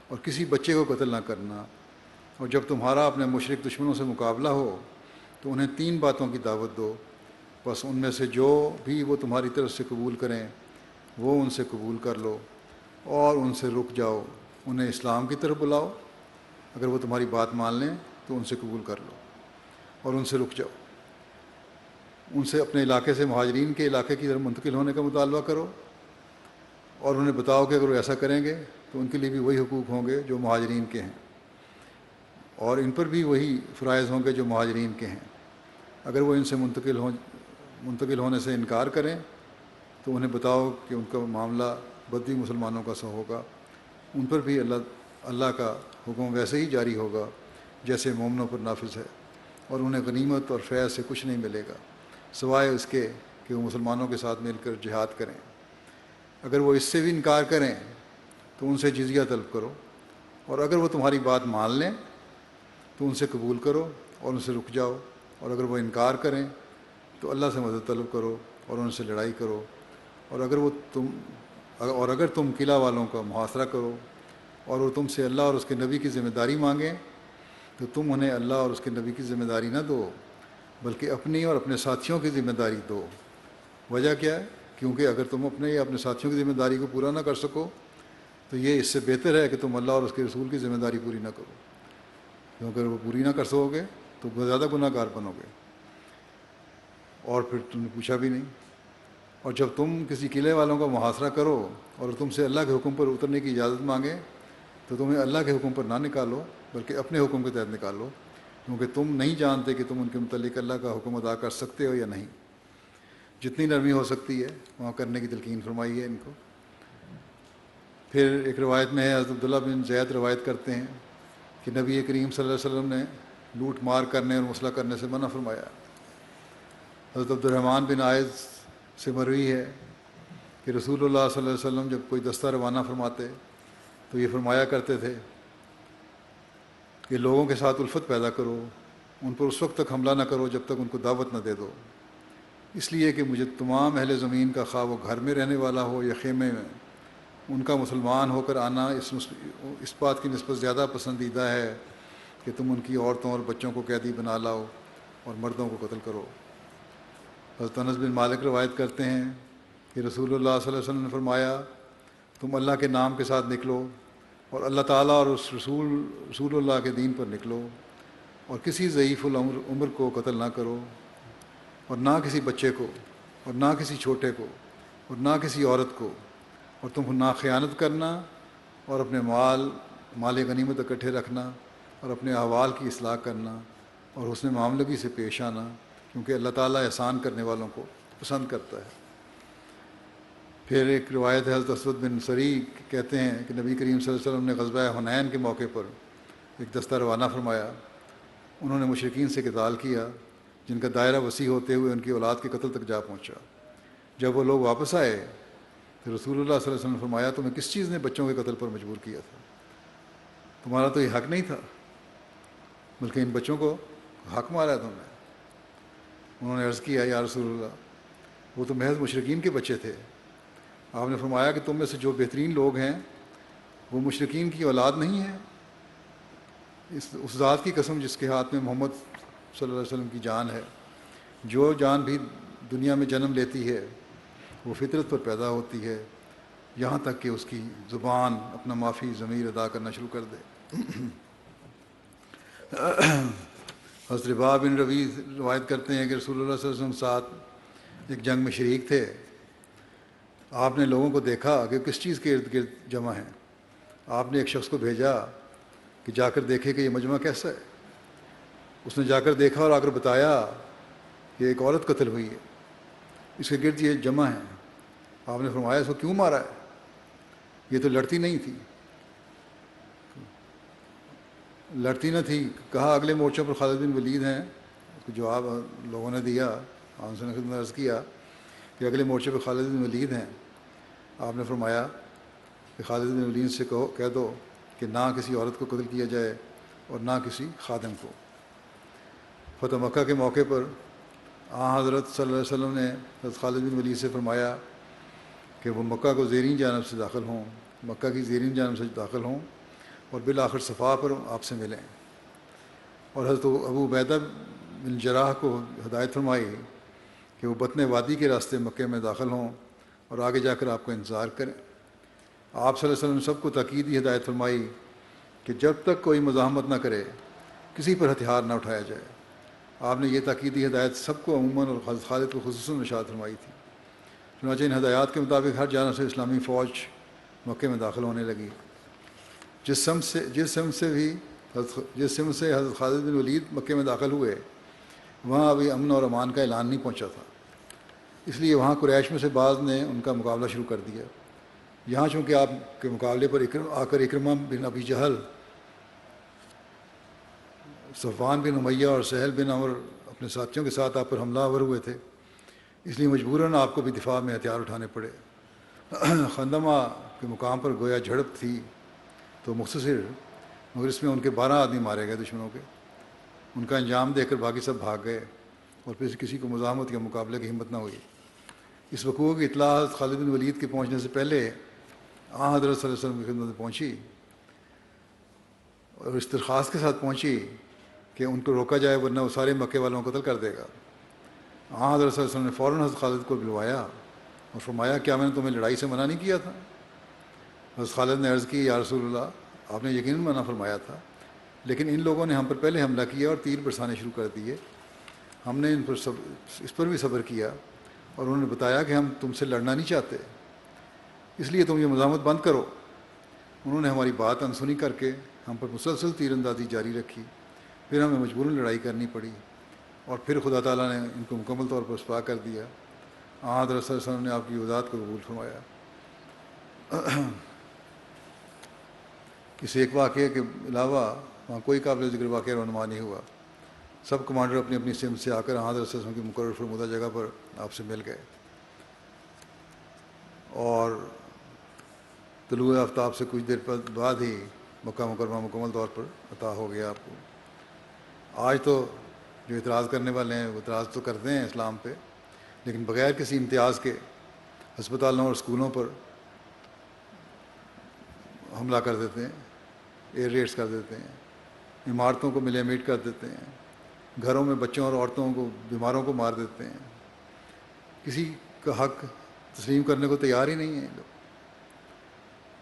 اور کسی بچے کو قتل نہ کرنا، اور جب تمہارا اپنے مشرک دشمنوں سے مقابلہ ہو تو انہیں 3 باتوں کی دعوت دو، بس ان میں سے جو بھی وہ تمہاری طرف سے قبول کریں وہ ان سے قبول کر لو اور ان سے رک جاؤ، انہیں اسلام کی طرف بلاؤ، اگر وہ تمہاری بات مان لیں تو ان سے قبول کر لو اور ان سے رک جاؤ، ان سے اپنے علاقے سے مہاجرین کے علاقے کی طرف منتقل ہونے کا مطالبہ کرو، اور انہیں بتاؤ کہ اگر وہ ایسا کریں گے تو ان کے لیے بھی وہی حقوق ہوں گے جو مہاجرین کے ہیں، اور ان پر بھی وہی فرائض ہوں گے جو مہاجرین کے ہیں۔ اگر وہ ان سے منتقل ہونے سے انکار کریں تو انہیں بتاؤ کہ ان کا معاملہ بدوی مسلمانوں کا سا ہوگا، ان پر بھی اللہ کا حکم ویسے ہی جاری ہوگا جیسے مومنوں پر نافذ ہے، اور انہیں غنیمت اور فیض سے کچھ نہیں ملے گا سوائے اس کے کہ وہ مسلمانوں کے ساتھ مل کر جہاد کریں۔ اگر وہ اس سے بھی انکار کریں تو ان سے جزیہ طلب کرو، اور اگر وہ تمہاری بات مان لیں تو ان سے قبول کرو اور ان سے رک جاؤ، اور اگر وہ انکار کریں تو اللہ سے مدد طلب کرو اور ان سے لڑائی کرو، اور اگر تم قلعہ والوں کا محاصرہ کرو اور وہ تم سے اللہ اور اس کے نبی کی ذمہ داری مانگیں تو تم انہیں اللہ اور اس کے نبی کی ذمہ داری نہ دو بلکہ اپنی اور اپنے ساتھیوں کی ذمہ داری دو۔ وجہ کیا ہے؟ کیونکہ اگر تم اپنے یا اپنے ساتھیوں کی ذمہ داری کو پورا نہ کر سکو تو یہ اس سے بہتر ہے کہ تم اللہ اور اس کے رسول کی ذمہ داری پوری نہ کرو، کیونکہ اگر وہ پوری نہ کر سکو گے تو بہت زیادہ گناہ گار بنو گے، اور پھر تم نے پوچھا بھی نہیں۔ اور جب تم کسی قلعے والوں کا محاصرہ کرو اور تم سے اللہ کے حکم پر اترنے کی اجازت مانگیں تو تمہیں اللہ کے حکم پر نہ نکالو بلکہ اپنے حکم کے تحت نکالو، کیونکہ تم نہیں جانتے کہ تم ان کے متعلق اللہ کا حکم ادا کر سکتے ہو یا نہیں۔ جتنی نرمی ہو سکتی ہے وہاں کرنے کی تلقین فرمائی ہے ان کو۔ پھر ایک روایت میں ہے، حضرت عبداللہ بن زید روایت کرتے ہیں کہ نبی کریم صلی اللہ علیہ وسلم نے لوٹ مار کرنے اور مسئلہ کرنے سے منع فرمایا۔ حضرت عبد الرحمن بن عائض سے مروی ہے کہ رسول اللہ صلی اللہ علیہ وسلم جب کوئی دستہ روانہ فرماتے تو یہ فرمایا کرتے تھے کہ لوگوں کے ساتھ الفت پیدا کرو، ان پر اس وقت تک حملہ نہ کرو جب تک ان کو دعوت نہ دے دو، اس لیے کہ مجھے تمام اہل زمین کا خواہ وہ گھر میں رہنے والا ہو یا خیمے میں، ان کا مسلمان ہو کر آنا اس بات کی نسبت زیادہ پسندیدہ ہے کہ تم ان کی عورتوں اور بچوں کو قیدی بنا لاؤ اور مردوں کو قتل کرو۔ حضرت انس بن مالک روایت کرتے ہیں کہ رسول اللہ صلی اللہ علیہ وسلم نے فرمایا تم اللہ کے نام کے ساتھ نکلو اور اللہ تعالیٰ اور اس رسول اللہ کے دین پر نکلو اور کسی ضعیف العمر کو قتل نہ کرو اور نہ کسی بچے کو اور نہ کسی چھوٹے کو اور نہ کسی عورت کو اور تم نہ خیانت کرنا اور اپنے مال غنیمت اکٹھے رکھنا اور اپنے احوال کی اصلاح کرنا اور حسن معاملگی سے پیش آنا کیونکہ اللہ تعالیٰ احسان کرنے والوں کو پسند کرتا ہے۔ پھر ایک روایت ہے حضرت اسود بن سری کہتے ہیں کہ نبی کریم صلی اللہ علیہ وسلم نے غزوہ حنین کے موقع پر ایک دستہ روانہ فرمایا۔ انہوں نے مشرکین سے قتال کیا جن کا دائرہ وسیع ہوتے ہوئے ان کی اولاد کے قتل تک جا پہنچا۔ جب وہ لوگ واپس آئے تو رسول اللہ صلی اللہ علیہ وسلم نے فرمایا تمہیں کس چیز نے بچوں کے قتل پر مجبور کیا تھا؟ تمہارا تو یہ حق نہیں تھا بلکہ ان بچوں کو حق مارا ہے تم نے۔ انہوں نے عرض کیا یا رسول اللہ وہ تو محض مشرکین کے بچے تھے۔ آپ نے فرمایا کہ تم میں سے جو بہترین لوگ ہیں وہ مشرکین کی اولاد نہیں ہیں۔ اس ذات کی قسم جس کے ہاتھ میں محمد صلی اللہ علیہ وسلم کی جان ہے، جو جان بھی دنیا میں جنم لیتی ہے وہ فطرت پر پیدا ہوتی ہے یہاں تک کہ اس کی زبان اپنا معافی ضمیر ادا کرنا شروع کر دے۔ حضرت رباح بن ربیع روایت کرتے ہیں کہ رسول اللہ صلی اللہ علیہ وسلم ساتھ ایک جنگ میں شریک تھے۔ آپ نے لوگوں کو دیکھا کہ کس چیز کے ارد گرد جمع ہیں۔ آپ نے ایک شخص کو بھیجا کہ جا کر دیکھے کہ یہ مجمع کیسا ہے۔ اس نے جا کر دیکھا اور آ کر بتایا کہ ایک عورت قتل ہوئی ہے، اس کے گرد یہ جمع ہیں۔ آپ نے فرمایا اس کو کیوں مارا ہے؟ یہ تو لڑتی نہیں تھی۔ لڑتی نہ تھی، کہا اگلے مورچوں پر خالد بن ولید ہیں۔ اس کو جواب لوگوں نے دیا، آپ سے خدمت عرض کیا کہ اگلے مورچے پر خالد بن ولید ہیں۔ آپ نے فرمایا کہ خالد بن ولید سے کہہ دو کہ نہ کسی عورت کو قتل کیا جائے اور نہ کسی خادم کو۔ فتح مکہ کے موقع پر حضرت صلی اللہ علیہ وسلم نے حضرت خالد بن ولید سے فرمایا کہ وہ مکہ کو زیرین جانب سے داخل ہوں، مکہ کی زیرین جانب سے داخل ہوں اور بالآخر صفا پر آپ سے ملیں۔ اور حضرت ابو عبیدہ بن جراح کو ہدایت فرمائی کہ وہ بطن وادی کے راستے مکہ میں داخل ہوں اور آگے جا کر آپ کا انتظار کریں۔ آپ صلی اللہ علیہ وسلم نے سب کو تاکیدی ہدایت فرمائی کہ جب تک کوئی مزاحمت نہ کرے کسی پر ہتھیار نہ اٹھایا جائے۔ آپ نے یہ تاکیدی ہدایت سب کو عموماً اور حضرت خالد کو خصوصاً ارشاد فرمائی تھی۔ چنانچہ ان ہدایات کے مطابق ہر جانب سے اسلامی فوج مکہ میں داخل ہونے لگی۔ جس سمت سے حضرت خالد بن ولید مکہ میں داخل ہوئے وہاں ابھی امن اور امان کا اعلان نہیں پہنچا تھا، اس لیے وہاں قریش میں سے بعض نے ان کا مقابلہ شروع کر دیا۔ یہاں چونکہ آپ کے مقابلے پر آ کر اکرمہ بن ابی جہل، صفوان بن امیہ اور سہل بن عمر اپنے ساتھیوں کے ساتھ آپ پر حملہ آور ہوئے تھے، اس لیے مجبوراً آپ کو بھی دفاع میں ہتھیار اٹھانے پڑے۔ خندمہ کے مقام پر گویا جھڑپ تھی تو مختصر، مگر اس میں ان کے 12 آدمی مارے گئے دشمنوں کے۔ ان کا انجام دیکھ کر باقی سب بھاگ گئے اور پھر کسی کو مزاحمت یا مقابلے کی ہمت نہ ہوئی۔ اس وقوع کی اطلاع حضرت خالد بن ولید کے پہنچنے سے پہلے حضرت صلی اللہ علیہ وسلم کی خدمت میں پہنچی اور اس درخواست کے ساتھ پہنچی کہ ان کو روکا جائے ورنہ وہ سارے مکے والوں کو قتل کر دے گا۔ حضرت صلی اللہ علیہ وسلم نے فوراً حضرت خالد کو بلوایا اور فرمایا کیا میں نے تمہیں لڑائی سے منع نہیں کیا تھا؟ حضرت خالد نے عرض کی یا رسول اللہ آپ نے یقیناً منع فرمایا تھا، لیکن ان لوگوں نے ہم پر پہلے حملہ کیا اور تیر برسانے شروع کر دیے۔ ہم نے اس پر بھی صبر کیا اور انہوں نے بتایا کہ ہم تم سے لڑنا نہیں چاہتے، اس لیے تم یہ مزاحمت بند کرو۔ انہوں نے ہماری بات انسنی کر کے ہم پر مسلسل تیر اندازی جاری رکھی، پھر ہمیں مجبوراً لڑائی کرنی پڑی اور پھر خدا تعالیٰ نے ان کو مکمل طور پر رسوا کر دیا۔ حضرت صلی اللہ علیہ وسلم نے آپ کی وضاحت کو قبول فرمایا۔ اس ایک واقعے کے علاوہ وہاں کوئی قابل ذکر واقعہ رونما نہیں ہوا۔ سب کمانڈر اپنی اپنی سمت سے آ کر حضرت صلی اللہ علیہ وسلم کی مقرر فرمودہ جگہ پر آپ سے مل گئے اور طلوع آفتاب سے کچھ دیر بعد ہی مکہ مکرمہ مکمل طور پر عطا ہو گیا آپ کو۔ آج تو جو اعتراض کرنے والے ہیں وہ اعتراض تو کرتے ہیں اسلام پہ، لیکن بغیر کسی امتیاز کے ہسپتالوں اور اسکولوں پر حملہ کر دیتے ہیں، ایئر ریڈز کر دیتے ہیں، عمارتوں کو ملے میٹ کر دیتے ہیں، گھروں میں بچوں اور عورتوں کو بیماروں کو مار دیتے ہیں، کسی کا حق تسلیم کرنے کو تیار ہی نہیں ہیں یہ لوگ،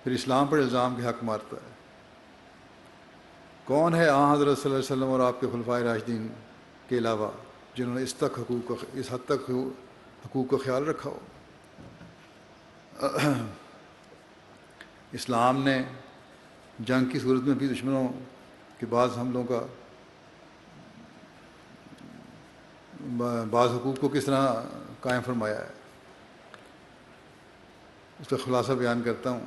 پھر اسلام پر الزام کے حق مارتا ہے۔ کون ہے آن حضرت صلی اللہ علیہ وسلم اور آپ کے خلفائے راشدین کے علاوہ جنہوں نے اس حد تک حقوق کا خیال رکھا ہو؟ اسلام نے جنگ کی صورت میں بھی دشمنوں کے بعض حملوں کا بعض حقوق کو کس طرح قائم فرمایا ہے، اس کا خلاصہ بیان کرتا ہوں۔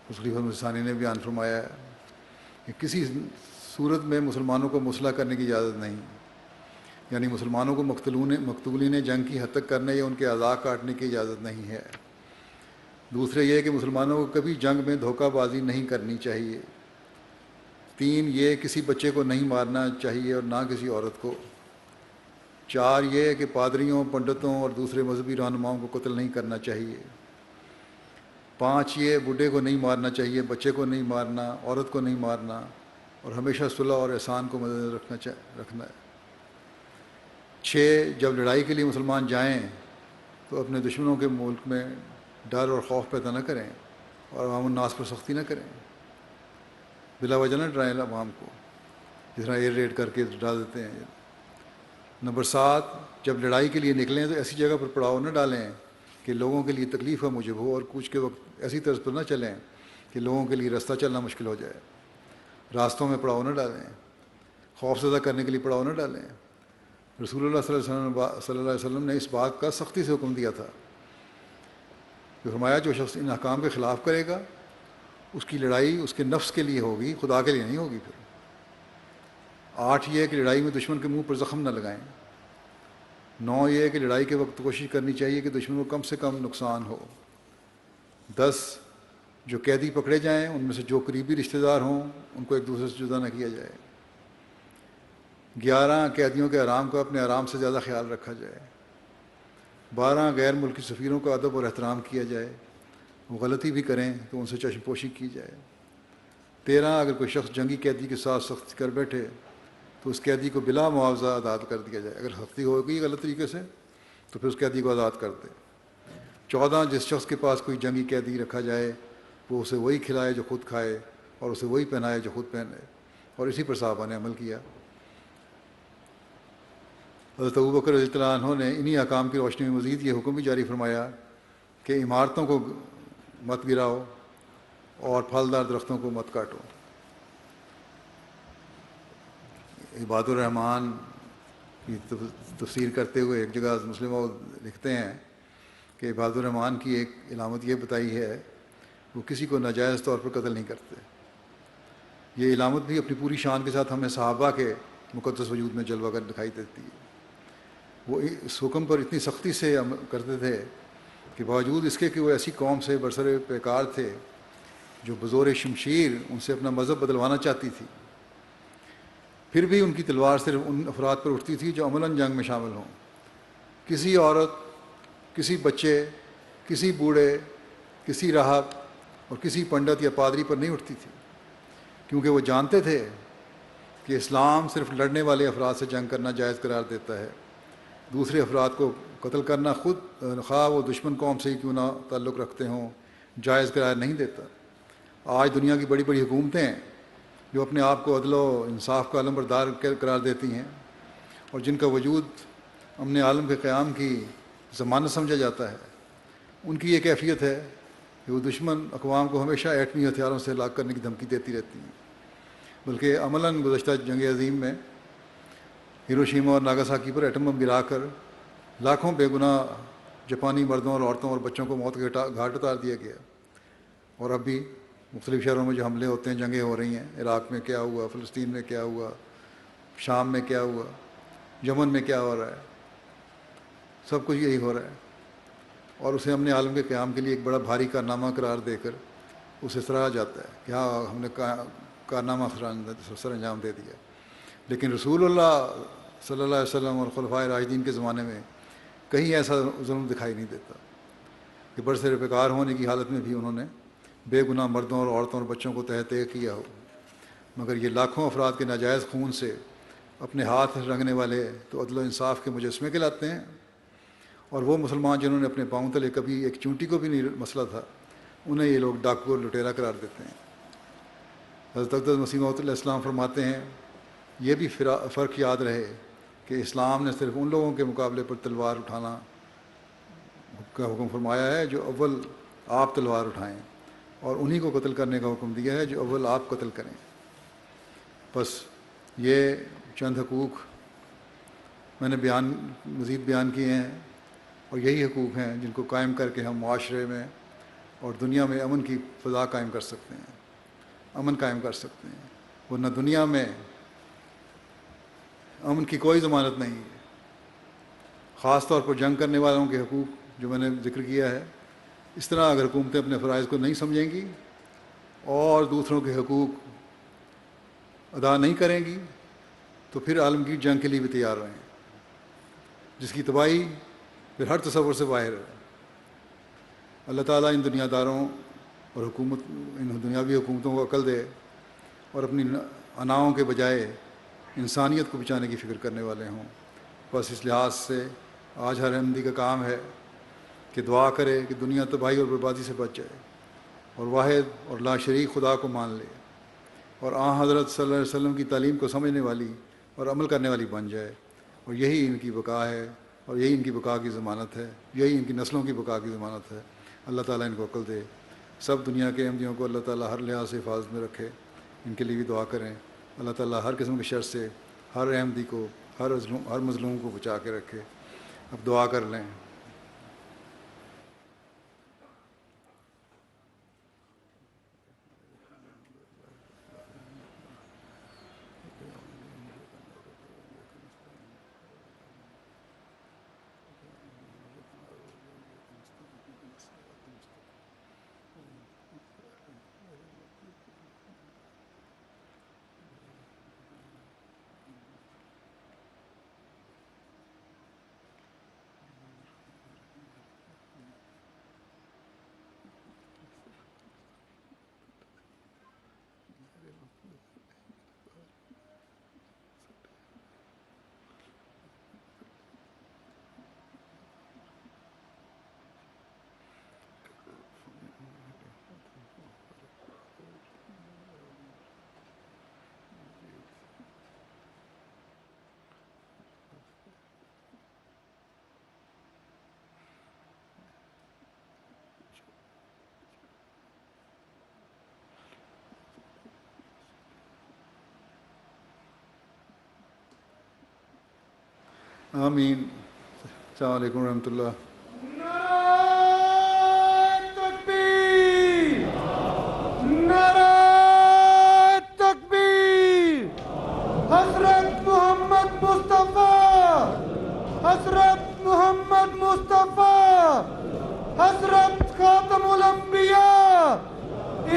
خلیفہ ثانی نے بیان فرمایا ہے کہ کسی صورت میں مسلمانوں کو مسلح کرنے کی اجازت نہیں، یعنی مسلمانوں کو مقتولین جنگ کی حد تک کرنے یا ان کے اعضاء کاٹنے کی اجازت نہیں ہے۔ دوسرے یہ کہ مسلمانوں کو کبھی جنگ میں دھوکہ بازی نہیں کرنی چاہیے۔ 3 یہ کسی بچے کو نہیں مارنا چاہیے اور نہ کسی عورت کو۔ 4 یہ کہ پادریوں، پنڈتوں اور دوسرے مذہبی رہنماؤں کو قتل نہیں کرنا چاہیے۔ 5 یہ بوڑھے کو نہیں مارنا چاہیے، بچے کو نہیں مارنا، عورت کو نہیں مارنا، اور ہمیشہ صلح اور احسان کو مد نظر رکھنا ہے۔ 6 جب لڑائی کے لیے مسلمان جائیں تو اپنے دشمنوں کے ملک میں ڈر اور خوف پیدا نہ کریں اور عوام الناس پر سختی نہ کریں، بلا وجہ نہ ڈرائیں عوام کو جس طرح ایئر ریڈ کر کے ڈال دیتے ہیں۔ نمبر 7 جب لڑائی کے لیے نکلیں تو ایسی جگہ پر پڑاؤ نہ ڈالیں کہ لوگوں کے لیے تکلیف کا موجب ہو، اور کوچ کے وقت ایسی طرز پر نہ چلیں کہ لوگوں کے لیے راستہ چلنا مشکل ہو جائے۔ راستوں میں پڑاؤ نہ ڈالیں، خوف زدہ کرنے کے لیے پڑاؤ نہ ڈالیں۔ رسول اللہ صلی اللہ علیہ وسلم نے اس بات کا سختی سے حکم دیا تھا کہ فرمایا جو شخص ان احکام کے خلاف کرے گا اس کی لڑائی اس کے نفس کے لیے ہوگی، خدا کے لیے نہیں ہوگی۔ پھر 8 یہ کہ لڑائی میں دشمن کے منہ پر زخم نہ لگائیں۔ 9 یہ کہ لڑائی کے وقت کوشش کرنی چاہیے کہ دشمن کو کم سے کم نقصان ہو۔ 10 جو قیدی پکڑے جائیں ان میں سے جو قریبی رشتہ دار ہوں ان کو ایک دوسرے سے جدا نہ کیا جائے۔ 11 قیدیوں کے آرام کا اپنے آرام سے زیادہ خیال رکھا جائے۔ 12 غیر ملکی سفیروں کا ادب اور احترام کیا جائے، وہ غلطی بھی کریں تو ان سے چشم پوشی کی جائے۔ 13 اگر کوئی شخص جنگی قیدی کے ساتھ سختی کر بیٹھے تو اس قیدی کو بلا معاوضہ آزاد کر دیا جائے، اگر سختی ہوگی غلط طریقے سے تو پھر اس قیدی کو آزاد کر دے۔ 14 جس شخص کے پاس کوئی جنگی قیدی رکھا جائے وہ اسے وہی کھلائے جو خود کھائے اور اسے وہی پہنائے جو خود پہنے، اور اسی پر صحابہ نے عمل کیا۔ حضرت ابوبکر رضی اللہ عنہ نے انہی احکام کی روشنی میں مزید یہ حکم بھی جاری فرمایا کہ عمارتوں کو مت گراؤ اور پھلدار درختوں کو مت کاٹو۔ عباد الرحمن کی تفسیر کرتے ہوئے ایک جگہ مسلم لکھتے ہیں کہ عباد الرحمن کی ایک علامت یہ بتائی ہے وہ کسی کو ناجائز طور پر قتل نہیں کرتے۔ یہ علامت بھی اپنی پوری شان کے ساتھ ہمیں صحابہ کے مقدس وجود میں جلوہ کر دکھائی دیتی ہے۔ وہ اس حکم پر اتنی سختی سے کرتے تھے کہ باوجود اس کے کہ وہ ایسی قوم سے برسر پیکار تھے جو بزور شمشیر ان سے اپنا مذہب بدلوانا چاہتی تھی، پھر بھی ان کی تلوار صرف ان افراد پر اٹھتی تھی جو عملاً جنگ میں شامل ہوں۔ کسی عورت، کسی بچے، کسی بوڑھے، کسی راہب اور کسی پنڈت یا پادری پر نہیں اٹھتی تھی، کیونکہ وہ جانتے تھے کہ اسلام صرف لڑنے والے افراد سے جنگ کرنا جائز قرار دیتا ہے، دوسرے افراد کو قتل کرنا خود خواہ وہ دشمن قوم سے ہی کیوں نہ تعلق رکھتے ہوں جائز قرار نہیں دیتا۔ آج دنیا کی بڑی بڑی حکومتیں جو اپنے آپ کو عدل و انصاف کا علم بردار قرار دیتی ہیں اور جن کا وجود امن عالم کے قیام کی ضمانت سمجھا جاتا ہے، ان کی یہ کیفیت ہے کہ وہ دشمن اقوام کو ہمیشہ ایٹمی ہتھیاروں سے ہلاک کرنے کی دھمکی دیتی رہتی ہیں، بلکہ عملاً گزشتہ جنگ عظیم میں ہیروشیما اور ناگاساکی پر ایٹم بم گرا کر لاکھوں بے گناہ جاپانی مردوں اور عورتوں اور بچوں کو موت کے گھاٹ اتار دیا گیا۔ اور اب بھی مختلف شہروں میں جو حملے ہوتے ہیں، جنگیں ہو رہی ہیں، عراق میں کیا ہوا، فلسطین میں کیا ہوا، شام میں کیا ہوا، یمن میں کیا ہو رہا ہے، سب کچھ یہی ہو رہا ہے، اور اسے امن عالم کے قیام کے لیے ایک بڑا بھاری کارنامہ قرار دے کر اسے سراہا جاتا ہے کہ ہاں ہم نے کارنامہ سر انجام دے دیا۔ لیکن رسول اللہ صلی اللہ علیہ وسلم اور خلفائے راشدین کے زمانے میں کہیں ایسا ظلم دکھائی نہیں دیتا کہ برسر پیکار ہونے کی حالت میں بھی انہوں نے بے گناہ مردوں اور عورتوں اور بچوں کو تہہ تہہ کیا ہو، مگر یہ لاکھوں افراد کے ناجائز خون سے اپنے ہاتھ رنگنے والے تو عدل و انصاف کے مجسمے کہلاتے ہیں۔ اور وہ مسلمان جنہوں نے اپنے پاؤں تلے کبھی ایک چونٹی کو بھی نہیں مسلا تھا، انہیں یہ لوگ ڈاکو اور لٹیرا قرار دیتے ہیں۔ حضرت اقدس مسیح موعود علیہ السلام فرماتے ہیں یہ بھی فرق یاد رہے کہ اسلام نے صرف ان لوگوں کے مقابلے پر تلوار اٹھانا کا حکم فرمایا ہے جو اول آپ تلوار اٹھائیں، اور انہی کو قتل کرنے کا حکم دیا ہے جو اول آپ قتل کریں۔ بس یہ چند حقوق میں نے مزید بیان کیے ہیں، اور یہی حقوق ہیں جن کو قائم کر کے ہم معاشرے میں اور دنیا میں امن کی فضا قائم کر سکتے ہیں، امن قائم کر سکتے ہیں، ورنہ دنیا میں امن کی کوئی ضمانت نہیں ہے۔ خاص طور پر جنگ کرنے والوں کے حقوق جو میں نے ذکر کیا ہے، اس طرح اگر حکومتیں اپنے فرائض کو نہیں سمجھیں گی اور دوسروں کے حقوق ادا نہیں کریں گی تو پھر عالمگیر جنگ کے لیے بھی تیار رہیں، جس کی تباہی پھر ہر تصور سے باہر ہے۔ اللہ تعالیٰ ان دنیا داروں اور ان دنیاوی حکومتوں کو عقل دے اور اپنی اناؤں کے بجائے انسانیت کو بچانے کی فکر کرنے والے ہوں۔ بس اس لحاظ سے آج ہر احمدی کا کام ہے کہ دعا کرے کہ دنیا تباہی اور بربادی سے بچ جائے اور واحد اور لا شریک خدا کو مان لے، اور حضرت صلی اللہ علیہ وسلم کی تعلیم کو سمجھنے والی اور عمل کرنے والی بن جائے، اور یہی ان کی بقا ہے، اور یہی ان کی بقا کی ضمانت ہے، یہی ان کی نسلوں کی بقا کی ضمانت ہے۔ اللہ تعالیٰ ان کو عقل دے۔ سب دنیا کے احمدیوں کو اللہ تعالیٰ ہر لحاظ سے حفاظت میں رکھے، ان کے لیے بھی دعا کریں۔ اللہ تعالیٰ ہر قسم کی شر سے ہر احمدی کو، ہر مظلوم کو بچا کے رکھے۔ اب دعا کر لیں۔ آمین۔ السلام علیکم ورحمۃ اللہ۔ نعرہ تکبیر، نعرہ تکبیر۔ حضرت محمد مصطفیٰ، حضرت محمد مصطفیٰ، حضرت خاتم الانبیاء،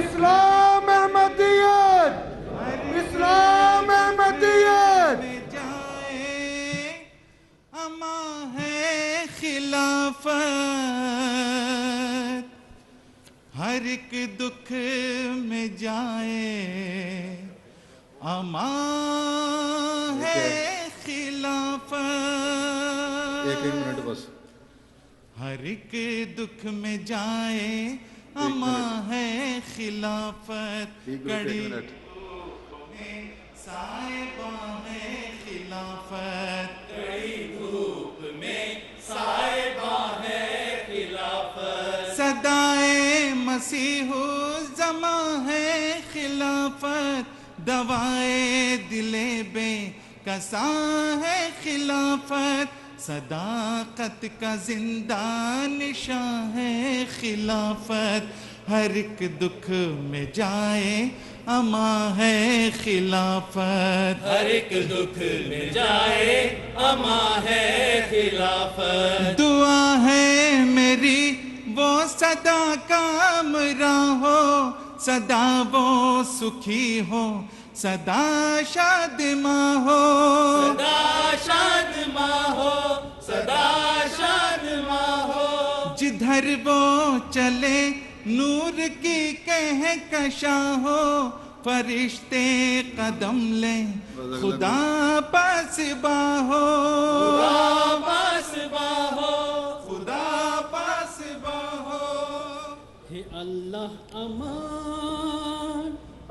اسلام احمدیت، اسلام احمدیت۔ خلافت ہر ایک دکھ میں جائے، امان ہے خلافت۔ ایک منٹ بس۔ ہر ایک دکھ میں جائے، امان ہے خلافت۔ کڑی صاحباں ہے خلافت، کڑی دھوپ میں صاحباں ہے خلافت۔ صدائے مسیح الزماں ہے خلافت، دوائے دل بے کساں ہے خلافت۔ صداقت کا زندہ نشاں ہے خلافت، ہر ایک دکھ میں جائے، امان ہے خلافت۔ ہر ایک دکھ میں جائے، امان ہے خلافت۔ دعا ہے میری وہ سدا کامراں ہو، سدا وہ سکھی ہو، سدا شادماں ہو، سدا شادماں ہو، سدا شادماں ہو۔ جدھر وہ چلے نور کی کہکشاں ہو، فرشتے قدم لیں خدا پاسباں ہو، خدا پاسباں ہو، আল্লাহ আমার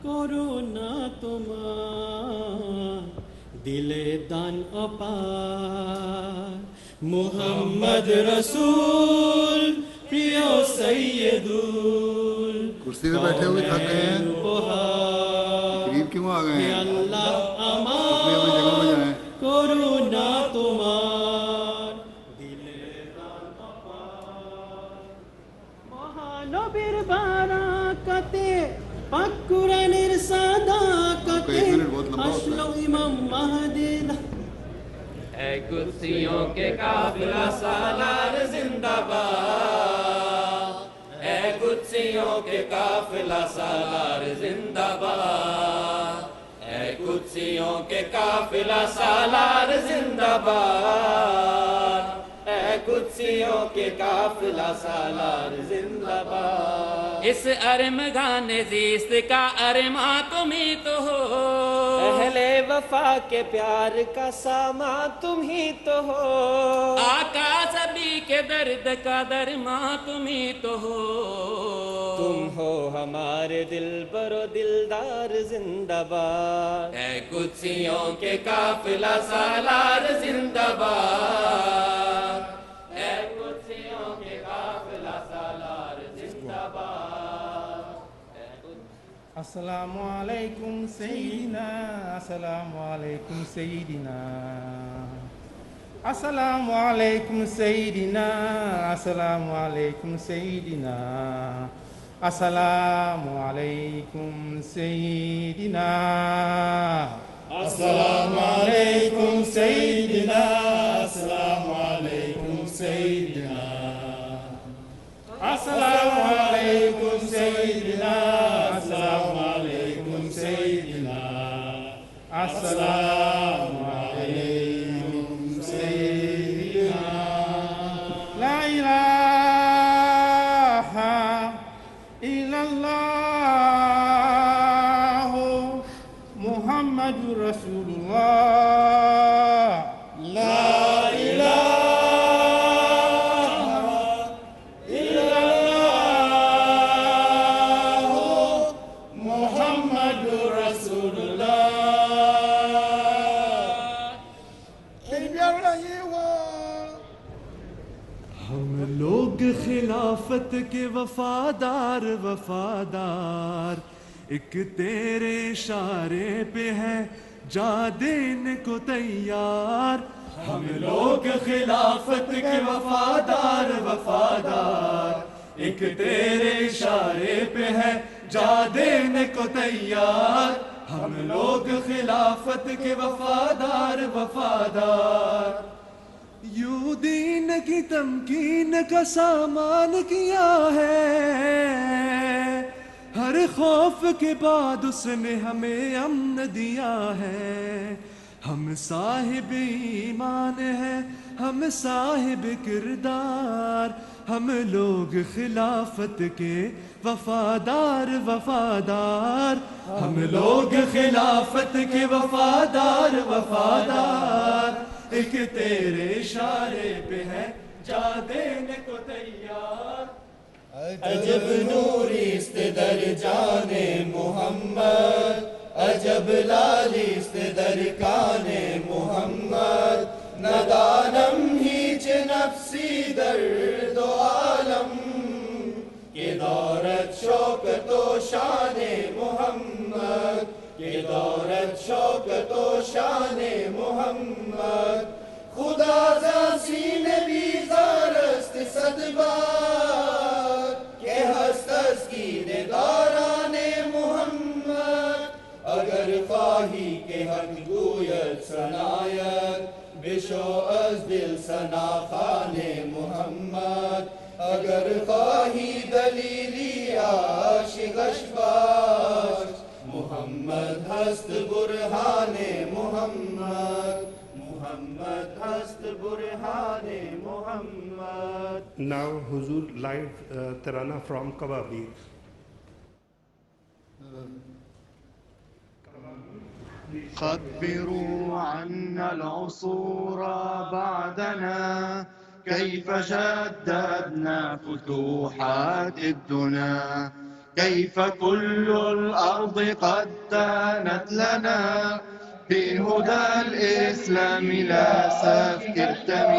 করুণা তোমার দিলে দান অপার মুহাম্মদ রসূল প্রিয় সৈয়দুল کرسی پہ بیٹھے ہوئے تھک گئے ہیں قریب کیوں آ گئے ہیں আল্লাহ اپنی اپنی جگہوں আমার میں جائیں করুণা তোমার মহানবীর বারাকাতে পাক কুরআনের সাদাকাতে ایک منٹ بہت لمبا ہوتا আসলো ইমাম মাহদি اے قدسیوں کے قافلہ سالار زندہ باد اے قدسیوں کے قافلہ سالار زندہ باد اے قدسیوں کے قافلہ سالار زندہ باد اے قدسیوں کے قافلہ سالار زندہ باد اس ارمغان زیست کا ارماں تم ہی تو ہو اہل وفا کے پیار کا سامان تم ہی تو ہو آقا سبھی کے درد کا درماں تم ہی تو ہو تم ہو ہمارے دل برو دلدار زندہ باد اے قدسیوں کے قافلہ سالار زندہ باد اے قدسیوں کے قافلہ سالار زندہ باد السلام علیکم سیدنا السلام علیکم سیدنا السلام علیکم سیدنا السلام علیکم سیدنا السلام علیکم سیدنا السلام علیکم سیدنا السلام علیکم سیدنا السلام علیکم سیدنا السلام علیکم سیدنا السلام علیکم سیدنا لا الہ الا اللہ محمد رسول اللہ لا الہ خلافت کے وفادار وفادار ایک تیرے اشارے پہ ہے جا دینے کو تیار ہم لوگ خلافت کے وفادار وفادار ایک تیرے اشارے پہ ہے جا دینے کو تیار ہم لوگ خلافت کے وفادار وفادار یوں دین کی تمکین کا سامان کیا ہے ہر خوف کے بعد اس نے ہمیں امن دیا ہے ہم صاحب ایمان ہیں ہم صاحب کردار ہم لوگ خلافت کے وفادار وفادار ہم لوگ خلافت کے وفادار وفادار ایک تیرے اشارے پہ ہے جا دینے کو تیار عجب نوریست در جان محمد عجب لالیست در کان محمد ندانم هیچ نفسی در دو عالم کہ دورت شوکت و شان محمد کہ دورت شوکت و شان محمد خدا ذا سینه بیزارست صد بار کہ هست از گیرداران محمد اگر خواهی که حق گوید ثنایت بشو از دل ثناخوان محمد اگر خواهی دلیلی عاشقش باش محمد هست برهان محمد محمد هست برهان محمد. Now Huzur live Tarana from Kawabi. خبروا عنا العصور بعدنا كيف شددنا فتوحات الدنا، كيف كل الأرض قد دانت لنا، بهدى الإسلام لا سفك الدم.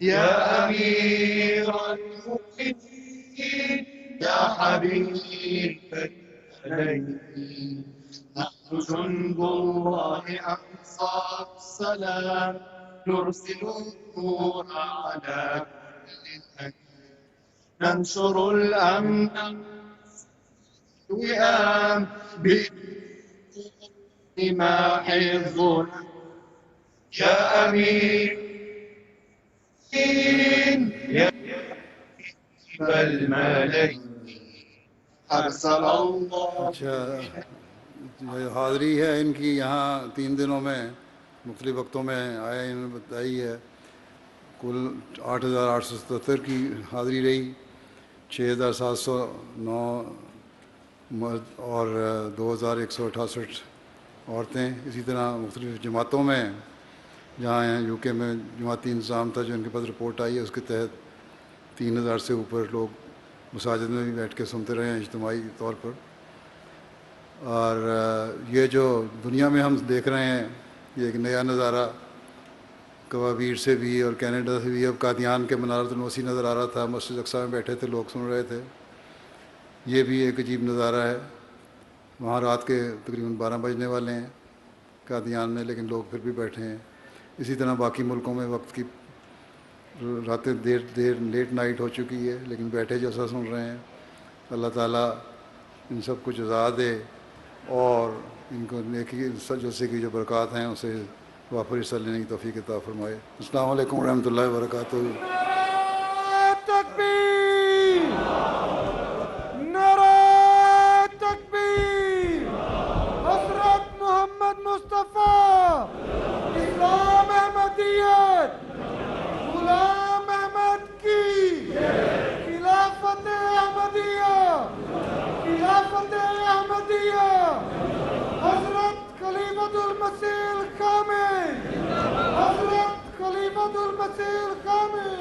يا أمير المؤمنين يا حبيب العليم، نحن جند الله أنصار السلام، نرسل النور على كل الأكوان، ننشر الأمن والوئام بما حفظنا. يا أمين يا الملك أرسل الله. اچھا، جو حاضری ہے ان کی یہاں 3 دنوں میں مختلف وقتوں میں آئے، انہوں نے بتائی ہے کل 8,877 کی حاضری رہی، 6,709 مرد اور 2,168 عورتیں. اسی طرح مختلف جماعتوں میں جہاں یو کے میں جماعتی انتظام تھا جو ان کے پاس رپورٹ آئی ہے اس کے تحت 3,000 سے اوپر لوگ مساجد میں بھی بیٹھ کے سنتے رہے ہیں اجتماعی طور پر. اور یہ جو دنیا میں ہم دیکھ رہے ہیں یہ ایک نیا نظارہ، کوابیر سے بھی اور کینیڈا سے بھی، اب قادیان کے منارۃ النوسی نظر آ رہا تھا، مسجد اقصیٰ میں بیٹھے تھے لوگ سن رہے تھے. یہ بھی ایک عجیب نظارہ ہے. وہاں رات کے تقریباً 12 بجنے والے ہیں قادیان میں، لیکن لوگ پھر بھی بیٹھے ہیں. اسی طرح باقی ملکوں میں وقت کی راتیں دیر لیٹ نائٹ ہو چکی ہے لیکن بیٹھے جیسا سن رہے ہیں. اللہ تعالیٰ ان سب کو جزا دے اور ان کو نیکی جلسے کی جو برکات ہیں اسے وافر حصہ لینے کی توفیق عطا فرمائے. السلام علیکم ورحمۃ اللہ وبرکاتہ. تکبیر، نعرہ تکبیر. حضرت محمد مصطفیٰ، اسلام احمدیت، غلام احمد کی خلافت احمدیہ، خلافت احمدیہ. حضرت خلیفۃ المسیح الکامل، حضرت خلیفۃ المسیح الکامل.